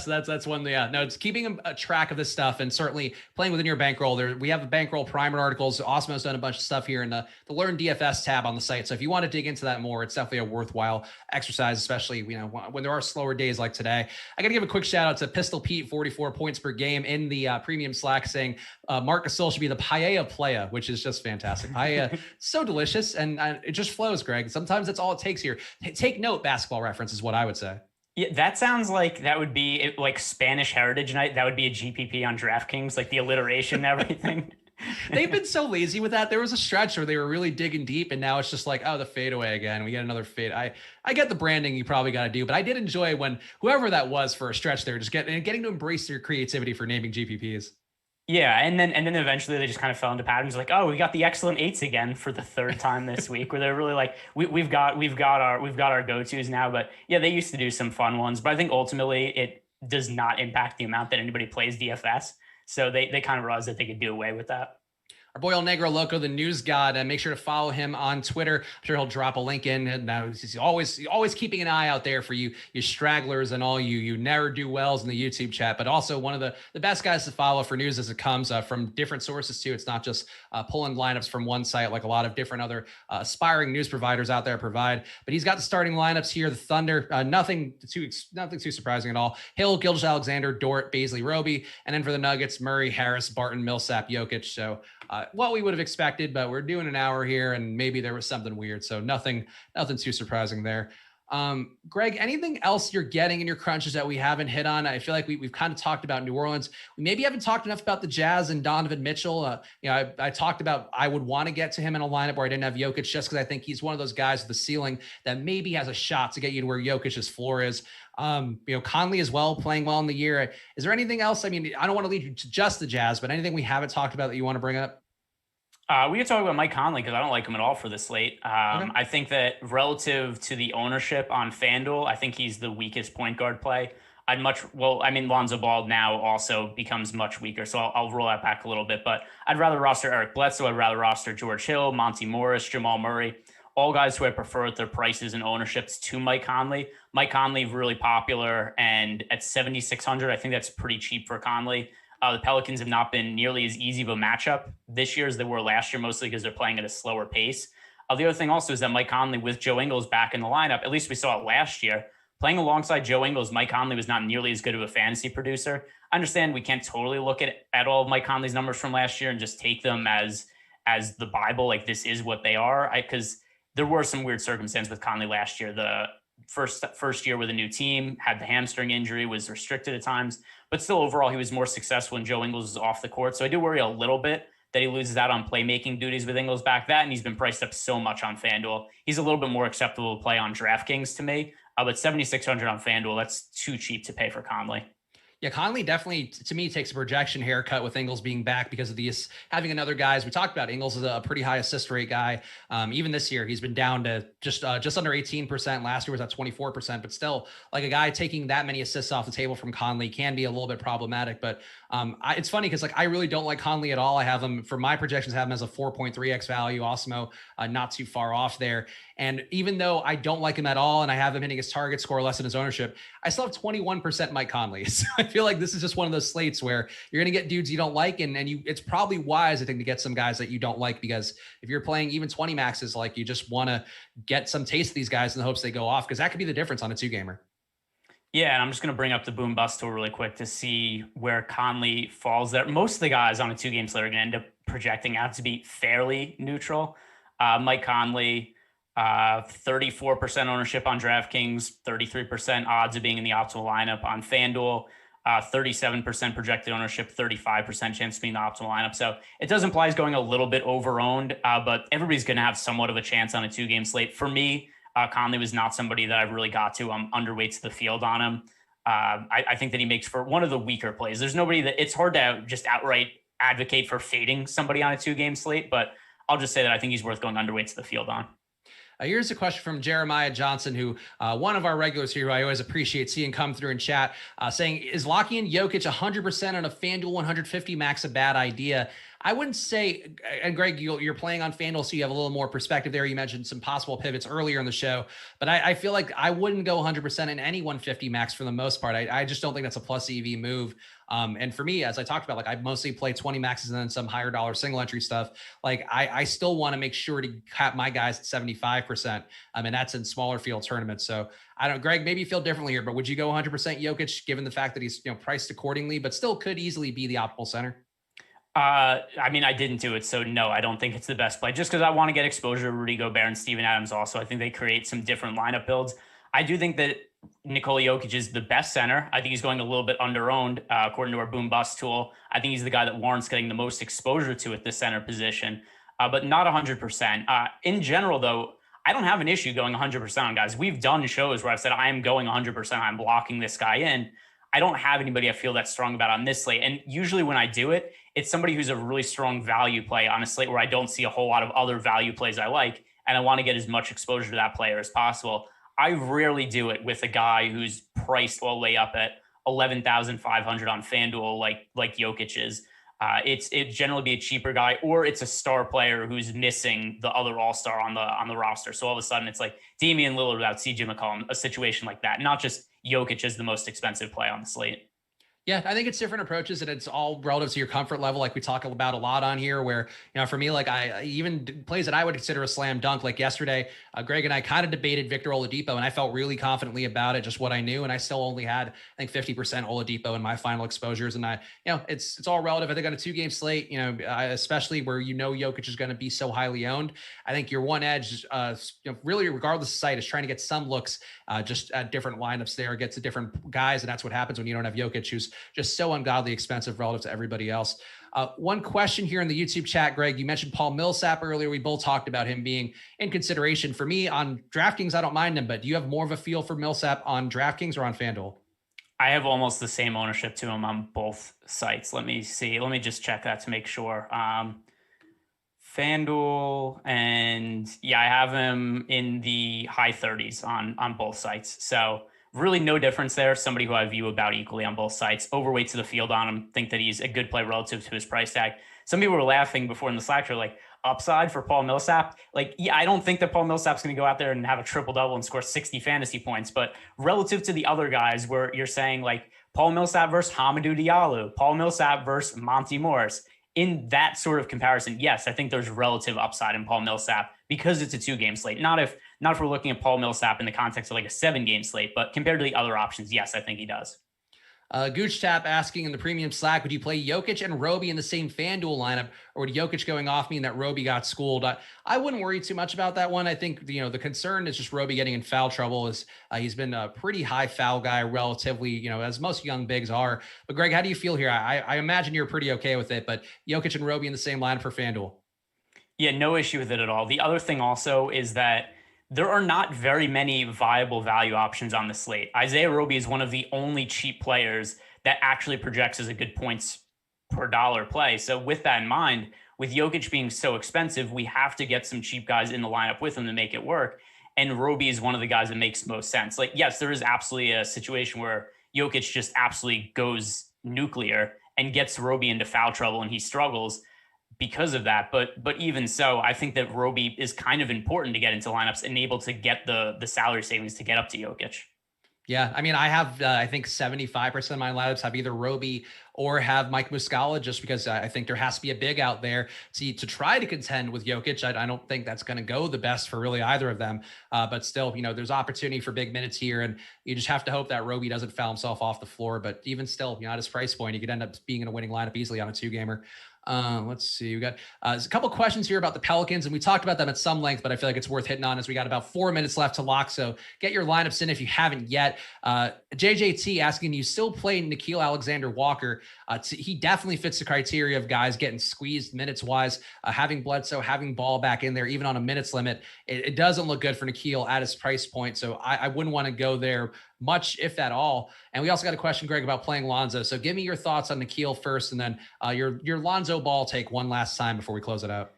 So that's one. No, it's keeping a track of this stuff and certainly playing within your bankroll. We have a bankroll primer articles. Awesemo's done a bunch of stuff here in the Learn DFS tab on the site. So if you want to dig into that more, it's definitely a worthwhile exercise, especially when there are slower days like today. I got to give a quick shout out to Pistol Pete, 44 points per game in the premium Slack, saying Marc Gasol should be the paella playa, which is just fantastic. Paella, so delicious, and it just flows, Greg. Sometimes that's all it takes here. Take note, Basketball Reference is what I would say. Yeah, that sounds like that would be like Spanish Heritage Night. That would be a GPP on DraftKings, like the alliteration and everything. They've been so lazy with that. There was a stretch where they were really digging deep, and now it's just like, oh, the fadeaway again. We get another fade. I get the branding you probably got to do, but I did enjoy when whoever that was for a stretch there, just getting to embrace your creativity for naming GPPs. Yeah, and then eventually they just kind of fell into patterns like, oh, we got the excellent eights again for the 3rd time this week, where they're really like, we've got our go-tos now. But yeah, they used to do some fun ones, but I think ultimately it does not impact the amount that anybody plays DFS. So they kind of realized that they could do away with that. Our boy El Negro Loco, the news god, and make sure to follow him on Twitter. I'm sure he'll drop a link in. And now he's always keeping an eye out there for you stragglers and all you ne'er-do-wells in the YouTube chat, but also one of the best guys to follow for news as it comes from different sources too. It's not just pulling lineups from one site like a lot of different other aspiring news providers out there provide, but he's got the starting lineups here. The Thunder, nothing too surprising at all. Hill, Gilgeous-Alexander, Dort, Baisley, Roby, and then for the Nuggets, Murray, Harris, Barton, Millsap, Jokic. So what we would have expected, but we're doing an hour here and maybe there was something weird. So nothing too surprising there. Greg, anything else you're getting in your crunches that we haven't hit on? I feel like we've kind of talked about New Orleans. We maybe haven't talked enough about the Jazz and Donovan Mitchell. I talked about, I would want to get to him in a lineup where I didn't have Jokic, just because I think he's one of those guys with the ceiling that maybe has a shot to get you to where Jokic's floor is. Conley as well, playing well in the year. Is there anything else? I mean, I don't want to lead you to just the Jazz, but anything we haven't talked about that you want to bring up? We could talk about Mike Conley because I don't like him at all for the slate. Okay. I think that relative to the ownership on FanDuel, I think he's the weakest point guard play. Lonzo Ball now also becomes much weaker, so I'll roll that back a little bit. But I'd rather roster Eric Bledsoe. I'd rather roster George Hill, Monte Morris, Jamal Murray, all guys who I prefer at their prices and ownerships to Mike Conley. Mike Conley really popular, and at 7,600, I think that's pretty cheap for Conley. The Pelicans have not been nearly as easy of a matchup this year as they were last year, mostly because they're playing at a slower pace. The other thing also is that Mike Conley with Joe Ingles back in the lineup, at least we saw it last year, playing alongside Joe Ingles, Mike Conley was not nearly as good of a fantasy producer. I understand we can't totally look at all of Mike Conley's numbers from last year and just take them as the Bible, like this is what they are, because there were some weird circumstances with Conley last year. The first year with a new team, had the hamstring injury, was restricted at times, but still overall he was more successful when Joe Ingles was off the court. So I do worry a little bit that he loses out on playmaking duties with Ingles back that, and he's been priced up so much on FanDuel. He's a little bit more acceptable to play on DraftKings to me, but 7,600 on FanDuel, that's too cheap to pay for Conley. Yeah, Conley definitely, to me, takes a projection haircut with Ingles being back because of these having another guy. As we talked about, Ingles is a pretty high assist rate guy. Even this year, he's been down to just under 18%. Last year was at 24%, but still, like a guy taking that many assists off the table from Conley can be a little bit problematic. But it's funny because I really don't like Conley at all. I have him, for my projections, have him as a 4.3x value. Awesemo, not too far off there. And even though I don't like him at all, and I have him hitting his target score less than his ownership, I still have 21% Mike Conley. So I feel like this is just one of those slates where you're going to get dudes you don't like. And it's probably wise, I think, to get some guys that you don't like, because if you're playing even 20 maxes, like you just want to get some taste of these guys in the hopes they go off, because that could be the difference on a 2-gamer. Yeah, and I'm just going to bring up the boom bust tool really quick to see where Conley falls there. Most of the guys on a 2-game slate are going to end up projecting out to be fairly neutral. Mike Conley, 34% ownership on DraftKings, 33% odds of being in the optimal lineup on FanDuel, 37% projected ownership, 35% chance of being the optimal lineup. So it does imply he's going a little bit over-owned, but everybody's going to have somewhat of a chance on a 2-game slate. For me, Conley was not somebody that I've really got to. I'm underweight to the field on him. I think that he makes for one of the weaker plays. There's nobody that it's hard to just outright advocate for fading somebody on a 2-game slate, but I'll just say that I think he's worth going underweight to the field on. Here's a question from Jeremiah Johnson, who one of our regulars here, who I always appreciate seeing come through in chat, saying, is locking in Jokic 100% on a FanDuel 150 max a bad idea? I wouldn't say, and Greg, you're playing on FanDuel, so you have a little more perspective there. You mentioned some possible pivots earlier in the show, but I feel like I wouldn't go 100% in any 150 max for the most part. I just don't think that's a plus EV move. And for me, as I talked about, like I mostly play 20 maxes and then some higher dollar single entry stuff. Like I still want to make sure to cap my guys at 75%. And that's in smaller field tournaments. So I don't, Greg, maybe you feel differently here, but would you go 100% Jokic given the fact that he's priced accordingly, but still could easily be the optimal center? I didn't do it, so no, I don't think it's the best play, just because I want to get exposure to Rudy Gobert and Steven Adams also. I think they create some different lineup builds. I do think that Nikola Jokic is the best center. I think he's going a little bit under-owned, according to our boom bust tool. I think he's the guy that warrants getting the most exposure to at the center position, but not 100%. In general, though, I don't have an issue going 100% on guys. We've done shows where I've said, I am going 100%. I'm blocking this guy in. I don't have anybody I feel that strong about on this slate. And usually when I do it, it's somebody who's a really strong value play on a slate where I don't see a whole lot of other value plays I like, and I want to get as much exposure to that player as possible. I rarely do it with a guy who's priced all the way up at 11,500 on FanDuel, like Jokic is. It generally be a cheaper guy, or it's a star player who's missing the other all-star on the roster. So all of a sudden it's like Damian Lillard without CJ McCollum, a situation like that, not just Jokic as the most expensive play on the slate. Yeah, I think it's different approaches, and it's all relative to your comfort level, like we talk about a lot on here. Where, for me, like I even plays that I would consider a slam dunk. Like yesterday, Greg and I kind of debated Victor Oladipo, and I felt really confidently about it, just what I knew, and I still only had, I think, 50% Oladipo in my final exposures. And it's all relative. I think on a 2-game slate, especially where Jokic is going to be so highly owned, I think your one edge, really regardless of site, is trying to get some looks just at different lineups there, get to different guys, and that's what happens when you don't have Jokic, who's just so ungodly expensive relative to everybody else. One question here in the YouTube chat, Greg, you mentioned Paul Millsap earlier. We both talked about him being in consideration. For me on DraftKings, I don't mind him, but do you have more of a feel for Millsap on DraftKings or on FanDuel? I have almost the same ownership to him on both sites. Let me see. Let me just check that to make sure. FanDuel, and I have him in the high 30s on both sites. So really no difference there. Somebody who I view about equally on both sites. Overweight to the field on him. Think that he's a good play relative to his price tag. Some people were laughing before in the Slack show, like, upside for Paul Millsap. Like, I don't think that Paul Millsap's going to go out there and have a triple-double and score 60 fantasy points. But relative to the other guys where you're saying, like, Paul Millsap versus Hamidou Diallo, Paul Millsap versus Monte Morris, in that sort of comparison, yes, I think there's relative upside in Paul Millsap because it's a 2-game slate. Not if we're looking at Paul Millsap in the context of like a 7-game slate, but compared to the other options, yes, I think he does. Gooch Tap asking in the premium Slack, would you play Jokic and Roby in the same FanDuel lineup, or would Jokic going off mean that Roby got schooled? I wouldn't worry too much about that one. I think, the concern is just Roby getting in foul trouble. He's been a pretty high foul guy relatively, as most young bigs are. But Greg, how do you feel here? I imagine you're pretty okay with it, but Jokic and Roby in the same line for FanDuel. Yeah, no issue with it at all. The other thing also is that there are not very many viable value options on the slate. Isaiah Roby is one of the only cheap players that actually projects as a good points per dollar play. So with that in mind, with Jokic being so expensive, we have to get some cheap guys in the lineup with him to make it work. And Roby is one of the guys that makes most sense. Like, yes, there is absolutely a situation where Jokic just absolutely goes nuclear and gets Roby into foul trouble and he struggles because of that. But even so, I think that Roby is kind of important to get into lineups and able to get the salary savings to get up to Jokic. Yeah, I mean, I have, I think 75% of my lineups have either Roby or have Mike Muscala, just because I think there has to be a big out there to try to contend with Jokic. I don't think that's going to go the best for really either of them. But still, there's opportunity for big minutes here, and you just have to hope that Roby doesn't foul himself off the floor. But even still, at his price point, he could end up being in a winning lineup easily on a 2-gamer. Let's see. We got there's a couple questions here about the Pelicans, and we talked about them at some length, but I feel like it's worth hitting on as we got about 4 minutes left to lock. So get your lineups in if you haven't yet. JJT asking, you still play Nickeil Alexander-Walker? He definitely fits the criteria of guys getting squeezed minutes wise, having Bledsoe, having Ball back in there, even on a minutes limit. It doesn't look good for Nickeil at his price point. So I wouldn't want to go there much, if at all. And we also got a question, Greg, about playing Lonzo. So give me your thoughts on Nickeil first, and then your Lonzo Ball take one last time before we close it out.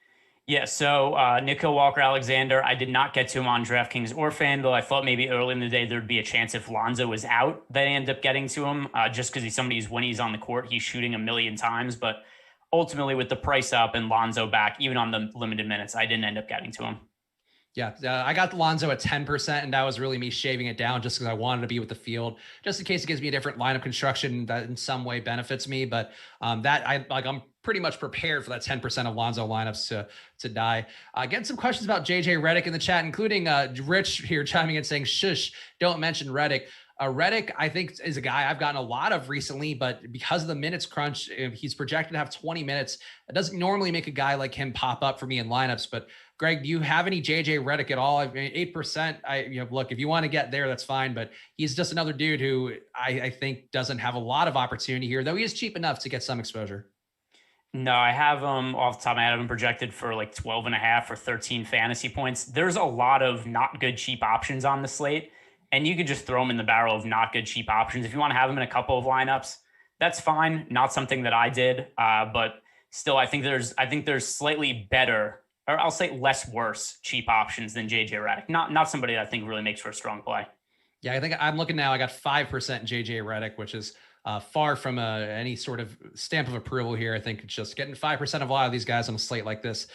Yeah, so Nickeil Walker-Alexander, I did not get to him on DraftKings or FanDuel. I thought maybe early in the day there'd be a chance if Lonzo was out that I end up getting to him, just because he's somebody when he's on the court, he's shooting a million times. But ultimately, with the price up and Lonzo back, even on the limited minutes, I didn't end up getting to him. Yeah, I got Lonzo at 10%, and that was really me shaving it down just because I wanted to be with the field, just in case it gives me a different lineup construction that in some way benefits me. But I'm pretty much prepared for that 10% of Lonzo lineups to die. Getting some questions about JJ Redick in the chat, including Rich here chiming in saying, "Shush, don't mention Redick." Redick, I think, is a guy I've gotten a lot of recently, but because of the minutes crunch, he's projected to have 20 minutes. It doesn't normally make a guy like him pop up for me in lineups. But Greg, do you have any JJ Redick at all? I mean, 8%. Look, if you want to get there, that's fine. But he's just another dude who I think doesn't have a lot of opportunity here, though he is cheap enough to get some exposure. No, I have him off the top of my head. I have him projected for like 12.5 or 13 fantasy points. There's a lot of not good cheap options on the slate, and you could just throw them in the barrel of not good cheap options. If you want to have them in a couple of lineups, that's fine. Not something that I did, but still, I think there's slightly better, or I'll say less worse cheap options than JJ Redick. Not somebody that I think really makes for a strong play. Yeah, I think I'm looking now. I got 5% JJ Redick, which is far from any sort of stamp of approval here. I think just getting 5% of a lot of these guys on a slate like this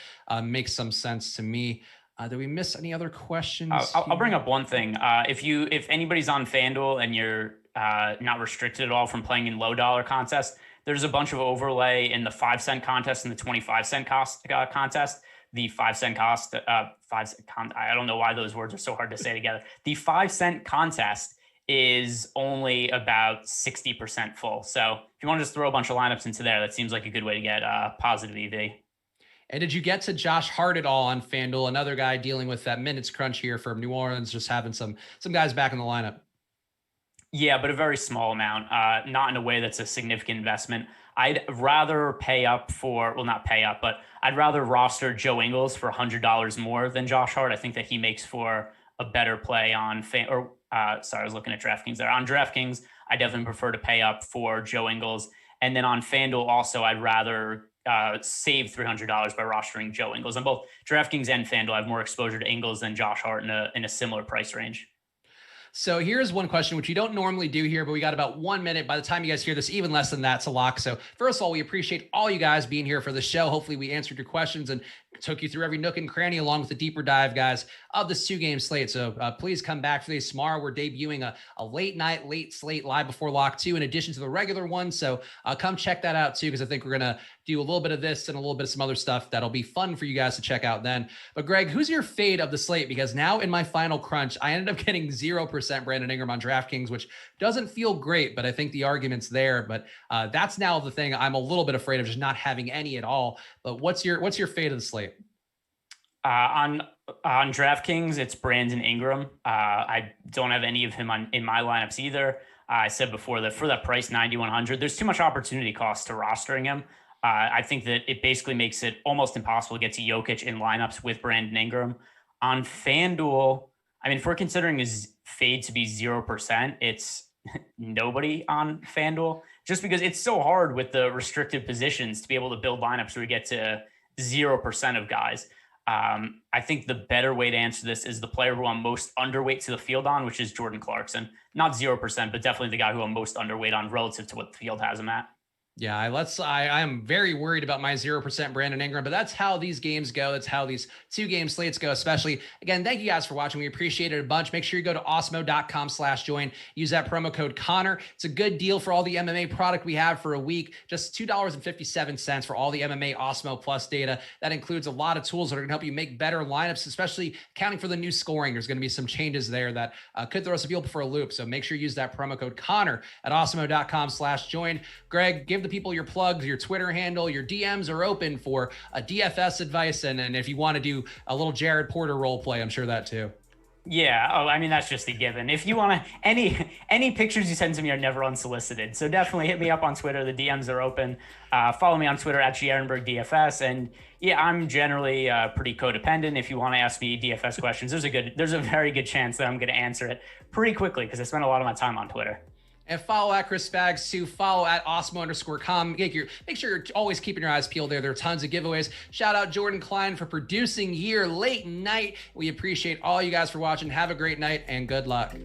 makes some sense to me. Did we miss any other questions? I'll bring up one thing. If anybody's on FanDuel and you're not restricted at all from playing in low dollar contests. There's a bunch of overlay in the 5-cent contest and the 25-cent contest. The 5-cent cost, I don't know why those words are so hard to say together. The 5-cent contest is only about 60% full. So if you want to just throw a bunch of lineups into there, that seems like a good way to get positive EV. And did you get to Josh Hart at all on FanDuel? Another guy dealing with that minutes crunch here from New Orleans, just having some guys back in the lineup. Yeah, but a very small amount, not in a way that's a significant investment. I'd rather pay up for, well, not pay up, but I'd rather roster Joe Ingles for $100 more than Josh Hart. I think that he makes for a better play on I was looking at DraftKings there. On DraftKings, I definitely prefer to pay up for Joe Ingles. And then on FanDuel also, I'd rather save $300 by rostering Joe Ingles. On both DraftKings and FanDuel, I have more exposure to Ingles than Josh Hart in a similar price range. So here's one question, which we don't normally do here, but we got about 1 minute. By the time you guys hear this, even less than that to lock. So first of all, we appreciate all you guys being here for the show. Hopefully we answered your questions and took you through every nook and cranny along with the deeper dive, guys, of this 2-game slate. So please come back for these tomorrow. We're debuting a late slate live before lock 2 in addition to the regular one. So come check that out too, because I think we're going to do a little bit of this and a little bit of some other stuff that'll be fun for you guys to check out then. But Greg, who's your fade of the slate? Because now in my final crunch, I ended up getting 0% Brandon Ingram on DraftKings, which doesn't feel great, but I think the argument's there. But that's now the thing I'm a little bit afraid of, just not having any at all. But what's your fade of the slate? On DraftKings, it's Brandon Ingram. I don't have any of him in my lineups either. I said before that for that price, 9,100, there's too much opportunity cost to rostering him. I think that it basically makes it almost impossible to get to Jokic in lineups with Brandon Ingram. On FanDuel, I mean, if we're considering his fade to be 0%, it's nobody on FanDuel, just because it's so hard with the restricted positions to be able to build lineups where we get to 0% of guys. I think the better way to answer this is the player who I'm most underweight to the field on, which is Jordan Clarkson. Not 0%, but definitely the guy who I'm most underweight on relative to what the field has him at. Yeah, I am very worried about my 0% Brandon Ingram, but that's how these games go. That's how these 2-game slates go, especially. Again, thank you guys for watching. We appreciate it a bunch. Make sure you go to awesemo.com/join. Use that promo code Connor. It's a good deal for all the MMA product we have for a week. Just $2.57 for all the MMA Awesemo Plus data. That includes a lot of tools that are going to help you make better lineups, especially accounting for the new scoring. There's going to be some changes there that could throw some people for a loop. So make sure you use that promo code Connor at awesemo.com/join. Greg, give the people your plugs, your Twitter handle, your DMs are open for a DFS advice. And if you want to do a little Jared Porter role play, I'm sure that too. Yeah. Oh, I mean, that's just a given. If you want to, any pictures you send to me are never unsolicited. So definitely hit me up on Twitter. The DMs are open. Follow me on Twitter at Ehrenberg DFS. And yeah, I'm generally pretty codependent. If you want to ask me DFS questions, there's a very good chance that I'm going to answer it pretty quickly because I spend a lot of my time on Twitter. And follow at Chris Spags too. Follow at Awesemo_com. Make sure you're always keeping your eyes peeled there. There are tons of giveaways. Shout out Jordan Klein for producing here late night. We appreciate all you guys for watching. Have a great night and good luck.